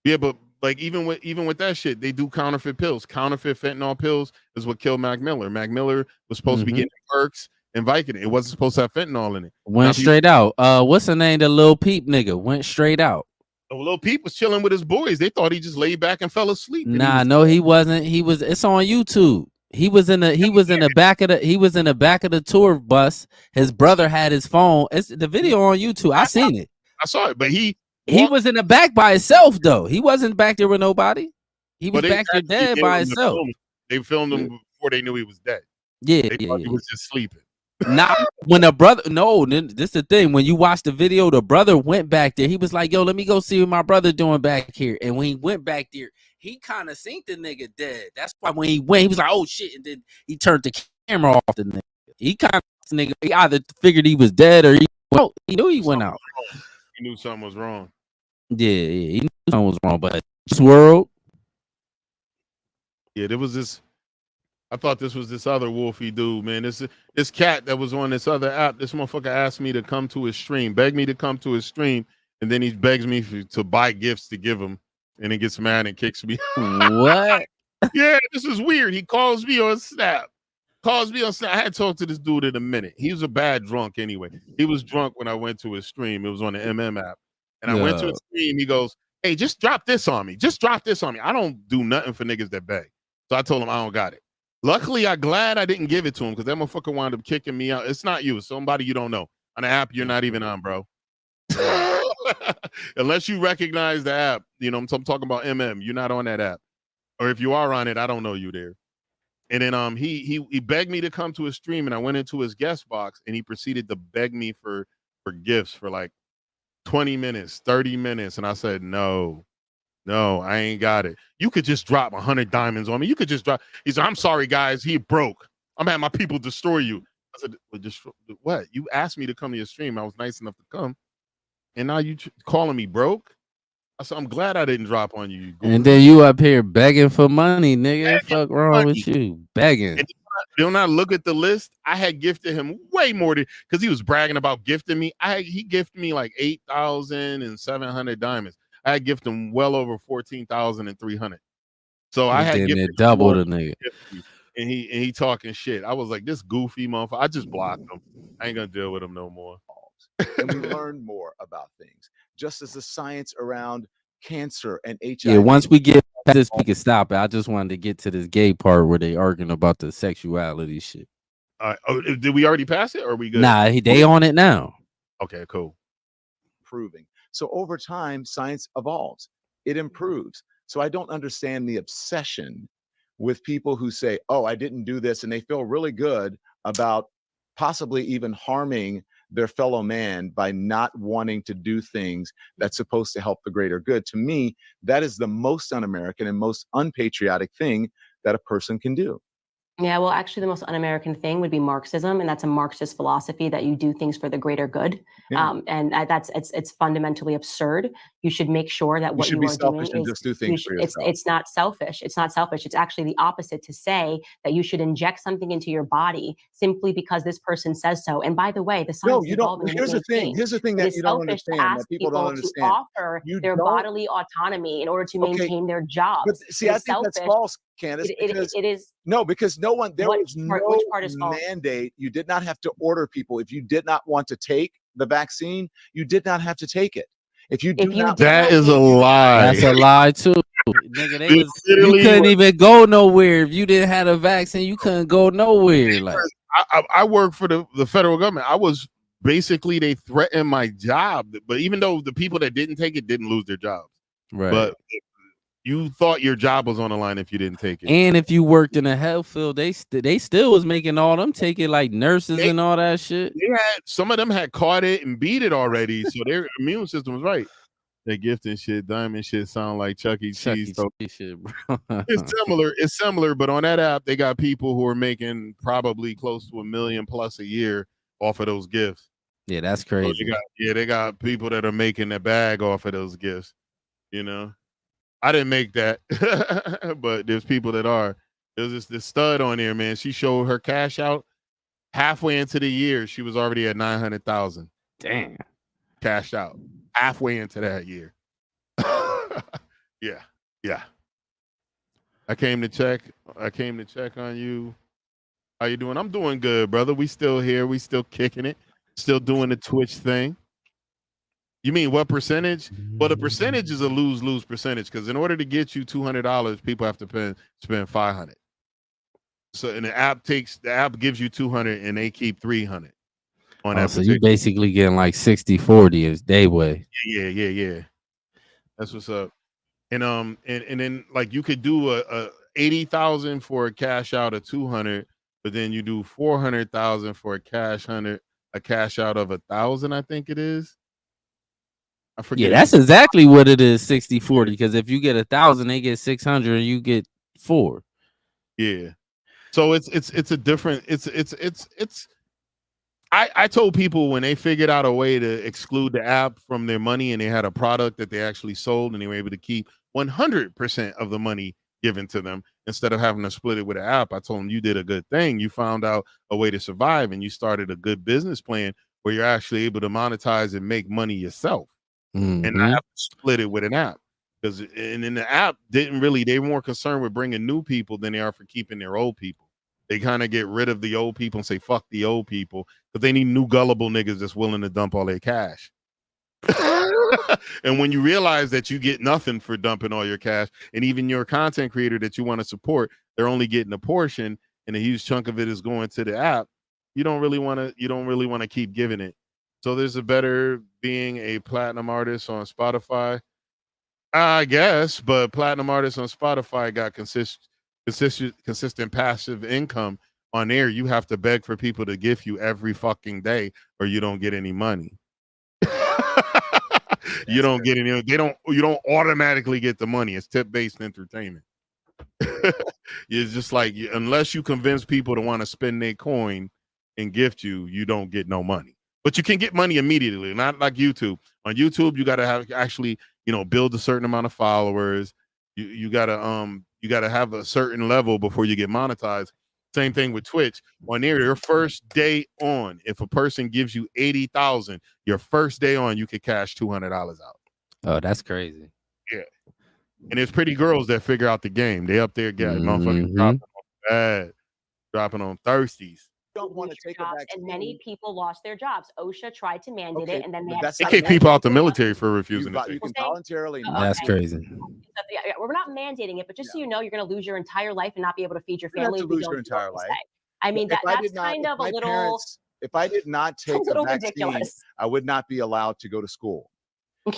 Yeah, but like even with that shit, they do counterfeit pills. Counterfeit fentanyl pills is what killed Mac Miller. Mac Miller was supposed to be getting perks and Vicodin. It wasn't supposed to have fentanyl in it. Went straight out. What's the name? The Lil Peep nigga went straight out. Lil Peep was chilling with his boys. They thought he just laid back and fell asleep. Nah, no, he wasn't. It's on YouTube. He was in the back of the tour bus. His brother had his phone. It's the video on YouTube. I seen it. I saw it, but he was in the back by himself though. He wasn't back there with nobody. He was back there dead by himself. They filmed him before they knew he was dead. Yeah, they thought he was just sleeping. Nah, when a brother, no, this is the thing. When you watch the video, the brother went back there. He was like, "Yo, let me go see what my brother doing back here." And when he went back there, he kind of seen the nigga dead. That's why when he went, he was like, "Oh shit!" And then he turned the camera off the nigga. He kind of nigga. He either figured he was dead or he knew he went out. He knew something was wrong. Yeah, he knew something was wrong. But this world, yeah, there was this. I thought this was this other Wolfie dude, man. This cat that was on this other app. This motherfucker asked me to come to his stream, begged me to come to his stream, and then he begs me to buy gifts to give him, and he gets mad and kicks me. What? Yeah, this is weird. He calls me on Snap. I had talked to this dude in a minute. He was a bad drunk anyway. He was drunk when I went to his stream. It was on the MM app. And I went to his stream. He goes, "Hey, just drop this on me. Just drop this on me. I don't do nothing for niggas that beg." So I told him I don't got it. Luckily, I'm glad I didn't give it to him because that motherfucker wound up kicking me out. It's not you. It's somebody you don't know. On the app you're not even on, bro. Unless you recognize the app. You know, I'm talking about MM. You're not on that app. Or if you are on it, I don't know you there. And then he begged me to come to his stream, and I went into his guest box, and he proceeded to beg me for gifts for like 20 minutes, 30 minutes. And I said, no, I ain't got it. You could just drop 100 diamonds on me. You could just drop. He said, "I'm sorry, guys. He broke. I'm having my people destroy you." I said, "Well, what? You asked me to come to your stream. I was nice enough to come. And now you calling me broke?" I said, "I'm glad I didn't drop on you." And then you up here begging for money, nigga. Fuck wrong with you? Begging. And do not look at the list. I had gifted him way more because he was bragging about gifting me. He gifted me like 8,700 diamonds. I had gifted him well over 14,300. So I had gifted double the nigga. And he talking shit. I was like, this goofy motherfucker. I just blocked him. I ain't gonna deal with him no more. And we learn more about things, just as the science around cancer and HIV. Yeah, once we get past this, we can stop it. I just wanted to get to this gay part where they arguing about the sexuality shit. Did we already pass it, or are we good? Nah, they on it now. Okay, cool. Proving. So over time, science evolves. It improves. So I don't understand the obsession with people who say, "Oh, I didn't do this," and they feel really good about possibly even harming their fellow man by not wanting to do things that's supposed to help the greater good. To me, that is the most un-American and most unpatriotic thing that a person can do. Yeah, well, actually, the most un-American thing would be Marxism, and that's a Marxist philosophy that you do things for the greater good, and it's fundamentally absurd. you should make sure that what should you be are selfish doing and is just do things for yourself. it's not selfish. It's not selfish. It's actually the opposite to say that you should inject something into your body simply because this person says so. And by the way, the science is evolving. Here's the thing that you don't understand, that people don't understand. To offer their bodily autonomy in order to maintain their jobs. But see, I think that's false, Candace. It is. No, because there was no which part is false? mandate. You did not have to order people. If you did not want to take the vaccine, you did not have to take it. That is a lie. That's a lie too. Nigga, you couldn't even go nowhere. If you didn't have a vaccine, you couldn't go nowhere. Like I work for the federal government. I was basically, they threatened my job. But even though the people that didn't take it didn't lose their jobs. Right. But you thought your job was on the line if you didn't take it. And if you worked in a health field, they still was making all them take it, like nurses and all that shit. Some of them had caught it and beat it already, so their immune system was right. Their gift and shit, diamond shit sound like Chuck E. Cheese. Shit, bro. It's similar, but on that app, they got people who are making probably close to $1 million plus a year off of those gifts. Yeah, that's crazy. So they got people that are making their bag off of those gifts. You know, I didn't make that, but there's people that are. There's this stud on there, man. She showed her cash out halfway into the year. She was already at 900,000. Damn, cashed out halfway into that year. Yeah. I came to check on you. How you doing? I'm doing good, brother. We still here. We still kicking it. Still doing the Twitch thing. You mean what percentage? Well, the percentage is a lose-lose percentage because in order to get you $200, people have to spend $500. So, and the app gives you $200 and they keep $300 on that. So you basically getting like 60-40 is day way. Yeah. That's what's up. And then like you could do a 80,000 for a cash out of 200, but then you do 400,000 for a cash out of 1,000. I think it is. I forget. Yeah, that's exactly what it is. 60-40. Because if you get 1,000, they get 600, and you get 4. Yeah. So it's a different. I told people when they figured out a way to exclude the app from their money and they had a product that they actually sold and they were able to keep 100% of the money given to them instead of having to split it with an app. I told them you did a good thing. You found out a way to survive and you started a good business plan where you're actually able to monetize and make money yourself. Mm-hmm. And I have to split it with an app because in the app they were more concerned with bringing new people than they are for keeping their old people. They kind of get rid of the old people and say fuck the old people because they need new gullible niggas that's willing to dump all their cash. And when you realize that you get nothing for dumping all your cash, and even your content creator that you want to support, they're only getting a portion, and a huge chunk of it is going to the app. You don't really want to keep giving it. So there's a better being a platinum artist on Spotify, I guess, but platinum artists on Spotify got consistent passive income. On there, you have to beg for people to gift you every fucking day, or you don't get any money. You don't get any. You don't automatically get the money. It's tip-based entertainment. It's just like unless you convince people to want to spend their coin and gift you, you don't get no money. But you can get money immediately, not like YouTube. On YouTube, you got to have actually, build a certain amount of followers. You got to have a certain level before you get monetized. Same thing with Twitch. On there, your first day on, if a person gives you 80,000, your first day on, you could cash $200 out. Oh, that's crazy. Yeah. And there's pretty girls that figure out the game. They up there getting motherfucking dropping on thirsties. Don't want to take a vaccine. And many people lost their jobs. OSHA tried to mandate it, and then they kick people out the military for refusing to take it. You can voluntarily. That's crazy. We're not mandating it, but just so you know, you're going to lose your entire life and not be able to feed your family. You have to lose your entire life. I mean, that's kind of a little. If I did not take a vaccine, ridiculous. I would not be allowed to go to school.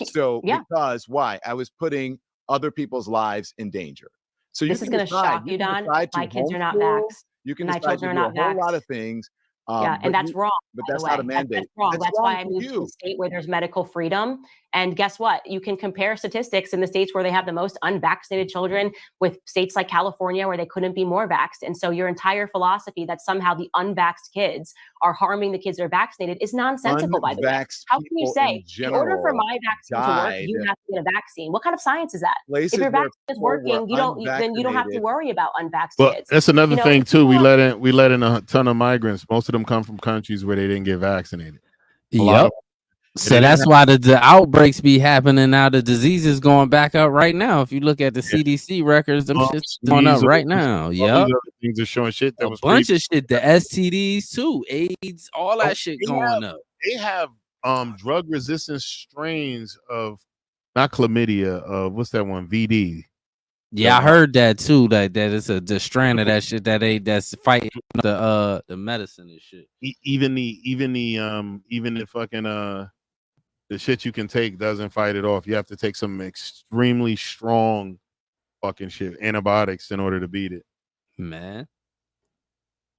So because why? I was putting other people's lives in danger. So this is going to shock you, Don. My kids are not vaxxed. You can decide to do a whole lot of things. And that's wrong. But that's not a mandate. That's wrong. That's why I moved to a state where there's medical freedom. And guess what? You can compare statistics in the states where they have the most unvaccinated children with states like California where they couldn't be more vaxxed. And so your entire philosophy that somehow the unvaxxed kids are harming the kids that are vaccinated is nonsensical, by the way. How can you say, in order for my vaccine to work, you have to get a vaccine? What kind of science is that? If your vaccine is working, then you don't have to worry about unvaccinated kids. That's another thing too. We let in a ton of migrants. Most of them come from countries where they didn't get vaccinated. Yep. So that's why the outbreaks be happening now. The disease is going back up right now. If you look at the CDC records, them shit's going up right now. Yep. Things are showing shit that was bunch of shit. The STDs too, AIDS, all that shit going up. They have drug resistant strains of not chlamydia, what's that one? VD. Yeah, I heard that too. That it's the strand of that shit that's fighting the medicine and shit. Even the fucking the shit you can take doesn't fight it off. You have to take some extremely strong fucking shit, antibiotics, in order to beat it. Man,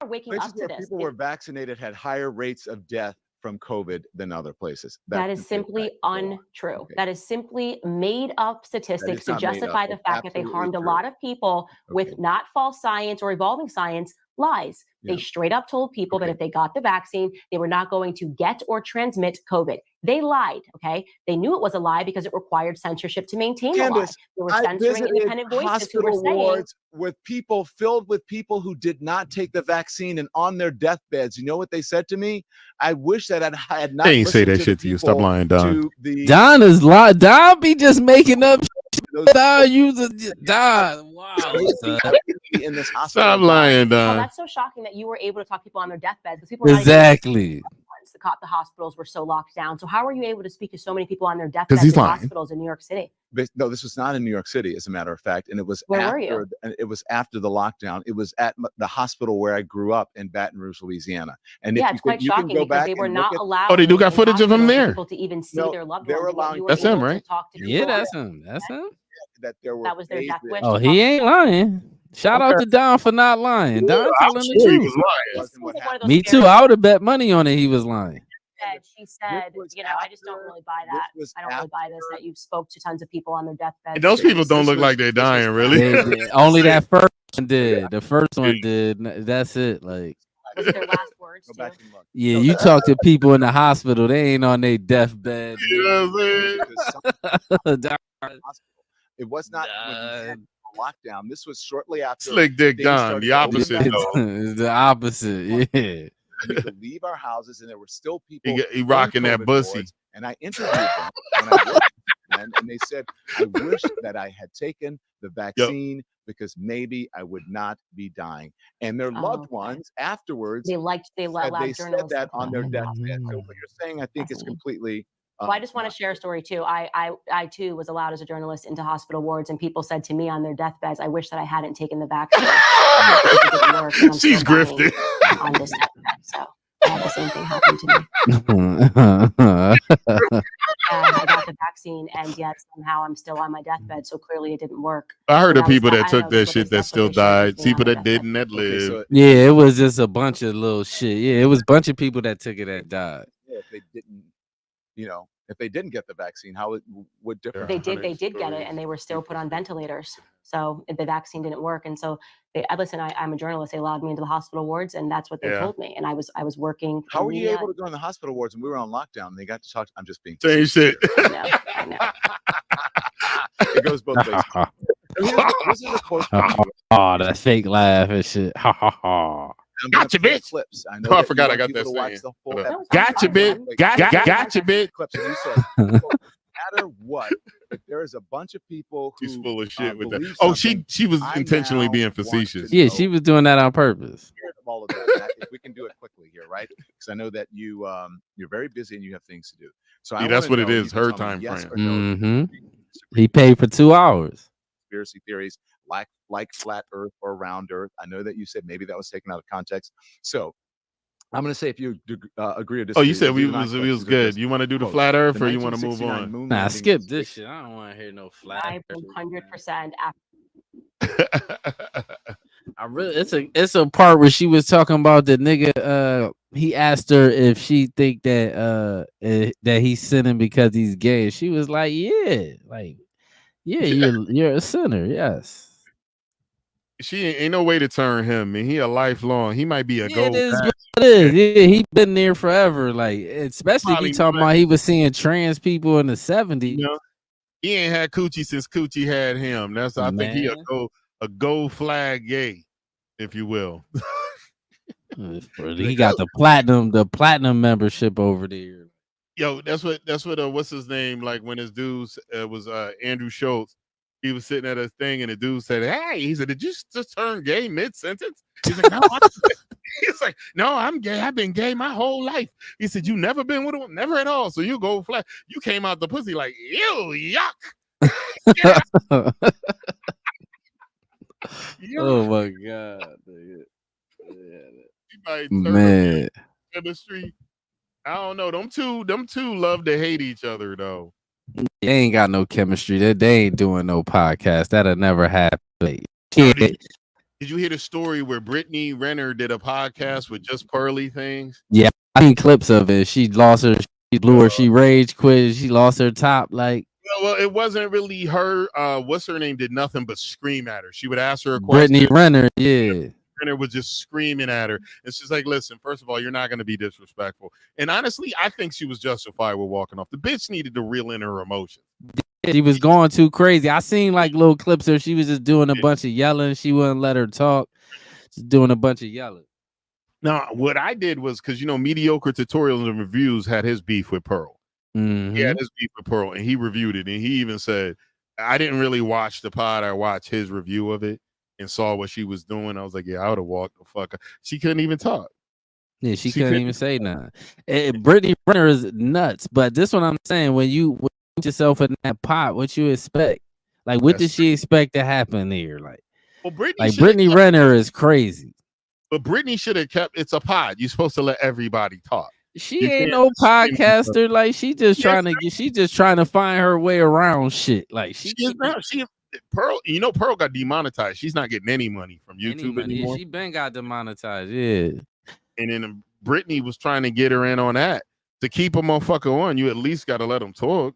waking up to this. People were vaccinated had higher rates of death from COVID than other places. That is simply untrue. Okay. That is simply made up statistics to justify the fact that they harmed a lot of people with not false science or evolving science. Lies. They straight up told people that if they got the vaccine, they were not going to get or transmit COVID. They lied, okay? They knew it was a lie because it required censorship to maintain the lie. They were censoring independent voices who were saying with people filled with people who did not take the vaccine and on their deathbeds. You know what they said to me? I wish that I had not. They ain't say that shit to you. Stop lying, Don. Don is lying. Don be just making up. Don. Wow. In this hospital. Stop lying, Don. Oh, that's so shocking that you were able to talk people on their deathbeds because people were exactly. The hospitals were so locked down. So how were you able to speak to so many people on their deathbeds in hospitals in New York City? No, this was not in New York City, as a matter of fact, and it was It was after the lockdown. It was at the hospital where I grew up in Baton Rouge, Louisiana. And it's quite shocking because they were not allowed. Oh, they do got footage of him there. People to even see their loved ones. That's him, right? Yeah, that's him. That's him. That was their death wish. Oh, he ain't lying. Shout out to Don for not lying. Don telling the truth. Me too. I would have bet money on it. He was lying. She said, I just don't really buy that. I don't really buy this, that you spoke to tons of people on their deathbeds. And those people don't look like they're dying, really. Only that first one did. The first one did. That's it. Like, was it their last words too? Yeah, you talk to people in the hospital, they ain't on their deathbed. It was not lockdown. This was shortly after. Slick Dick Don, the opposite. It's the opposite, yeah. We could leave our houses, and there were still people. He rocking that bussy. And I interviewed them, and they said, "I wish that I had taken the vaccine because maybe I would not be dying." And their loved ones afterwards, they said that on their deathbed. So what you're saying, I think, is completely. Well, I just want to share a story too. I too was allowed as a journalist into hospital wards, and people said to me on their deathbeds, "I wish that I hadn't taken the vaccine." She's grifting on this deathbed, so I had the same thing happen to me. I got the vaccine, and yet somehow I'm still on my deathbed. So clearly, it didn't work. I heard of people that took that shit that still died. People that didn't that lived. Yeah, it was just a bunch of little shit. Yeah, it was a bunch of people that took it that died. Yeah, if they didn't. If they didn't get the vaccine, how it would differ? They did get it, and they were still put on ventilators. So the vaccine didn't work, and so I'm a journalist. They allowed me into the hospital wards, and that's what they told me. And I was working. How were you able to go in the hospital wards and we were on lockdown? And they got to talk. I'm just being same shit. I know. It goes both ways. This is a quote. Oh, that fake laugh and shit. Ha ha ha. Gotcha, bitch. Clips. I forgot I got that saying. Gotcha, bitch. Gotcha, bitch. Clips. And you said, no matter what, if there is a bunch of people who she's full of shit with that. Oh, she was intentionally being facetious. Yeah, she was doing that on purpose. All of that. If we can do it quickly here, right? Because I know that you're very busy and you have things to do. So that's what it is. Her time frame. He paid for 2 hours. Conspiracy theories like flat Earth or round Earth. I know that you said maybe that was taken out of context. So I'm going to say if you agree or disagree. Oh, you said we was good. You want to do the flat Earth or you want to move on? Nah, skip this shit. I don't want to hear no flat Earth. 100% it's a part where she was talking about the nigga he asked her if she think that that he's sinning because he's gay. And she was like, yeah, like, yeah, you're a sinner, yes. She ain't no way to turn him, man. He a lifelong. He might be a gold. It is. Yeah, he been there forever. Like, especially if you talking about he was seeing trans people in the 70s. You know, he ain't had coochie since coochie had him. That's I think he a gold flag gay, if you will. He got the platinum membership over there. Yo, that's what what's his name? Like when his dude was Andrew Schultz. He was sitting at a thing, and the dude said, "Hey," he said, "Did you just turn gay mid-sentence?" He's like, "No." He's like, "No, I'm gay. I've been gay my whole life." He said, "You never been with him, never at all. So you go flat. You came out the pussy like, ew, yuck." Oh my god, man! Chemistry. I don't know. Them two love to hate each other though. They ain't got no chemistry. They ain't doing no podcast. That'll never happen. Did you hear the story where Brittany Renner did a podcast with just Pearly Things? Yeah, I seen clips of it. She lost her. She blew her. She rage quit. She lost her top. Like, well, it wasn't really her. What's her name? Did nothing but scream at her. She would ask her a question. Brittany Renner, yeah. Renner was just screaming at her. And she's like, listen, first of all, you're not going to be disrespectful. And honestly, I think she was justified with walking off. The bitch needed to reel in her emotions. She was going too crazy. I seen like little clips of she was just doing a bunch of yelling. She wouldn't let her talk. Just doing a bunch of yelling. Now, what I did was, because, Mediocre Tutorials and Reviews had his beef with Pearl. Mm-hmm. He had his beef with Pearl, and he reviewed it. And he even said, I didn't really watch the pod. I watched his review of it and saw what she was doing. I was like, yeah, I would have walked the fuck up. She couldn't even talk. Yeah, she couldn't even say nothing. Brittany Renner is nuts. But this one I'm saying, when you put yourself in that pot, what you expect? Like, what did she expect to happen there? Like, well, Brittany Renner is crazy. But Brittany should have kept. It's a pod. You're supposed to let everybody talk. She ain't no podcaster. Like, she just trying to find her way around shit. Like, she Pearl. Pearl got demonetized. She's not getting any money from YouTube anymore. Yeah, she been got demonetized. Yeah. And then Brittany was trying to get her in on that to keep a motherfucker on. You at least got to let them talk.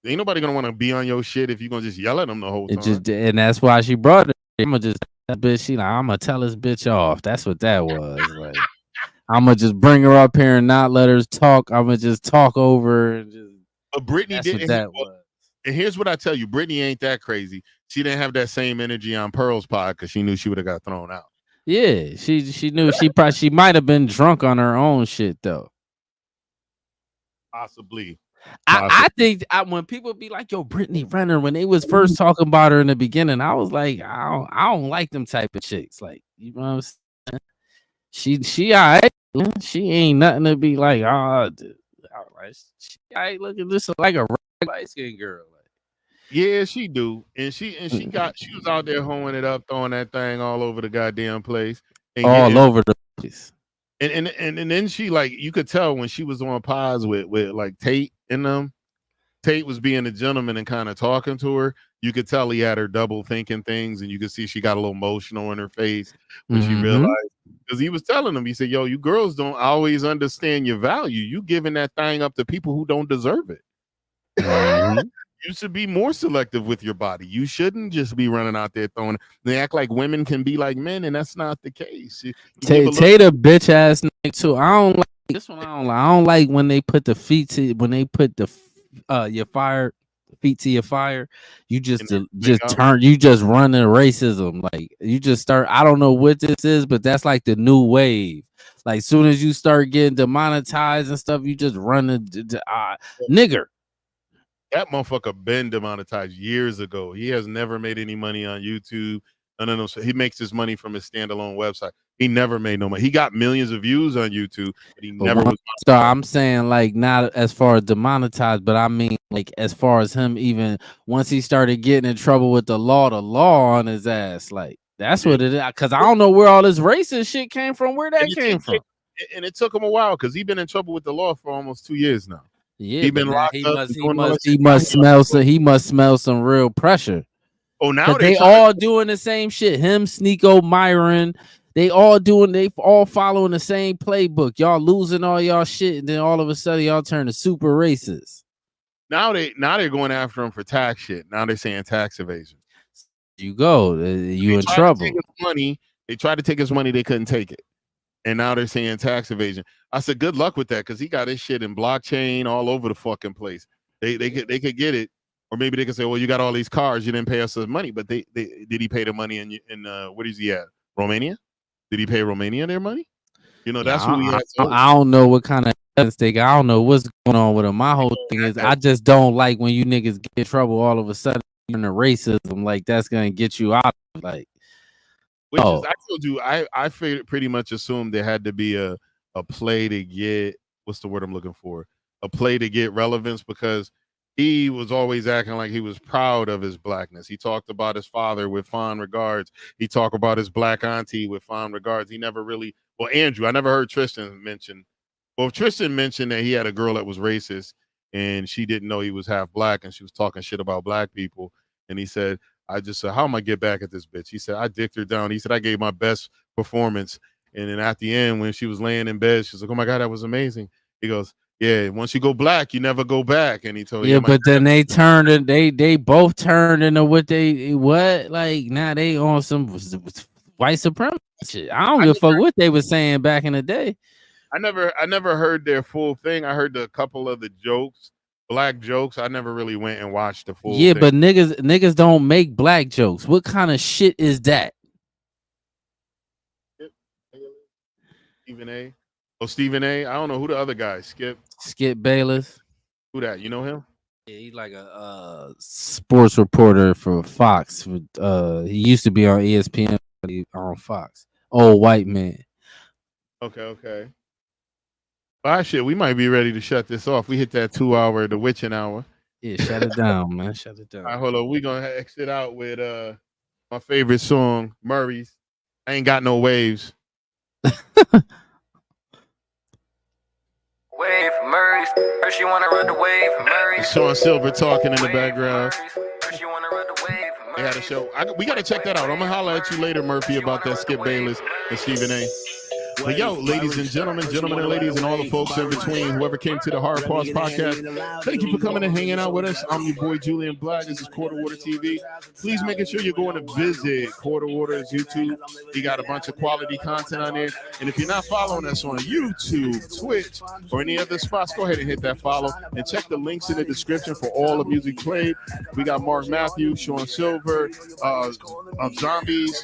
Ain't nobody gonna want to be on your shit if you gonna just yell at them the whole time. And that's why she brought it. I'm gonna just that bitch. She like, I'm gonna tell this bitch off. That's what that was. Like, I'm gonna just bring her up here and not let her talk. I'm gonna just talk over her and just. But Brittany didn't. That was. And here's what I tell you: Brittany ain't that crazy. She didn't have that same energy on Pearl's pod because she knew she would have got thrown out. Yeah, she knew she might have been drunk on her own shit though. Possibly. I think when people be like, yo, Brittany Renner, when they was first talking about her in the beginning, I was like, I don't like them type of chicks. Like, you know what I'm saying? She all right. She ain't nothing to be like, she all right, looking just like a light skinned girl. Like, yeah, she do. And she was out there hoeing it up, throwing that thing all over the goddamn place. All over the place. And then she, like, you could tell when she was on pods with like Tate in them. Tate was being a gentleman and kind of talking to her. You could tell he had her double thinking things, and you could see she got a little emotional in her face when she realized, because he was telling them, he said, yo, you girls don't always understand your value. You giving that thing up to people who don't deserve it. You should be more selective with your body. You shouldn't just be running out there throwing. They act like women can be like men, and that's not the case. Tate a bitch ass nigga too. I don't like this one. I don't like when they put the feet to your feet to your fire. You just turn. You just run in racism. Like, you just start. I don't know what this is, but that's like the new wave. Like, soon as you start getting demonetized and stuff, you just run nigger. That motherfucker been demonetized years ago. He has never made any money on YouTube. No. So he makes his money from his standalone website. He never made no money. He got millions of views on YouTube, but he never was. So I'm saying, like, not as far as demonetized, but I mean, like, as far as him, even once he started getting in trouble with the law on his ass, like, that's what it is. Because I don't know where all this racist shit came from. Where that came from? And it took him a while because he's been in trouble with the law for almost 2 years now. Yeah, he been locked up. He must smell some real pressure. Oh, now they all doing the same shit. Him, Sneeko, Myron, They all following the same playbook. Y'all losing all y'all shit, and then all of a sudden y'all turn to super racist. Now they're going after him for tax shit. Now they're saying tax evasion. You in trouble. They tried to take his money. They couldn't take it. And now they're saying tax evasion. I said, good luck with that, because he got his shit in blockchain all over the fucking place. They could get it, or maybe they could say, well, you got all these cars, you didn't pay us the money. But did he pay the money in what is he at? Romania? Did he pay Romania their money? You know, that's who he has. I don't know what kind of mistake. I don't know what's going on with him. My whole thing is I just don't like when you niggas get in trouble all of a sudden you're into racism. Like that's gonna get you out. Like, which is, I told you, I pretty much assumed there had to be a play to get, what's the word I'm looking for? A play to get relevance, because he was always acting like he was proud of his blackness. He talked about his father with fond regards. He talked about his black auntie with fond regards. He never really, well, Andrew, I never heard Tristan mention. Well, Tristan mentioned that he had a girl that was racist and she didn't know he was half black and she was talking shit about black people. And he said, I just said, how am I get back at this bitch? He said, I dicked her down. He said, I gave my best performance. And then at the end, when she was laying in bed, she's like, oh my God, that was amazing. He goes, yeah, once you go black, you never go back. And he told but then they turned it, they both turned into what like now they on some white supremacy shit. I don't give a fuck what they were saying back in the day. I never heard their full thing. I heard a couple of the jokes, black jokes. I never really went and watched the full thing. But niggas don't make black jokes. What kind of shit is that? Stephen A. Oh, Stephen A. I don't know who the other guy. Skip Bayless. Who that? You know him? Yeah, he's like a sports reporter for Fox. He used to be on ESPN on Fox. Old white man. Okay. All right, shit. We might be ready to shut this off. We hit that 2 hour, the witching hour. Yeah, shut it down, man. Shut it down. All right, hold on. We're gonna exit out with my favorite song, Murray's. I Ain't Got No Waves. Wave Murray's. First you wanna ride the wave, Murray's. Shawn Silver talking in the background. First you wanna ride the wave, They had a show. We gotta check that out. I'm gonna holler at you later, Murphy, about that Skip Bayless and Stephen A. But yo, ladies and gentlemen and ladies, and all the folks in between, whoever came to the Hard Pause podcast, thank you for coming and hanging out with us. I'm your boy Julian Blaq. This is Quarter Water TV. Please making sure you're going to visit Quarter Water's YouTube. He got a bunch of quality content on there. And if you're not following us on YouTube, Twitch, or any other spots, go ahead and hit that follow and check the links in the description for all the music played. We got Mark Matthews, Shawn Silver, Xombiez,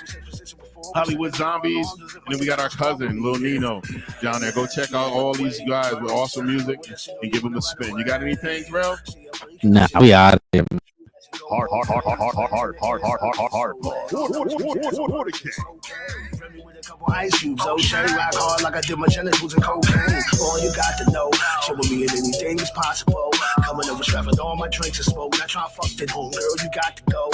Hollywood Zombies, and then we got our cousin Lil Nino down there. Go check out all these guys with awesome music and give them a spin. You got anything, Rel? Nah, we out of here. Hard. Ice cubes, oh cherry rock hard like I did my genitals and cocaine. All you got to know, shit with me and anything is possible. Coming over, strapping all my drinks and smoke. Not trying to fuck that home, girl, you got to go.